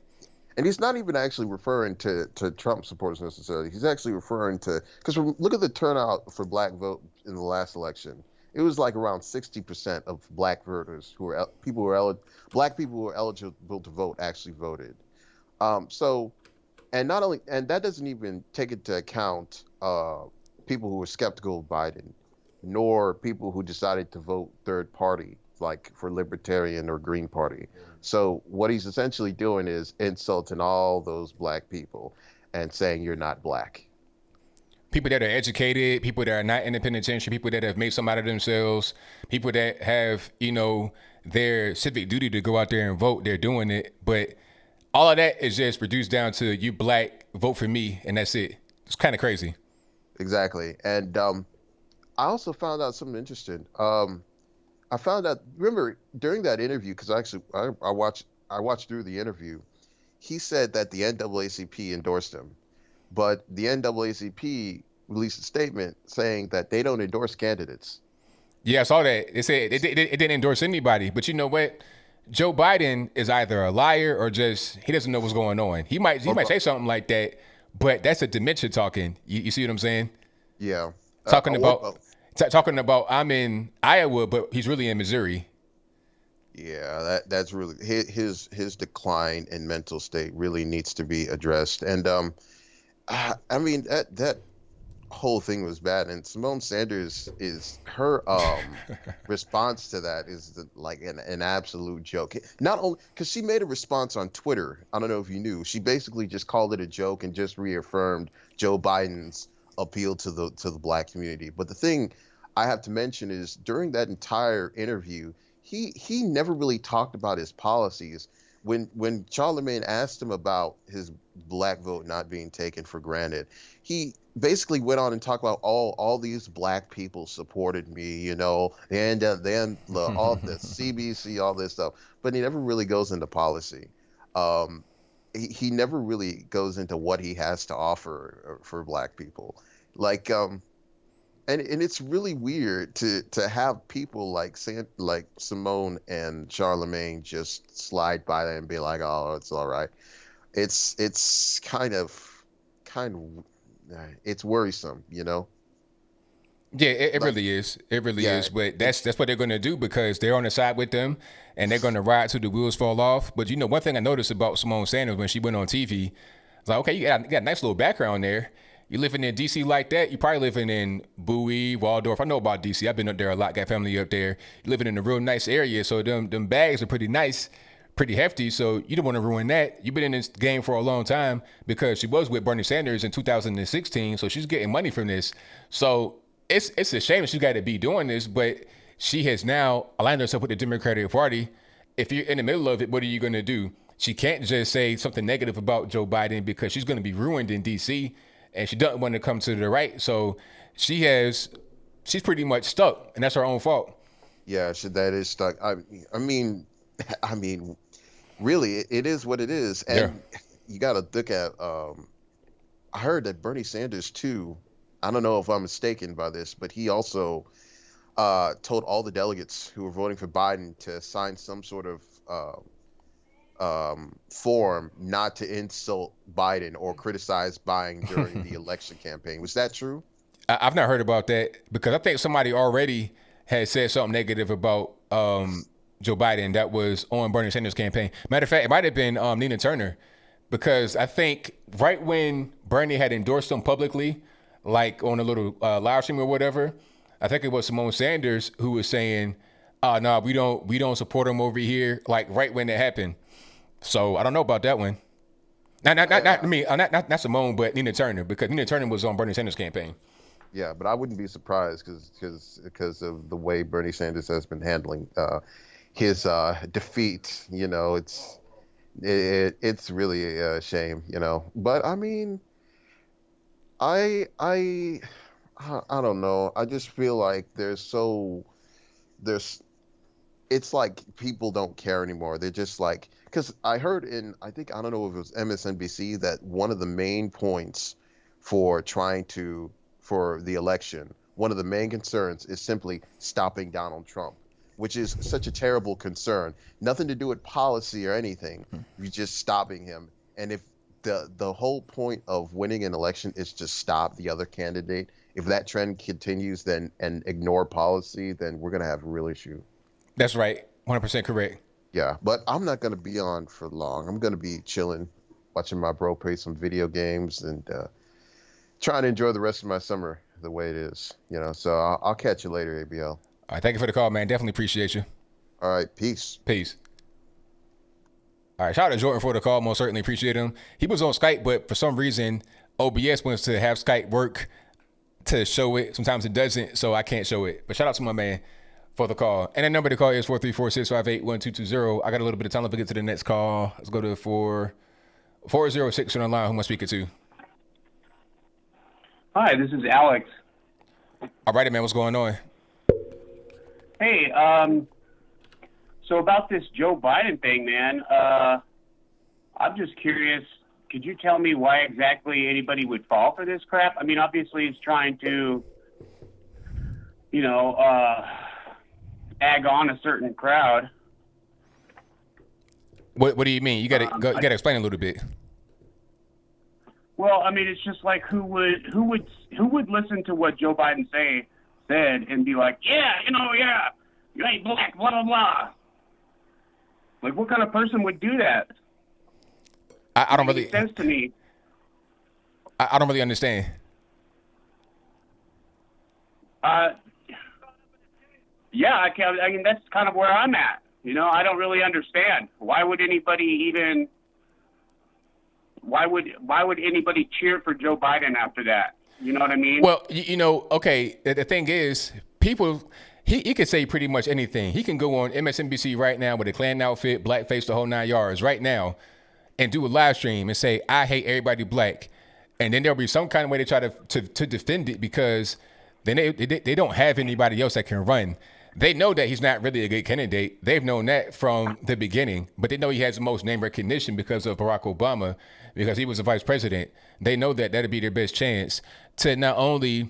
And he's not even actually referring to Trump supporters necessarily. He's actually referring to, because look at the turnout for black vote in the last election. it was like around 60% of black voters who were black people who were eligible to vote actually voted. So, and not only, and that doesn't even take into account people who were skeptical of Biden, nor people who decided to vote third party, like for Libertarian or Green Party. So what he's essentially doing is insulting all those black people and saying you're not black. People that are educated, people that are not in the penitentiary, people that have made something out of themselves, people that have, you know, their civic duty to go out there and vote, they're doing it. But all of that is just reduced down to you black, vote for me, and that's it. It's kind of crazy. Exactly. And I also found out something interesting. I found out, remember, during that interview, because I watched through the interview, he said that the NAACP endorsed him. But the NAACP released a statement saying that they don't endorse candidates. Yeah, I saw that. It said it didn't endorse anybody. But you know what? Joe Biden is either a liar or just he doesn't know what's going on. He might say something like that, but that's a dementia talking. You see what I'm saying? Yeah. Talking about I'm in Iowa, but he's really in Missouri. Yeah, that's really his decline in mental state really needs to be addressed. And I mean that whole thing was bad, and Simone Sanders is her response to that is like an absolute joke. Not only because she made a response on Twitter, I don't know if you knew, she basically just called it a joke and just reaffirmed Joe Biden's appeal to the black community. But the thing I have to mention is during that entire interview, he never really talked about his policies. When Charlamagne asked him about his black vote not being taken for granted, he basically went on and talked about all these black people supported me, you know, and then all the CBC, all this stuff. But he never really goes into policy. He never really goes into what he has to offer for black people. Like, and it's really weird to have people like Simone and Charlamagne just slide by and be like, oh, it's all right. It's kind of it's worrisome, you know? Yeah, it really is. It really is. But that's what they're going to do because they're on the side with them and they're going to ride till the wheels fall off. But you know, one thing I noticed about Simone Sanders when she went on TV, I was like, okay, you got a nice little background there. You living in D.C. like that, you probably living in Bowie, Waldorf. I know about D.C. I've been up there a lot, got family up there. You living in a real nice area, so them bags are pretty nice, pretty hefty, so you don't want to ruin that. You've been in this game for a long time because she was with Bernie Sanders in 2016, so she's getting money from this. So it's a shame she's got to be doing this, but she has now aligned herself with the Democratic Party. If you're in the middle of it, what are you going to do? She can't just say something negative about Joe Biden because she's going to be ruined in D.C., and she doesn't want to come to the right. So she's pretty much stuck, and that's her own fault. Yeah, that is stuck. I mean, really, it is what it is. And you got to look at, I heard that Bernie Sanders, too, I don't know if I'm mistaken by this, but he also told all the delegates who were voting for Biden to sign some sort of form not to insult Biden or criticize Biden during the election campaign. Was that true? I've not heard about that because I think somebody already had said something negative about Joe Biden that was on Bernie Sanders' campaign. Matter of fact, it might have been Nina Turner because I think right when Bernie had endorsed him publicly, like on a little live stream or whatever, I think it was Simone Sanders who was saying, no, we don't support him over here, like right when it happened. So I don't know about that one. Not Simone, but Nina Turner, because Nina Turner was on Bernie Sanders' campaign. Yeah, but I wouldn't be surprised because of the way Bernie Sanders has been handling his defeat. You know, it's really a shame. You know, but I mean, I don't know. I just feel like it's like people don't care anymore. They're just like, because I heard I don't know if it was MSNBC, that one of the main points for the election, one of the main concerns is simply stopping Donald Trump, which is such a terrible concern. Nothing to do with policy or anything. You're just stopping him. And if the whole point of winning an election is to stop the other candidate if that trend continues, then and ignore policy, then we're gonna have a real issue. That's right. 100% correct. Yeah, but I'm not gonna be on for long. I'm gonna be chilling, watching my bro play some video games and trying to enjoy the rest of my summer the way it is. So I'll catch you later, ABL. All right, thank you for the call, man. Definitely appreciate you. All right, peace. Peace. All right, shout out to Jordan for the call. Most certainly appreciate him. He was on Skype, but for some reason, OBS wants to have Skype work to show it. Sometimes it doesn't, so I can't show it. But shout out to my man for the call. And the number to call is 434-658-1220. I got a little bit of time to get to the next call. Let's go to 406 on the line. Who am I speaking to? Hi, this is Alex. All righty, man. What's going on? Hey, so about this Joe Biden thing, man, I'm just curious. Could you tell me why exactly anybody would fall for this crap? I mean, obviously he's trying to, egg on a certain crowd. What do you mean? You gotta explain a little bit. Well, I mean, it's just like who would listen to what Joe Biden said and be like, yeah, you ain't black, blah blah blah. Like, what kind of person would do that? I don't really. It makes sense to me. I don't really understand. Yeah, I mean, that's kind of where I'm at. I don't really understand. Why would anybody cheer for Joe Biden after that? You know what I mean? Well, okay, the thing is, people, he could say pretty much anything. He can go on MSNBC right now with a Klan outfit, blackface, the whole 9 yards right now, and do a live stream and say, I hate everybody black. And then there'll be some kind of way to try to defend it, because then they don't have anybody else that can run. They know that he's not really a good candidate. They've known that from the beginning, but they know he has the most name recognition because of Barack Obama, because he was the vice president. They know that that'd be their best chance to not only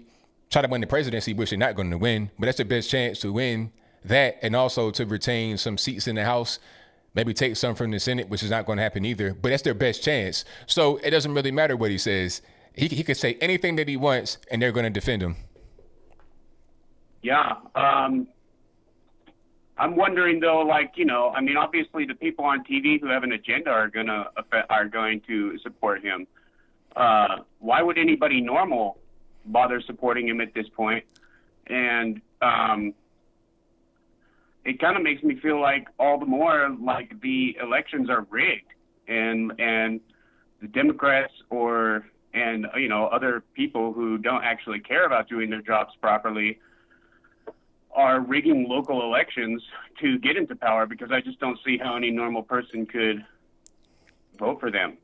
try to win the presidency, which they're not going to win, but that's their best chance to win that, and also to retain some seats in the House, maybe take some from the Senate, which is not going to happen either, but that's their best chance. So it doesn't really matter what he says. He could say anything that he wants, and they're going to defend him. Yeah. I'm wondering though, obviously the people on TV who have an agenda are going to support him. Why would anybody normal bother supporting him at this point? And it kind of makes me feel like all the more like the elections are rigged, and the Democrats and other people who don't actually care about doing their jobs properly are rigging local elections to get into power, because I just don't see how any normal person could vote for them.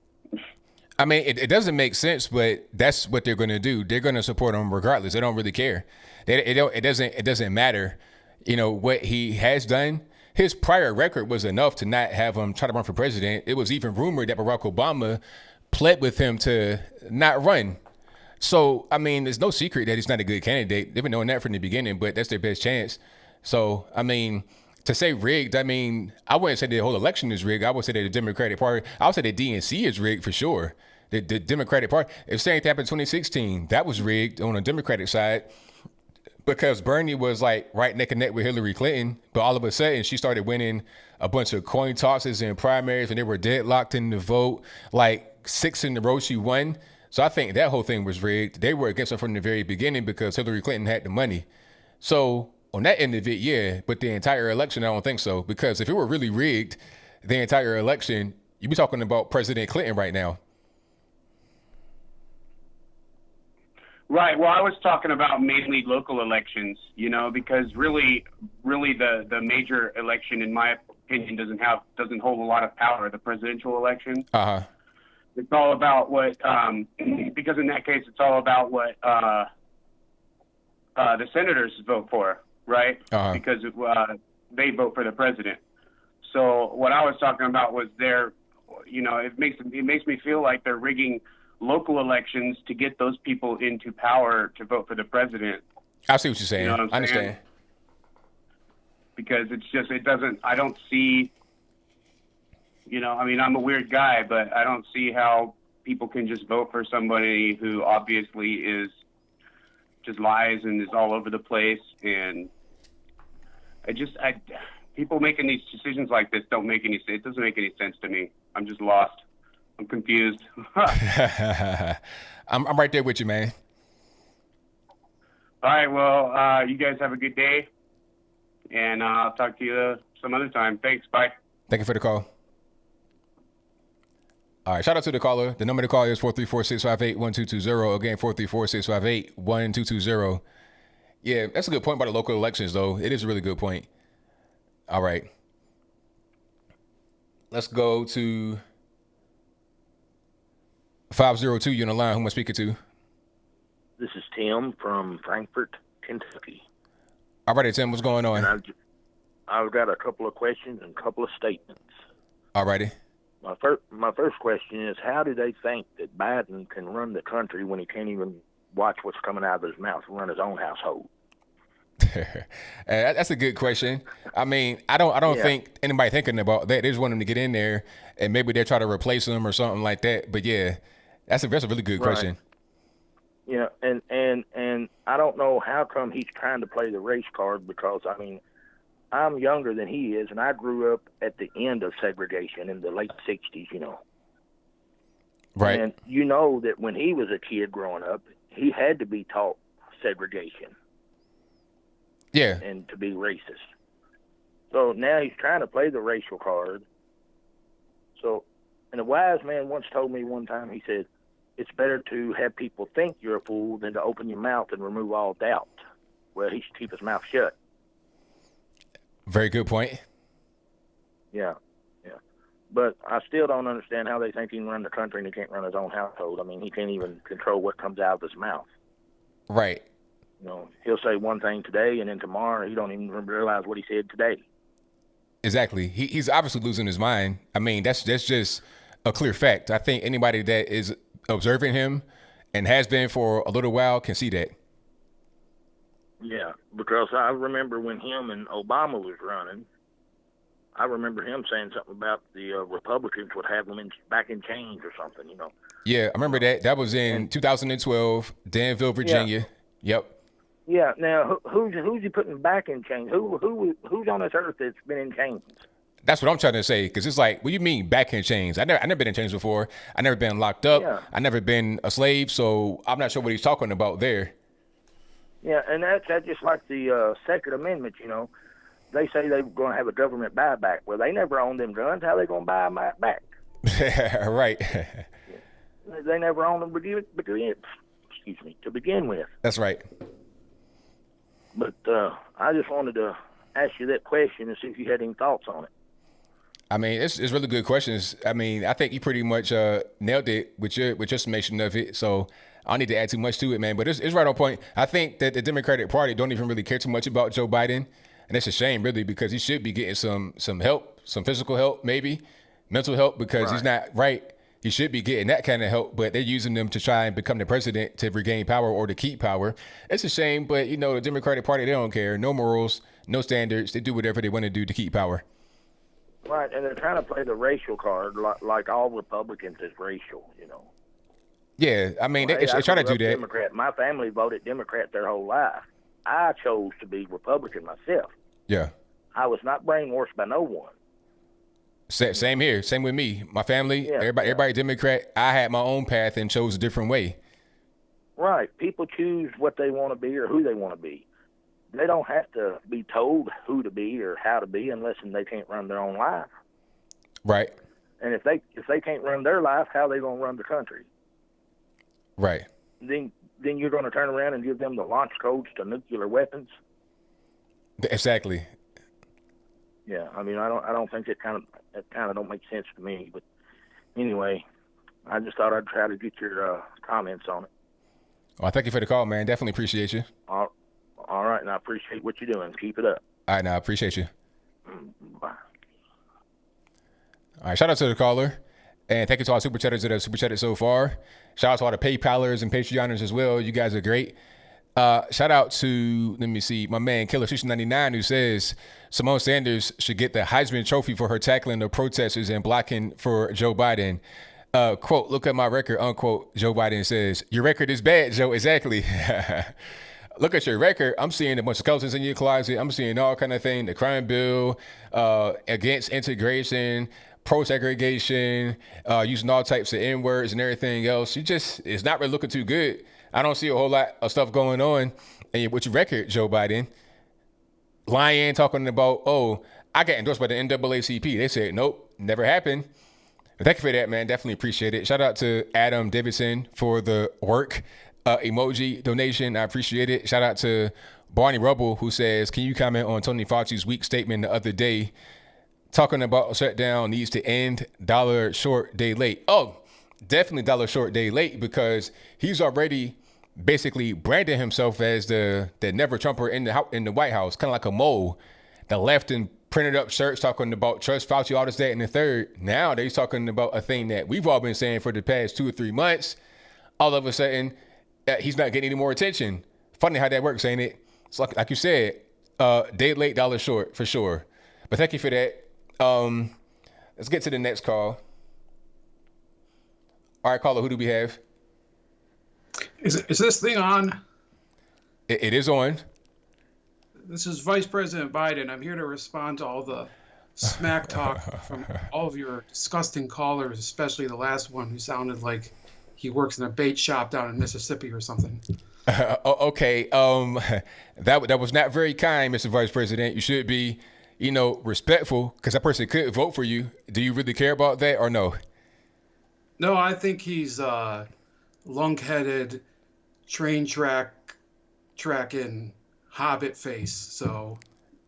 I mean, it doesn't make sense, but that's what they're going to do. They're going to support him regardless. They don't really care. It doesn't matter, what he has done. His prior record was enough to not have him try to run for president. It was even rumored that Barack Obama pled with him to not run. So, I mean, there's no secret that he's not a good candidate. They've been knowing that from the beginning, but that's their best chance. So, I mean, to say rigged, I mean, I wouldn't say the whole election is rigged. I would say that the Democratic Party, I would say the DNC is rigged for sure. The Democratic Party, if same thing happened in 2016, that was rigged on the Democratic side, because Bernie was like right neck and neck with Hillary Clinton, but all of a sudden she started winning a bunch of coin tosses and primaries, and they were deadlocked in the vote, like 6 in a row she won. So I think that whole thing was rigged. They were against her from the very beginning because Hillary Clinton had the money. So on that end of it, yeah, but the entire election, I don't think so, because if it were really rigged, the entire election, you'd be talking about President Clinton right now. Right. Well, I was talking about mainly local elections, because really the major election, in my opinion, doesn't hold a lot of power. The presidential election. Uh-huh. It's all about what, because in that case, it's all about what the senators vote for, right? Uh-huh. Because they vote for the president. So what I was talking about was it makes me feel like they're rigging local elections to get those people into power to vote for the president. I see what you're saying. You know what I'm I saying? understand. Because I don't see, I'm a weird guy, but I don't see how people can just vote for somebody who obviously is just lies and is all over the place. And people making these decisions like this don't make any sense. It doesn't make any sense to me. I'm just lost. I'm confused. I'm right there with you, man. All right. Well, you guys have a good day, and I'll talk to you some other time. Thanks. Bye. Thank you for the call. All right, shout out to the caller. The number to call is 434-658-1220. Again, 434-658-1220. Yeah, that's a good point about the local elections, though. It is a really good point. All right. Let's go to 502. You're on the line. Who am I speaking to? This is Tim from Frankfort, Kentucky. All right, Tim, what's going on? And I've got a couple of questions and a couple of statements. All righty. My first question is, how do they think that Biden can run the country when he can't even watch what's coming out of his mouth and run his own household? That's a good question. I mean, I don't think anybody thinking about that. They just want him to get in there and maybe they'll try to replace him or something like that. But yeah, that's a really good question. Yeah, and I don't know how come he's trying to play the race card, because I mean, I'm younger than he is, and I grew up at the end of segregation in the late 60s, you know. Right. And you know that when he was a kid growing up, he had to be taught segregation. Yeah. And to be racist. So now he's trying to play the racial card. So, and a wise man once told me one time, he said, it's better to have people think you're a fool than to open your mouth and remove all doubt. Well, he should keep his mouth shut. Very good point. Yeah. But I still don't understand how they think he can run the country and he can't run his own household. I mean, he can't even control what comes out of his mouth. Right. You know, he'll say one thing today, and then tomorrow he don't even realize what he said today. Exactly. He's obviously losing his mind. I mean, that's just a clear fact. I think anybody that is observing him and has been for a little while can see that. Yeah, because I remember when him and Obama was running, I remember him saying something about the Republicans would have them back in chains or something, you know. Yeah, I remember that. That was in 2012, Danville, Virginia. Yeah. Yep. Yeah. Now, who's he putting back in chains? Who's on this earth that's been in chains? That's what I'm trying to say, because it's like, what do you mean back in chains? I never been in chains before. I never been locked up. Yeah. I never been a slave, so I'm not sure what he's talking about there. Yeah, and that's just like the Second Amendment, you know. They say they're going to have a government buyback. Well, they never owned them guns. How are they going to buy them back? Right. They never owned them to begin with. That's right. But I just wanted to ask you that question and see if you had any thoughts on it. I mean, it's really good questions. I mean, I think you pretty much nailed it with your summation of it. So I don't need to add too much to it, man. But it's right on point. I think that the Democratic Party don't even really care too much about Joe Biden. And it's a shame, really, because he should be getting some help, some physical help, maybe mental help, because he's not right. He should be getting that kind of help, but they're using them to try and become the president to regain power or to keep power. It's a shame, but, you know, the Democratic Party, they don't care. No morals, no standards. They do whatever they want to do to keep power. Right, and they're trying to play the racial card like all Republicans is racial, you know. Yeah, I mean, they try to do that. Democrat. My family voted Democrat their whole life. I chose to be Republican myself. Yeah. I was not brainwashed by no one. Same here. Same with me. My family, everybody Democrat. I had my own path and chose a different way. Right. People choose what they want to be or who they want to be. They don't have to be told who to be or how to be unless they can't run their own life. Right. And if they can't run their life, how are they going to run the country? Right. Then you're going to turn around and give them the launch codes to nuclear weapons. Exactly. Yeah, I mean, I don't think that kind of don't make sense to me. But anyway, I just thought I'd try to get your comments on it. Well, thank you for the call, man. Definitely appreciate you. All right, and I appreciate what you're doing. Keep it up. All right, now I appreciate you. Bye. All right, shout out to the caller. And thank you to our super chatters that have super chatted so far. Shout out to all the PayPalers and Patreoners as well. You guys are great. Shout out to, let me see, my man Killer 699 who says Simone Sanders should get the Heisman Trophy for her tackling the protesters and blocking for Joe Biden. Quote, look at my record, unquote. Joe Biden says, your record is bad, Joe. Exactly. look at your record. I'm seeing a bunch of skeletons in your closet. I'm seeing all kind of thing. The crime bill, against integration, pro-segregation, using all types of N-words and everything else. It's not really looking too good. I don't see a whole lot of stuff going on. And with your record, Joe Biden, lying, talking about, oh, I got endorsed by the NAACP. They said, nope, never happened. Thank you for that, man. Definitely appreciate it. Shout out to Adam Davidson for the work emoji donation. I appreciate it. Shout out to Barney Rubble, who says, can you comment on Tony Fauci's weak statement the other day talking about a shutdown needs to end, dollar short, day late? Oh, definitely dollar short, day late, because he's already basically branded himself as the never Trumper in the White House, kind of like a mole that left and printed up shirts talking about trust Fauci, all this, that, and the third. Now he's talking about a thing that we've all been saying for the past 2 or 3 months. All of a sudden, he's not getting any more attention. Funny how that works, ain't it? It's like you said, day late, dollar short, for sure. But thank you for that. Let's get to the next call. All right, caller, who do we have? Is this thing on? It is on. This is Vice President Biden. I'm here to respond to all the smack talk from all of your disgusting callers, especially the last one who sounded like he works in a bait shop down in Mississippi or something. Okay. That was not very kind, Mr. Vice President. You should be, respectful, because that person could vote for you. Do you really care about that or no? No, I think he's lunk-headed, train tracking hobbit face. So,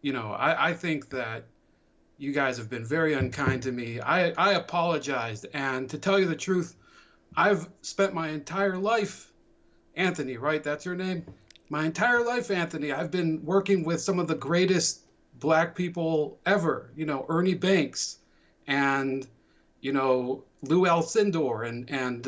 I think that you guys have been very unkind to me. I apologized. And to tell you the truth, I've spent my entire life, Anthony, right? That's your name? My entire life, Anthony, I've been working with some of the greatest black people ever, Ernie Banks and, Lou Alcindor and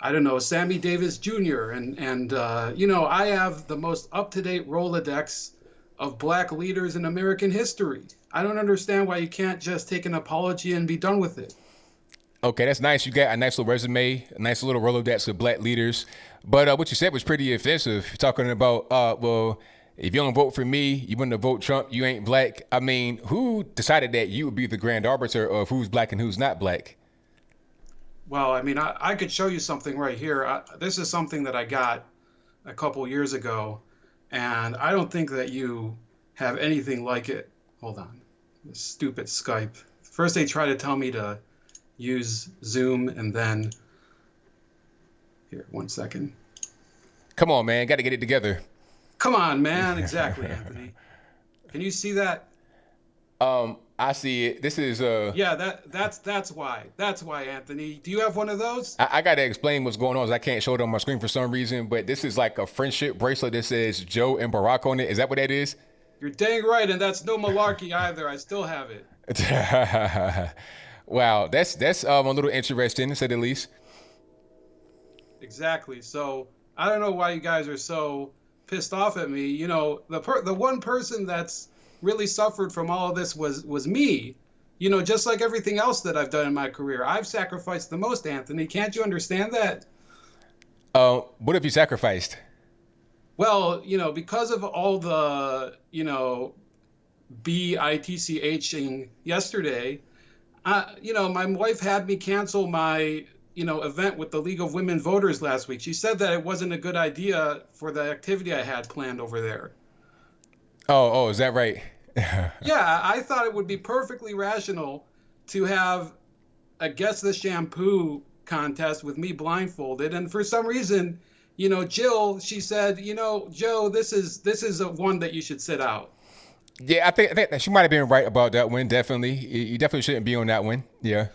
I don't know, Sammy Davis Jr. And I have the most up-to-date Rolodex of black leaders in American history. I don't understand why you can't just take an apology and be done with it. Okay, that's nice. You got a nice little resume, a nice little Rolodex of black leaders. But what you said was pretty offensive. You're talking about, well, if you don't vote for me, you wouldn't vote Trump, you ain't black. I mean, who decided that you would be the grand arbiter of who's black and who's not black? Well, I mean, I could show you something right here. This is something that I got a couple years ago, and I don't think that you have anything like it. Hold on. This stupid Skype. First, they try to tell me to use Zoom, and then... Here, 1 second. Come on, man. Got to get it together. Come on, man. Exactly, Anthony. Can you see that? I see it. This is Yeah, that's why. That's why, Anthony. Do you have one of those? I gotta explain what's going on, as I can't show it on my screen for some reason, but this is like a friendship bracelet that says Joe and Barack on it. Is that what that is? You're dang right, and that's no malarkey either. I still have it. Wow, that's a little interesting, to say the least. Exactly. So I don't know why you guys are so pissed off at me. The one person that's really suffered from all of this was me. Just like everything else that I've done in my career, I've sacrificed the most, Anthony. Can't you understand that? What have you sacrificed? Well, because of all the, BITCHing yesterday, my wife had me cancel my, event with the League of Women Voters last week. She said that it wasn't a good idea for the activity I had planned over there. Oh, is that right? Yeah, I thought it would be perfectly rational to have a Guess the Shampoo contest with me blindfolded. And for some reason, Jill, she said, Joe, this is a one that you should sit out. Yeah, I think that she might have been right about that one. Definitely. You definitely shouldn't be on that one. Yeah.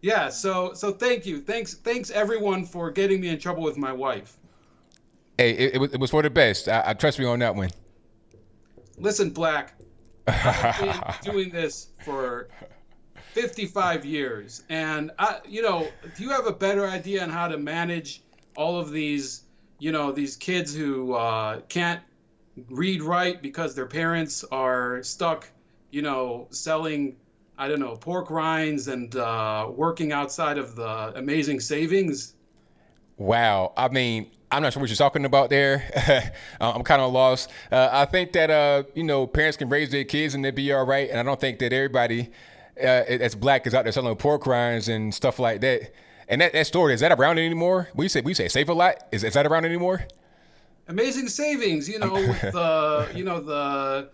Yeah, so thank you. Thanks everyone for getting me in trouble with my wife. Hey, it was for the best. I trust me on that one. Listen, Black, I've been doing this for 55 years, and do you have a better idea on how to manage all of these, these kids who can't read right because their parents are stuck, selling, I don't know, pork rinds and working outside of the amazing savings? Wow. I mean, I'm not sure what you're talking about there. I'm kind of lost. I think that, parents can raise their kids and they'll be all right. And I don't think that everybody that's black is out there selling pork rinds and stuff like that. And that store, is that around anymore? We say Save a Lot. Is that around anymore? Amazing savings, with the,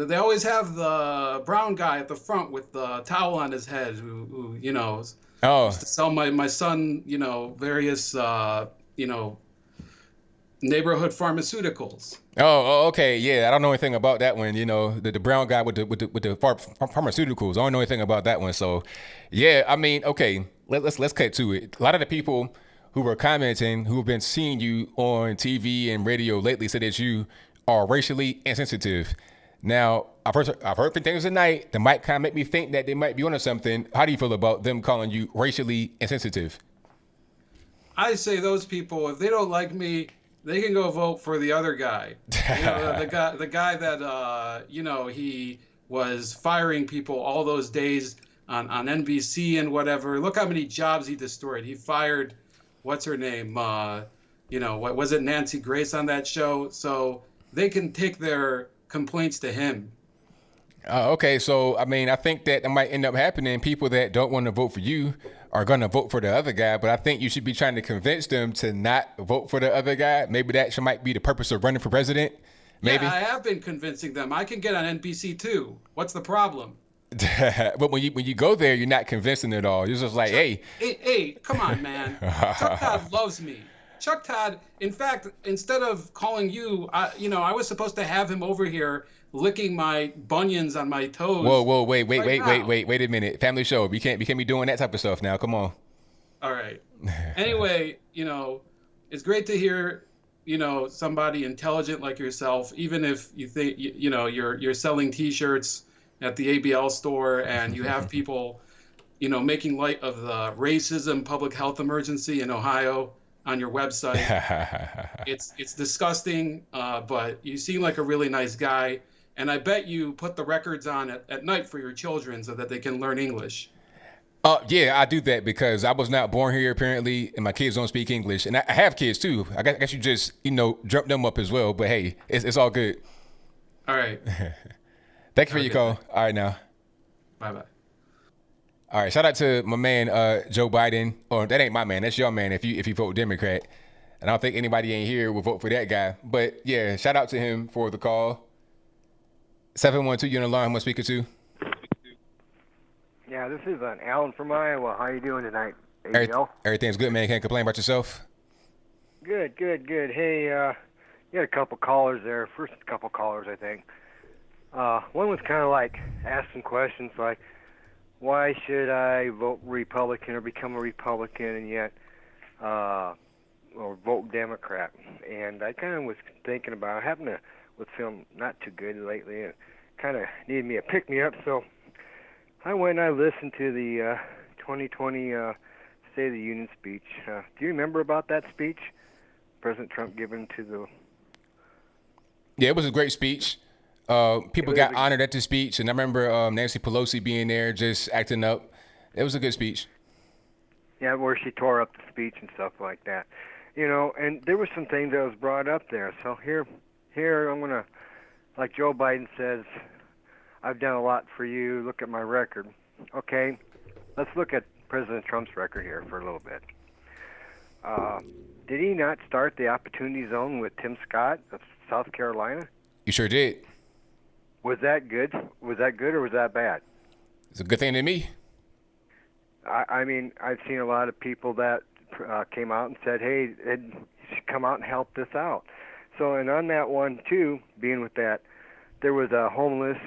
they always have the brown guy at the front with the towel on his head who used to sell my son, various, neighborhood pharmaceuticals. Oh, okay, yeah. I don't know anything about that one. The brown guy with the pharmaceuticals. I don't know anything about that one. So, yeah. I mean, okay. Let's cut to it. A lot of the people who were commenting, who have been seeing you on TV and radio lately, said that you are racially insensitive. Now, I've heard some things tonight that might kind of make me think that they might be onto something. How do you feel about them calling you racially insensitive? I say those people, if they don't like me, they can go vote for the other guy. The guy that he was firing people all those days on NBC and whatever. Look how many jobs he destroyed. He fired, what's her name? What was it, Nancy Grace on that show? So they can take their complaints to him. Okay, so I mean, I think that might end up happening. People that don't want to vote for you are going to vote for the other guy, but I think you should be trying to convince them to not vote for the other guy. Maybe that might be the purpose of running for president. Maybe. Yeah, I have been convincing them. I can get on NBC too. What's the problem? But when you go there, you're not convincing at all. You're just like, hey, come on, man. Chuck Todd loves me. Chuck Todd, in fact, instead of calling you, I was supposed to have him over here licking my bunions on my toes. Whoa, wait a minute. Family show. We can't be doing that type of stuff now. Come on. All right. Anyway, it's great to hear, somebody intelligent like yourself, even if you think, you're selling T-shirts at the ABL store and you have people, making light of the racism public health emergency in Ohio on your website. It's disgusting, but you seem like a really nice guy. And I bet you put the records on at night for your children so that they can learn English. Yeah, I do that because I was not born here apparently, and my kids don't speak English. And I have kids too. I guess you just, jump them up as well. But hey, it's all good. All right. Thank you for your call. All right, now. Bye-bye. All right, shout out to my man, Joe Biden. Or that ain't my man. That's your man if you vote Democrat. And I don't think anybody in here will vote for that guy. But, yeah, shout out to him for the call. 712, you on the line. Who am I speaking to? Yeah, this is Alan from Iowa. How you doing tonight, ABL? Everything's good, man. Can't complain about yourself. Good. Hey, you had a couple callers there. First couple callers, I think. One was kind of like asking questions like, why should I vote Republican or become a Republican and yet or vote Democrat? And I kind of was thinking about, I happen to was feeling not too good lately and kind of needed me a pick-me-up, so I went and I listened to the 2020 State of the Union speech. Do you remember about that speech President Trump given to the... Yeah, it was a great speech. People got honored at the speech, and I remember Nancy Pelosi being there just acting up. It was a good speech. Yeah, where she tore up the speech and stuff like that. And there were some things that was brought up there. So here I'm going to, like Joe Biden says, I've done a lot for you. Look at my record. Okay, let's look at President Trump's record here for a little bit. Did he not start the Opportunity Zone with Tim Scott of South Carolina? You sure did. Was that good? Was that good or was that bad? It's a good thing to me. I mean, I've seen a lot of people that came out and said, hey, you should come out and help this out. So, and on that one, too, being with that, there was a homeless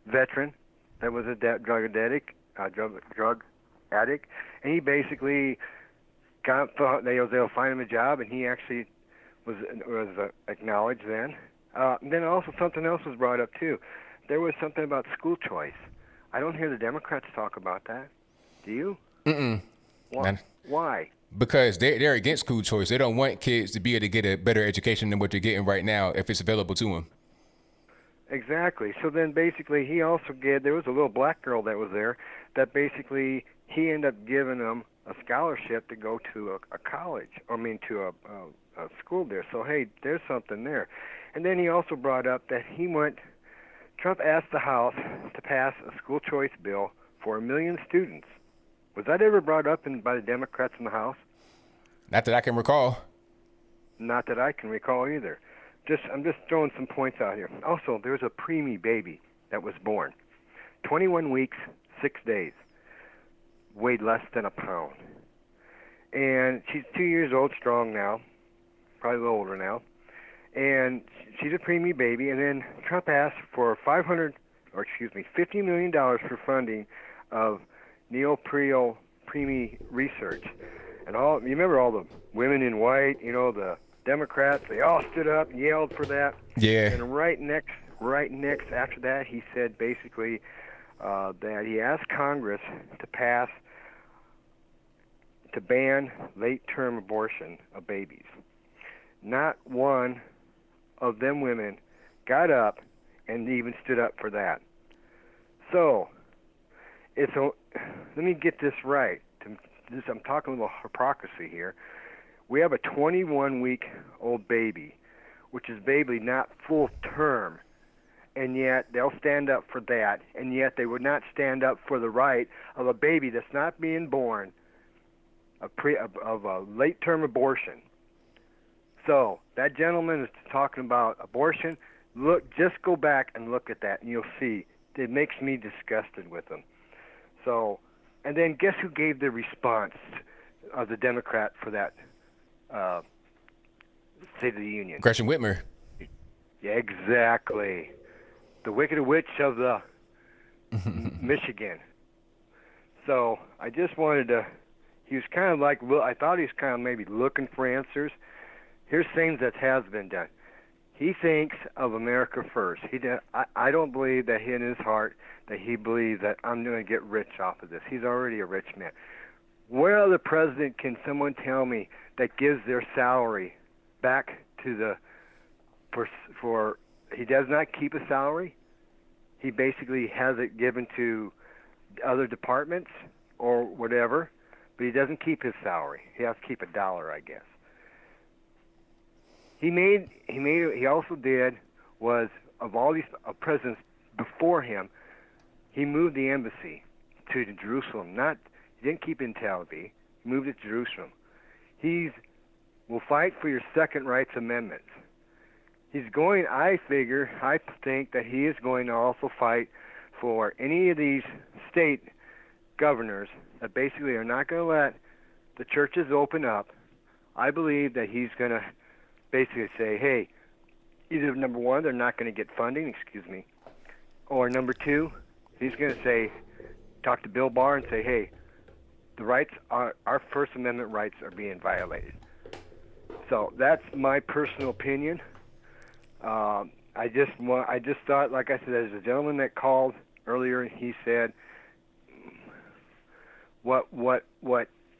veteran that was a drug addict, and he basically they'll find him a job, and he actually was acknowledged then. Then also something else was brought up, too. There was something about school choice. I don't hear the Democrats talk about that. Do you? Mm-mm. Why? Because they're against school choice. They don't want kids to be able to get a better education than what they're getting right now if it's available to them. Exactly. So then basically he also there was a little black girl that was there that basically he ended up giving them a scholarship to go to a college, to a school there. So, hey, there's something there. And then he also brought up that Trump asked the House to pass a school choice bill for 1 million students. Was that ever brought up by the Democrats in the House? Not that I can recall. Not that I can recall either. I'm just throwing some points out here. Also, there's a preemie baby that was born. 21 weeks, 6 days. Weighed less than a pound. And she's 2 years old, strong now. Probably a little older now. And she's a preemie baby. And then Trump asked for $50 million for funding of neonatal preemie research. And you remember all the women in white, the Democrats, they all stood up and yelled for that. Yeah. And right next after that, he said basically that he asked Congress to ban late-term abortion of babies. Not one of them women got up and even stood up for that. So, let me get this right. I'm talking a little hypocrisy here. We have a 21-week-old baby, which is basically not full term, and yet they'll stand up for that, and yet they would not stand up for the right of a baby that's not being born of a late-term abortion. So that gentleman is talking about abortion. Just go back and look at that, and you'll see it makes me disgusted with him. So, and then guess who gave the response of the Democrat for that State of the Union? Gretchen Whitmer. Yeah, exactly. The Wicked Witch of the Michigan. So I just wanted to. He was kind of like. I thought he was kind of maybe looking for answers. Here's things that has been done. He thinks of America first. I don't believe that in his heart that he believes that I'm going to get rich off of this. He's already a rich man. What other president can someone tell me that gives their salary back to for he does not keep a salary? He basically has it given to other departments or whatever, but he doesn't keep his salary. He has to keep $1, I guess. He also did was of all these presidents before him, he moved the embassy to Jerusalem. He didn't keep it in Tel Aviv. He moved it to Jerusalem. He will fight for your second rights amendments. I think that he is going to also fight for any of these state governors that basically are not going to let the churches open up. I believe that he's going to basically say, hey, either number one, they're not going to get funding, or number two, he's going to talk to Bill Barr and say, hey, the rights our First Amendment rights are being violated. So that's my personal opinion. I just thought, like I said, there's a gentleman that called earlier, and he said what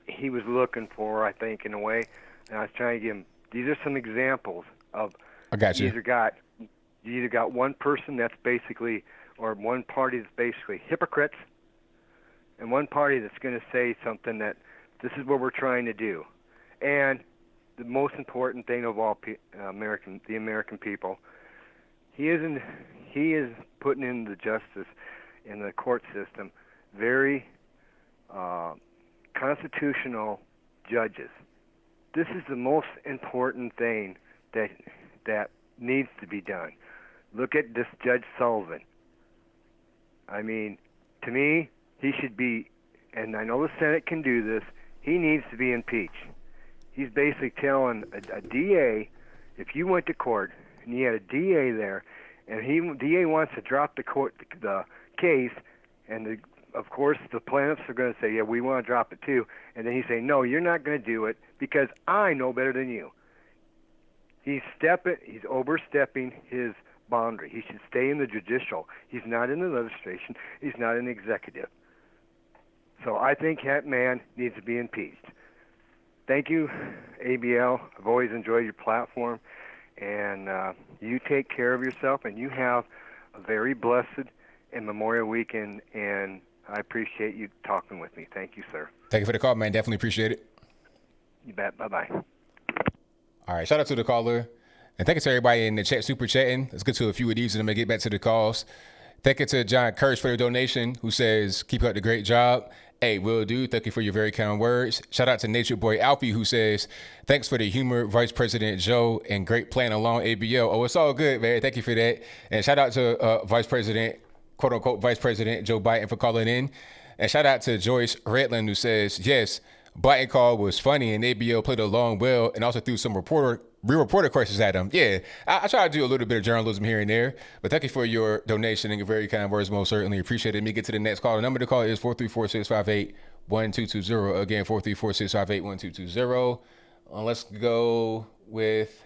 he was looking for, I think, in a way, and I was trying to give him. These are some examples of. I got you. You either got one person that's basically, or one party that's basically hypocrites, and one party that's going to say something that this is what we're trying to do, and the most important thing of all, the American people, he is putting in the justice in the court system very constitutional judges. This is the most important thing that needs to be done. Look at this Judge Sullivan. I mean, to me, he should be, and I know the Senate can do this, he needs to be impeached. He's basically telling a DA, if you went to court and you had a DA there, and DA wants to drop the case, and of course the plaintiffs are going to say, yeah, we want to drop it too, and then he's saying, no, you're not going to do it because I know better than you. He's overstepping his boundary. He should stay in the judicial. He's not in the legislation. He's not in the executive. So I think that man needs to be impeached. Thank you, ABL. I've always enjoyed your platform, and you take care of yourself, and you have a very blessed and Memorial Weekend, and I appreciate you talking with me. Thank you, sir. Thank you for the call, man. Definitely appreciate it. You bet. Bye-bye. All right. Shout out to the caller. And thank you to everybody in the chat, super chatting. Let's get to a few of these and I'm going to get back to the calls. Thank you to John Kirsch for the donation, who says, keep up the great job. Hey, will do. Thank you for your very kind words. Shout out to Nature Boy Alfie, who says, thanks for the humor, Vice President Joe, and great playing along ABL. Oh, it's all good, man. Thank you for that. And shout out to Vice President, quote unquote, Vice President Joe Biden for calling in. And shout out to Joyce Redland, who says, yes, Biden call was funny and ABL played along well and also threw some reporter questions at him. Yeah, I try to do a little bit of journalism here and there, but thank you for your donation and your very kind words. Most certainly appreciate it. Let me get to the next call. The number to call is 434-658-1220. Again, 434-658-1220. Let's go with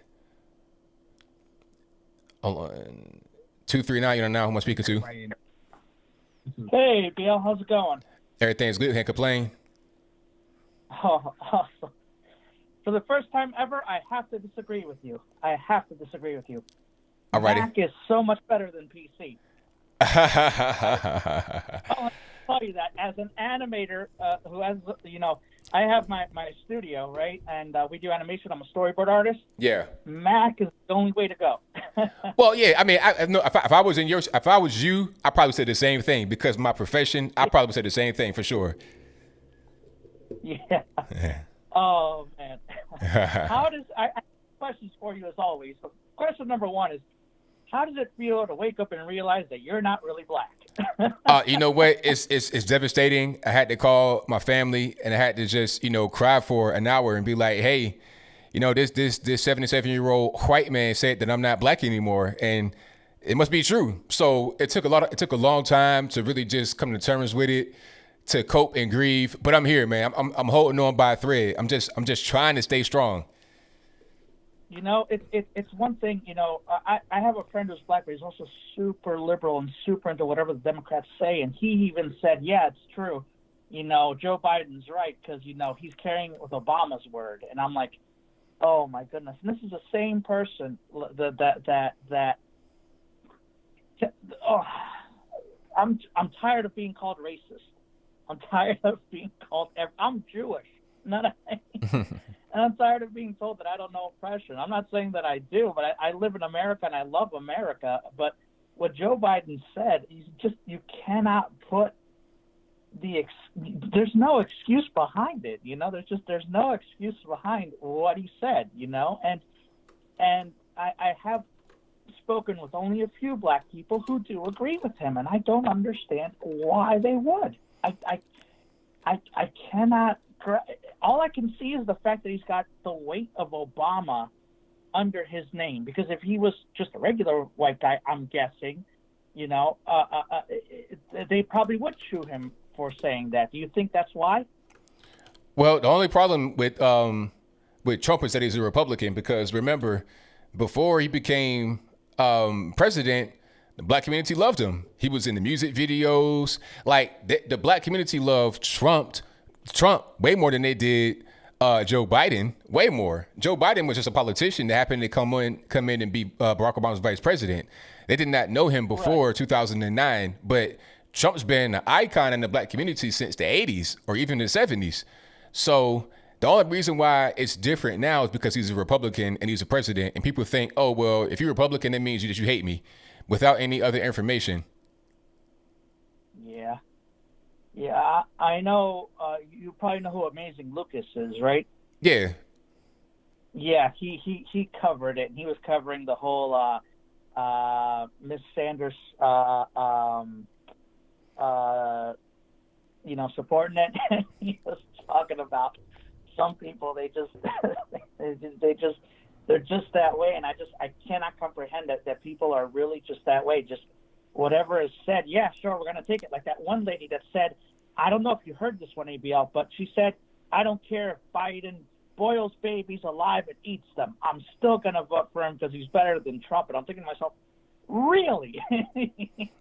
239. You know now who am I speaking to? Hey, Bill, how's it going? Everything's good. Can't complain. Oh, awesome. For the first time ever, I have to disagree with you. Mac is so much better than PC. I'll tell you that as an animator who has, I have my studio, right? And we do animation. I'm a storyboard artist. Yeah. Mac is the only way to go. Well, yeah. I mean, if I was you, I probably said the same thing because my profession. I probably said the same thing for sure. Yeah. Oh man. I have questions for you as always. But question number one is, how does it feel to wake up and realize that you're not really black? You know what? It's devastating. I had to call my family and I had to just, cry for an hour and be like, hey, this 77-year-old white man said that I'm not black anymore. And it must be true. So it took a long time to really just come to terms with it, to cope and grieve. But I'm here, man. I'm holding on by a thread. I'm just trying to stay strong. It's one thing, I have a friend who's black, but he's also super liberal and super into whatever the Democrats say. And he even said, yeah, it's true. Joe Biden's right because, he's carrying it with Obama's word. And I'm like, oh, my goodness. And this is the same person I'm tired of being called racist. I'm tired of being called I'm Jewish. And I'm tired of being told that I don't know oppression. I'm not saying that I do, but I live in America and I love America. But what Joe Biden said, you cannot put there's no excuse behind it. There's no excuse behind what he said, and I have spoken with only a few black people who do agree with him, and I don't understand why they would. I cannot. All I can see is the fact that he's got the weight of Obama under his name. Because if he was just a regular white guy, I'm guessing, they probably would shoot him for saying that. Do you think that's why? Well, the only problem with Trump is that he's a Republican. Because remember, before he became president, the black community loved him. He was in the music videos. Like the black community loved Trump way more than they did Joe Biden. Way more. Joe Biden was just a politician that happened to come in and be Barack Obama's vice president. They did not know him before 2009, but Trump's been an icon in the black community since the 80s or even the 70s. So the only reason why it's different now is because he's a Republican and he's a president, and people think, oh, well, if you're Republican, that means that you hate me, without any other information. Yeah. Yeah, I know. You probably know who Amazing Lucas is, right? Yeah. Yeah, he covered it. He was covering the whole Miss Sanders, supporting it. He was talking about some people. They're just that way, and I cannot comprehend that people are really just that way. Just whatever is said, yeah, sure, we're going to take it. Like that one lady that said, I don't know if you heard this one, ABL, but she said, I don't care if Biden boils babies alive and eats them. I'm still going to vote for him because he's better than Trump. And I'm thinking to myself, really?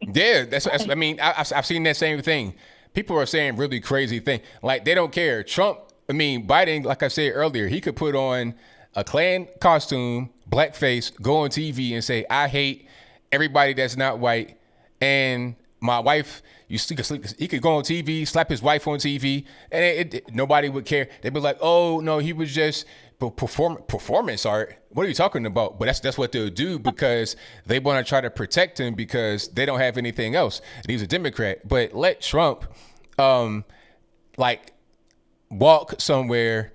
Yeah, I mean, I've seen that same thing. People are saying really crazy things. Like, they don't care. Biden, like I said earlier, he could put on a Klan costume, blackface, go on TV and say, I hate everybody that's not white. And my wife, he could go on TV, slap his wife on TV, and nobody would care. They'd be like, "Oh no, he was just performance art." What are you talking about? But that's what they'll do because they want to try to protect him because they don't have anything else. And he's a Democrat. But let Trump, walk somewhere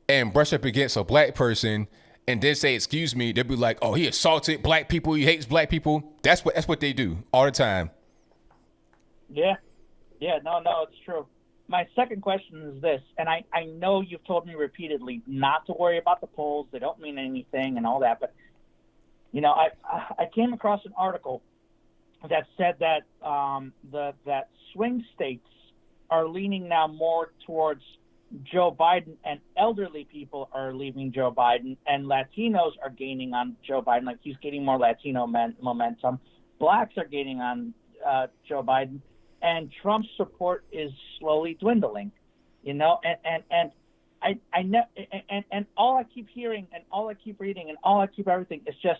and brush up against a black person and then say, "Excuse me," they'll be like, "Oh, he assaulted black people. He hates black people." That's what they do all the time. Yeah. No, it's true. My second question is this, and I know you've told me repeatedly not to worry about the polls. They don't mean anything and all that. But, I came across an article that said that that swing states are leaning now more towards Joe Biden, and elderly people are leaving Joe Biden, and Latinos are gaining on Joe Biden. Like, he's getting more Latino momentum. Blacks are gaining on Joe Biden. And Trump's support is slowly dwindling, and I know, and all I keep hearing and all I keep reading and all I keep everything is just,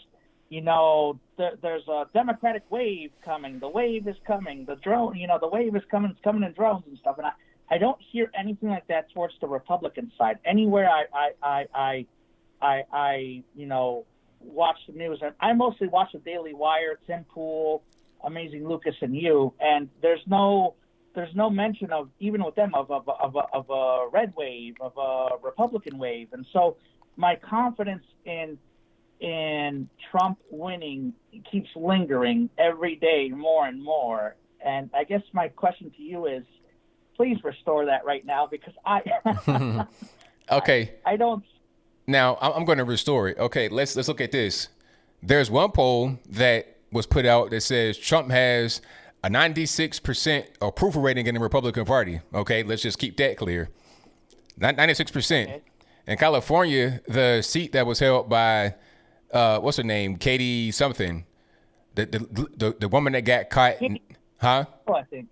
there's a Democratic wave coming. The wave is coming. The drone, the wave is coming. It's coming in drones and stuff. And I don't hear anything like that towards the Republican side. Anywhere I watch the news, and I mostly watch the Daily Wire, Tim Pool, Amazing Lucas, and you, and there's no mention of, even with them, of a red wave, of a Republican wave. And so my confidence in Trump winning keeps lingering every day more and more. And I guess my question to you is, please restore that right now, because okay. I don't. Now I'm going to restore it. Okay, let's look at this. There's one poll that was put out that says Trump has a 96% approval rating in the Republican Party. Okay, let's just keep that clear. 96%. Okay. In California, the seat that was held by what's her name, Katie something, the woman that got caught. Huh? Oh, I think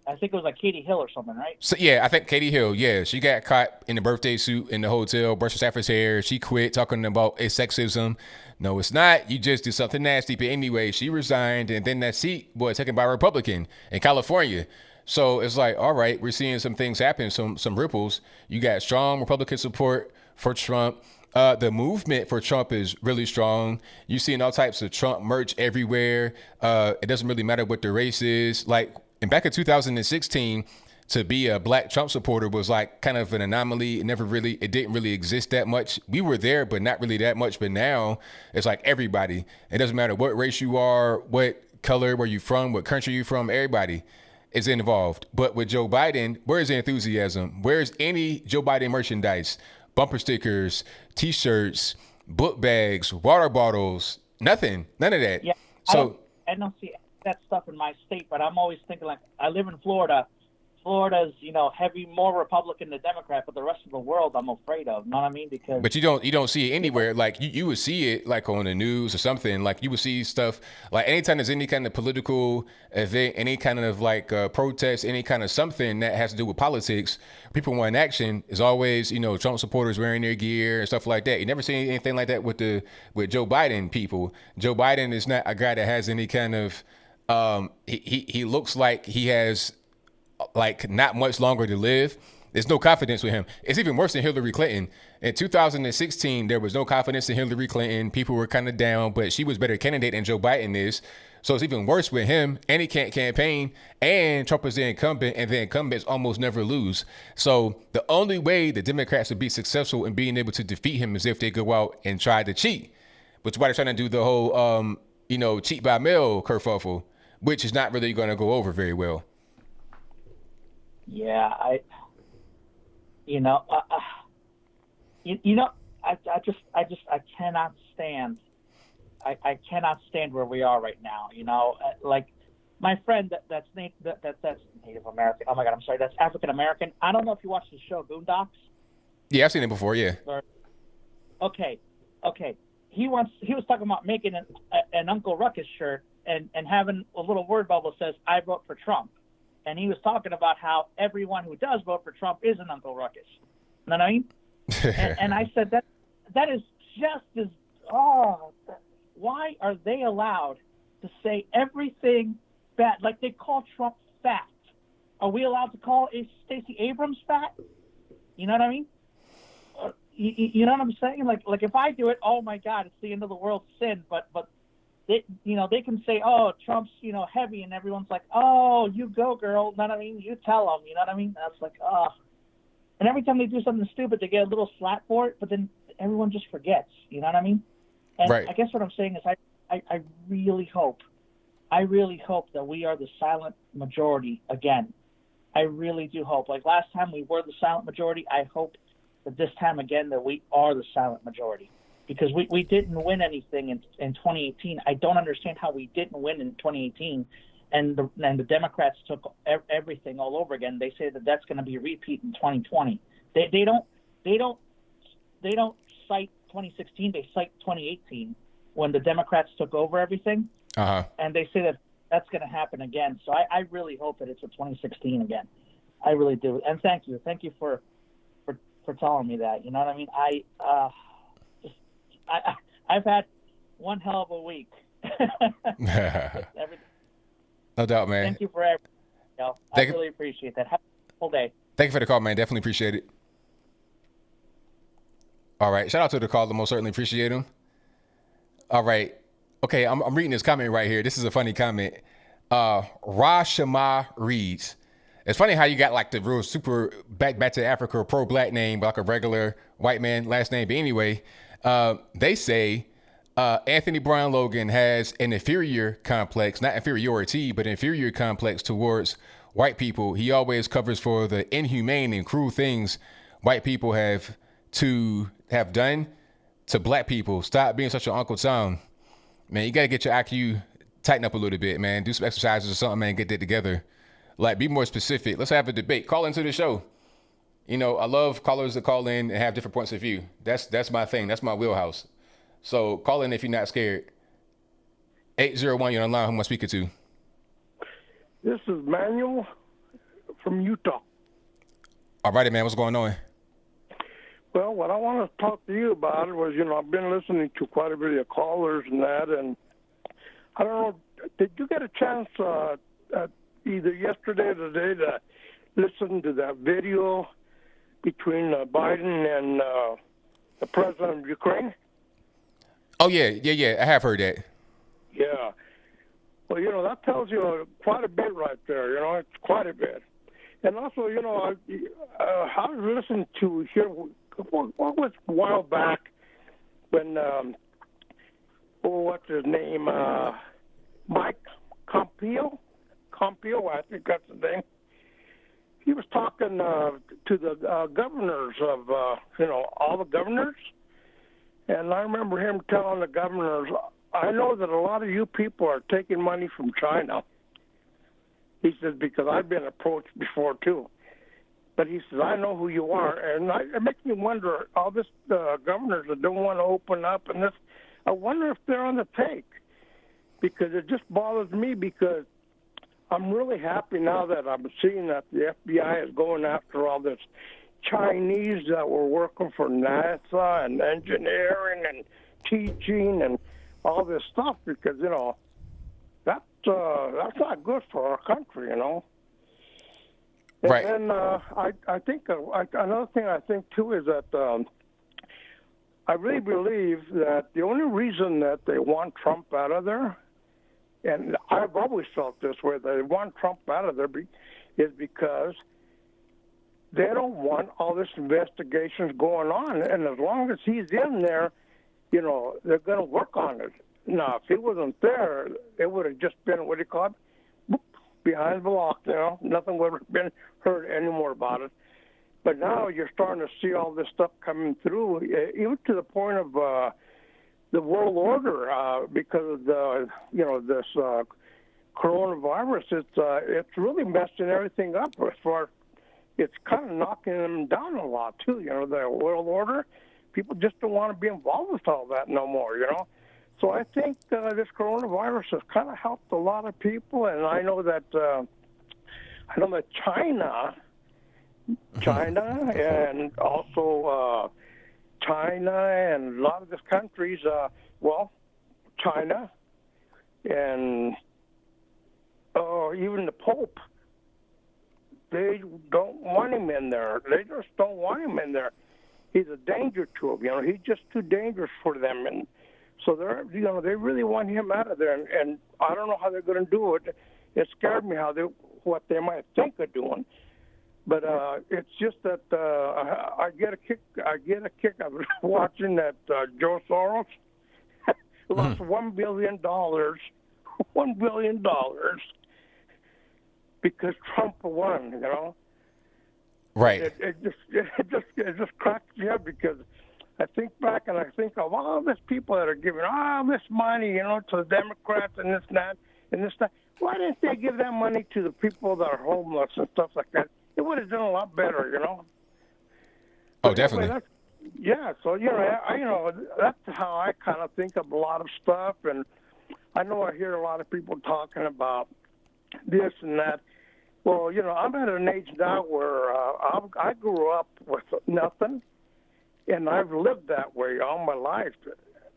it was like Katie Hill or something, right? So yeah, I think Katie Hill. Yeah, she got caught in the birthday suit in the hotel, brushed her stafford's hair. She quit, talking about it's sexism. No, it's not. You just did something nasty. But anyway, she resigned, and then that seat was taken by a Republican in California. So it's like, all right, we're seeing some things happen, some ripples. You got strong Republican support for Trump. The movement for Trump is really strong. You're seeing all types of Trump merch everywhere. It doesn't really matter what the race is. Like, and back in 2016, to be a black Trump supporter was like kind of an anomaly. It didn't really exist that much. We were there, but not really that much. But now it's like everybody. It doesn't matter what race you are, what color, where you from, what country you from, everybody is involved. But with Joe Biden, where's the enthusiasm? Where's any Joe Biden merchandise? Bumper stickers, T-shirts, book bags, water bottles, nothing, none of that. Yeah, so I don't see that stuff in my state, but I'm always thinking, like, I live in Florida. Florida's, heavy, more Republican than Democrat, but the rest of the world I'm afraid of. You know what I mean? But you don't see it anywhere. Like you would see it like on the news or something. Like you would see stuff like anytime there's any kind of political event, any kind of like protest, any kind of something that has to do with politics, people want action. Is always Trump supporters wearing their gear and stuff like that. You never see anything like that with Joe Biden people. Joe Biden is not a guy that has any kind of he looks like he has like not much longer to live. There's no confidence with him. It's even worse than Hillary Clinton. In 2016, there was no confidence in Hillary Clinton. People were kind of down, but she was a better candidate than Joe Biden is. So it's even worse with him, and he can't campaign, and Trump is the incumbent, and the incumbents almost never lose. So the only way the Democrats would be successful in being able to defeat him is if they go out and try to cheat, which is why they're trying to do the whole, cheat by mail kerfuffle, which is not really going to go over very well. Yeah, I cannot stand. I cannot stand where we are right now. Like my friend that's Native American. Oh my God, I'm sorry. That's African American. I don't know if you watched the show Boondocks. Yeah, I've seen it before. Yeah. Okay. He was talking about making an Uncle Ruckus shirt and having a little word bubble that says "I vote for Trump." And he was talking about how everyone who does vote for Trump is an Uncle Ruckus. You know what I mean? and I said that is just as why are they allowed to say everything bad. Like they call Trump fat. Are we allowed to call Stacey Abrams fat? You know what I mean? You know what I'm saying? Like if I do it, oh my God, it's the end of the world sin. But they, they can say, oh, Trump's, heavy, and everyone's like, oh, you go, girl. You know what I mean? You tell them. You know what I mean? That's like, oh. And every time they do something stupid, they get a little slack for it, but then everyone just forgets. You know what I mean? And right. I guess what I'm saying is I really hope that we are the silent majority again. I really do hope. Like last time we were the silent majority, I hope that this time again that we are the silent majority. Because we didn't win anything in 2018. I don't understand how we didn't win in 2018, and the Democrats took everything all over again. They say that that's going to be a repeat in 2020. They don't cite 2016. They cite 2018 when the Democrats took over everything, and they say that that's going to happen again. So I really hope that it's a 2016 again. I really do. And thank you for telling me that. You know what I mean? I've had one hell of a week. No doubt, man. Thank you for everything. I really appreciate that. Have a whole day. Thank you for the call, man. Definitely appreciate it. All right. Shout out to the caller. Most certainly appreciate him. All right. Okay, I'm reading this comment right here. This is a funny comment. Rashama reads, it's funny how you got like the real super back to Africa pro-black name, like a regular white man last name. But anyway, they say Anthony Brown Logan has an inferior complex, not inferiority, but inferior complex towards white people. He always covers for the inhumane and cruel things white people have done to black people. Stop being such an Uncle Tom. Man, you got to get your IQ tighten up a little bit, man. Do some exercises or something, man. Get that together. Like, be more specific. Let's have a debate. Call into the show. I love callers that call in and have different points of view. That's my thing. That's my wheelhouse. So call in if you're not scared. 801, you're online. Who am I speaking to? This is Manuel from Utah. All righty, man. What's going on? Well, what I want to talk to you about was, I've been listening to quite a bit of callers and that, and I don't know, did you get a chance either yesterday or today to listen to that video between Biden and the president of Ukraine? Oh, yeah. I have heard that. Yeah. Well, that tells you quite a bit right there, it's quite a bit. And also, I was listening to here, what was a while back when, what's his name, Mike Pompeo, I think that's the name. He was talking to the governors of, all the governors. And I remember him telling the governors, I know that a lot of you people are taking money from China. He says, because I've been approached before, too. But he says, I know who you are. And it makes me wonder, all this governors that don't want to open up and this, I wonder if they're on the take. Because it just bothers me because I'm really happy now that I'm seeing that the FBI is going after all this Chinese that were working for NASA and engineering and teaching and all this stuff because, that's not good for our country, And right. then I think another thing I think, too, is that I really believe that the only reason that they want Trump out of there, and I've always felt this way, they want Trump out of there is because they don't want all this investigations going on. And as long as he's in there, they're going to work on it. Now, if he wasn't there, it would have just been, what do you call it? Boop, behind the block, Nothing would have been heard anymore about it. But now you're starting to see all this stuff coming through, even to the point of the world order, because of the, this coronavirus. It's really messing everything up as far. It's kind of knocking them down a lot too. The world order. People just don't want to be involved with all that no more. So I think this coronavirus has kind of helped a lot of people, and I know that China, and also China and a lot of these countries. China and even the Pope, they don't want him in there. They just don't want him in there. He's a danger to them. You know, he's just too dangerous for them, and so they really want him out of there. And I don't know how they're going to do it. It scared me what they might think of doing. But it's just that I get a kick out of watching that Joe Soros lost $1 billion, $1 billion because Trump won. You know, right? It just cracks me up because I think back and I think of all these people that are giving all this money, you know, to the Democrats and this and that and this and that. Why didn't they give that money to the people that are homeless and stuff like that? It would have done a lot better, you know. Oh, definitely. Yeah, so that's how I kind of think of a lot of stuff, and I know I hear a lot of people talking about this and that. Well, you know, I'm at an age now where I grew up with nothing, and I've lived that way all my life.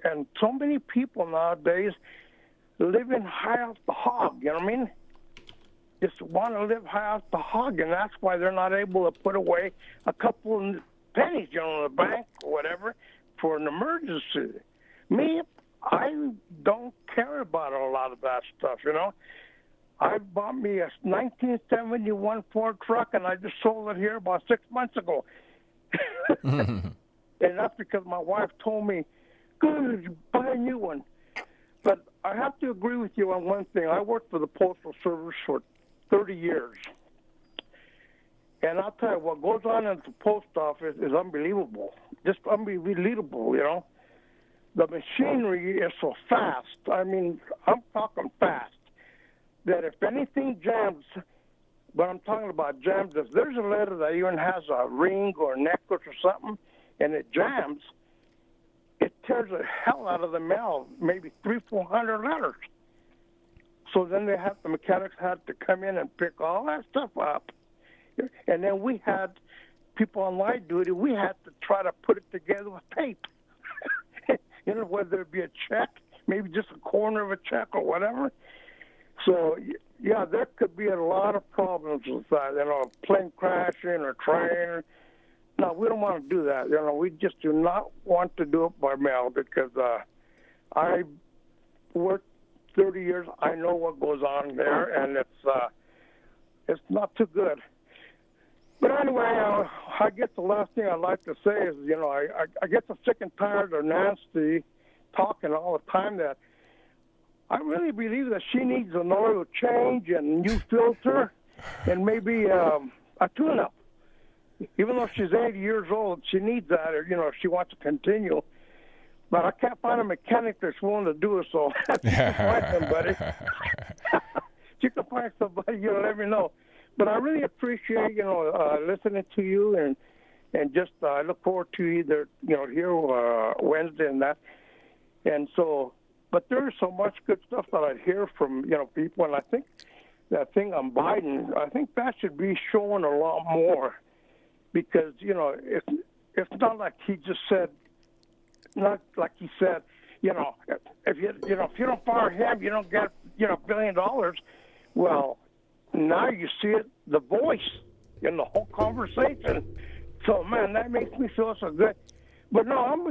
And so many people nowadays living high off the hog, you know what I mean? Just want to live high off the hog, and that's why they're not able to put away a couple of pennies, you know, in the bank or whatever for an emergency. Me, I don't care about a lot of that stuff, you know. I bought me a 1971 Ford truck, and I just sold it here about 6 months ago. And that's because my wife told me, good, buy a new one. But I have to agree with you on one thing. I worked for the Postal Service for 30 years. And I'll tell you, what goes on at the post office is unbelievable. Just unbelievable, you know. The machinery is so fast. I mean, I'm talking fast. That if anything jams, what I'm talking about jams, if there's a letter that even has a ring or a necklace or something, and it jams, it tears the hell out of the mail, maybe 300-400 letters. So then the mechanics had to come in and pick all that stuff up. And then we had people on light duty, we had to try to put it together with tape. You know, whether it be a check, maybe just a corner of a check or whatever. So, yeah, there could be a lot of problems with that, you know, plane crashing or train. No, we don't want to do that. You know, we just do not want to do it by mail because I worked 30 years. I know what goes on there, and it's not too good. But anyway, I guess the last thing I'd like to say is, you know, I get so sick and tired of Nancy talking all the time that I really believe that she needs an oil change and new filter and maybe a tune-up. Even though she's 80 years old, she needs that, or, you know, if she wants to continue. But I can't find a mechanic that's willing to do it, so if you can find somebody. If you can find somebody, you know, let me know. But I really appreciate, you know, listening to you, and just I look forward to either, you know, here Wednesday and that. And so, but there's so much good stuff that I hear from, you know, people, and I think that thing on Biden, I think that should be shown a lot more. Because, you know, it's not like he just said, not like he said, you know, if you don't fire him, you don't get, you know, $1 billion. Well, now you see it, the voice in the whole conversation. So, man, that makes me feel so good. But no, I'm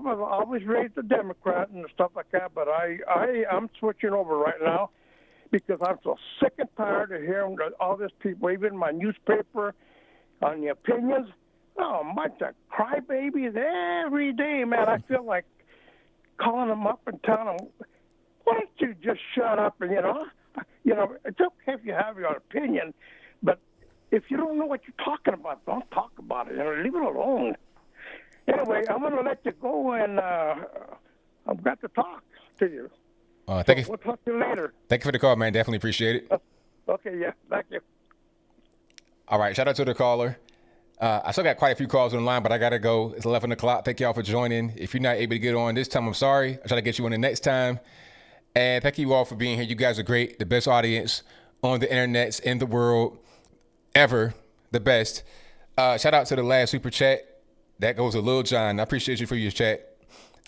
always raised a Democrat and stuff like that. But I'm switching over right now because I'm so sick and tired of hearing all these people, even my newspaper, on the opinions. Oh, a bunch of crybabies every day, man. I feel like calling them up and telling them, why don't you just shut up? And, you know, it's okay if you have your opinion, but if you don't know what you're talking about, don't talk about it. You know, leave it alone. Anyway, I'm going to let you go, and I've got to talk to you. Thank you. We'll talk to you later. Thank you for the call, man. Definitely appreciate it. Okay, yeah. Thank you. All right. Shout out to the caller. I still got quite a few calls on the line, but I got to go. It's 11 o'clock. Thank y'all for joining. If you're not able to get on this time, I'm sorry. I'll try to get you on the next time. And thank you all for being here. You guys are great. The best audience on the internet in the world ever. The best. Shout out to the last super chat. That goes to Lil John. I appreciate you for your chat.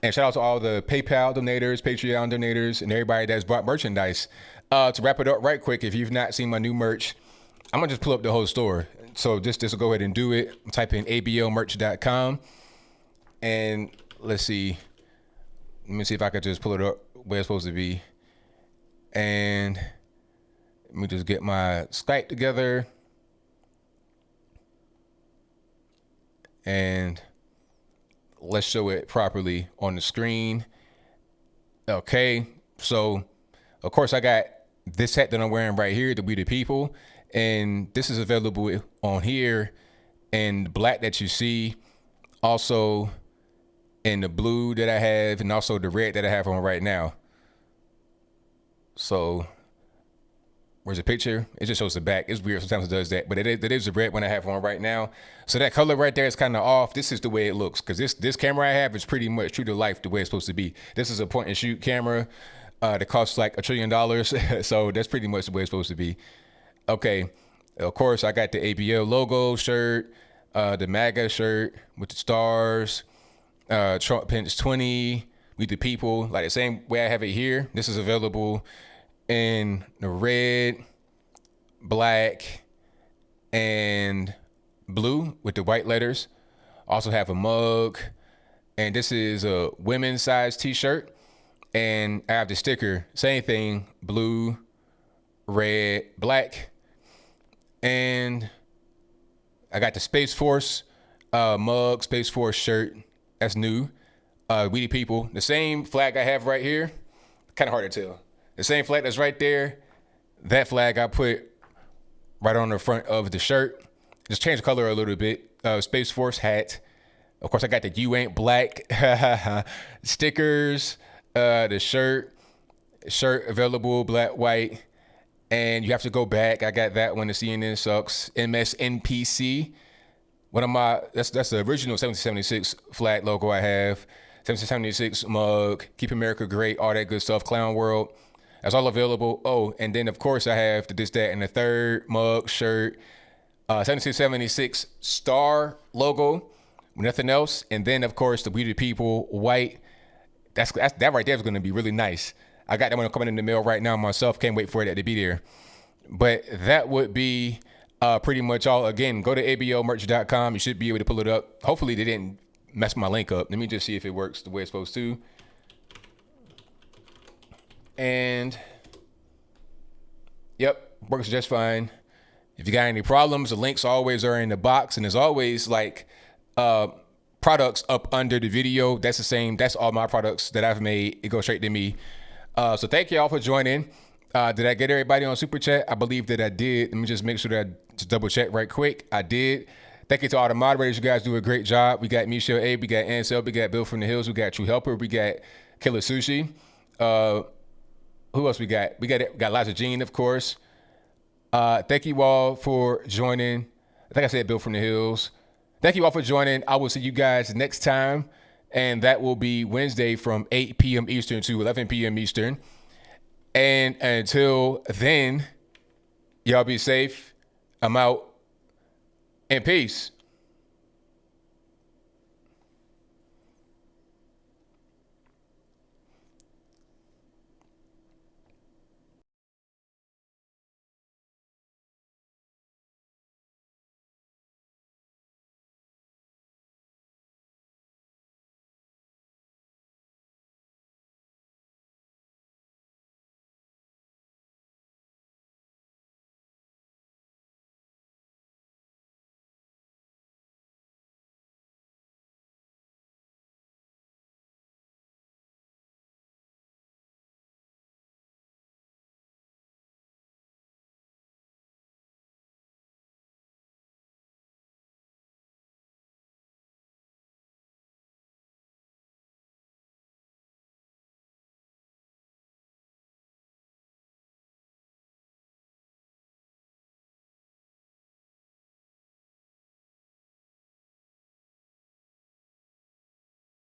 And shout out to all the PayPal donators, Patreon donators, and everybody that's bought merchandise. To wrap it up right quick, if you've not seen my new merch, I'm going to just pull up the whole store. So just will go ahead and do it. Type in ablmerch.com. And let's see. Let me see if I could just pull it up where it's supposed to be. And let me just get my Skype together. And let's show it properly on the screen. Okay, so of course I got this hat that I'm wearing right here, the We the People, and this is available on here in the black that you see, also in the blue that I have, and also the red that I have on right now. So where's the picture? It just shows the back. It's weird sometimes it does that, but it is the red one I have on right now. So that color right there is kind of off. This is the way it looks, because this camera I have is pretty much true to life the way it's supposed to be. This is a point and shoot camera that costs like $1 trillion. So that's pretty much the way it's supposed to be. Okay, of course I got the ABL logo shirt, the MAGA shirt with the stars, Trump Pence 20, We the People, like the same way I have it here. This is available in the red, black, and blue with the white letters. Also have a mug, and this is a women's size t-shirt. And I have the sticker, same thing, blue, red, black. And I got the Space Force mug, Space Force shirt. That's new. We the People, the same flag I have right here. Kind of hard to tell. The same flag that's right there, that flag I put right on the front of the shirt. Just change the color a little bit. Space Force hat. Of course, I got the You Ain't Black stickers. The shirt available, black, white. And you have to go back. I got that one. The CNN sucks. MSNPC. One of my, that's the original 1776 flag logo I have. 1776 mug. Keep America Great. All that good stuff. Clown World. That's all available. Oh, and then of course I have the this, that, and the third mug, shirt, 1776 star logo, nothing else. And then of course the We the People white. That right there is going to be really nice. I got that one coming in the mail right now myself. Can't wait for that to be there. But that would be pretty much all. Again, go to ablmerch.com. You should be able to pull it up. Hopefully they didn't mess my link up. Let me just see if it works the way it's supposed to. And yep, works just fine. If you got any problems, the links always are in the box, and there's always like products up under the video. That's the same. That's all my products that I've made. It goes straight to me. So thank you all for joining. Did I get everybody on Super Chat? I believe that I did. Let me just make sure that I just double check right quick. I did. Thank you to all the moderators. You guys do a great job. We got Michelle A. We got Ansel. We got Bill from the Hills. We got True Helper. We got Killer Sushi. Who else we got? We got Liza Jean, of course. Thank you all for joining. I think I said Bill from the Hills. Thank you all for joining. I will see you guys next time. And that will be Wednesday from 8 p.m. Eastern to 11 p.m. Eastern. And until then, y'all be safe. I'm out. And peace.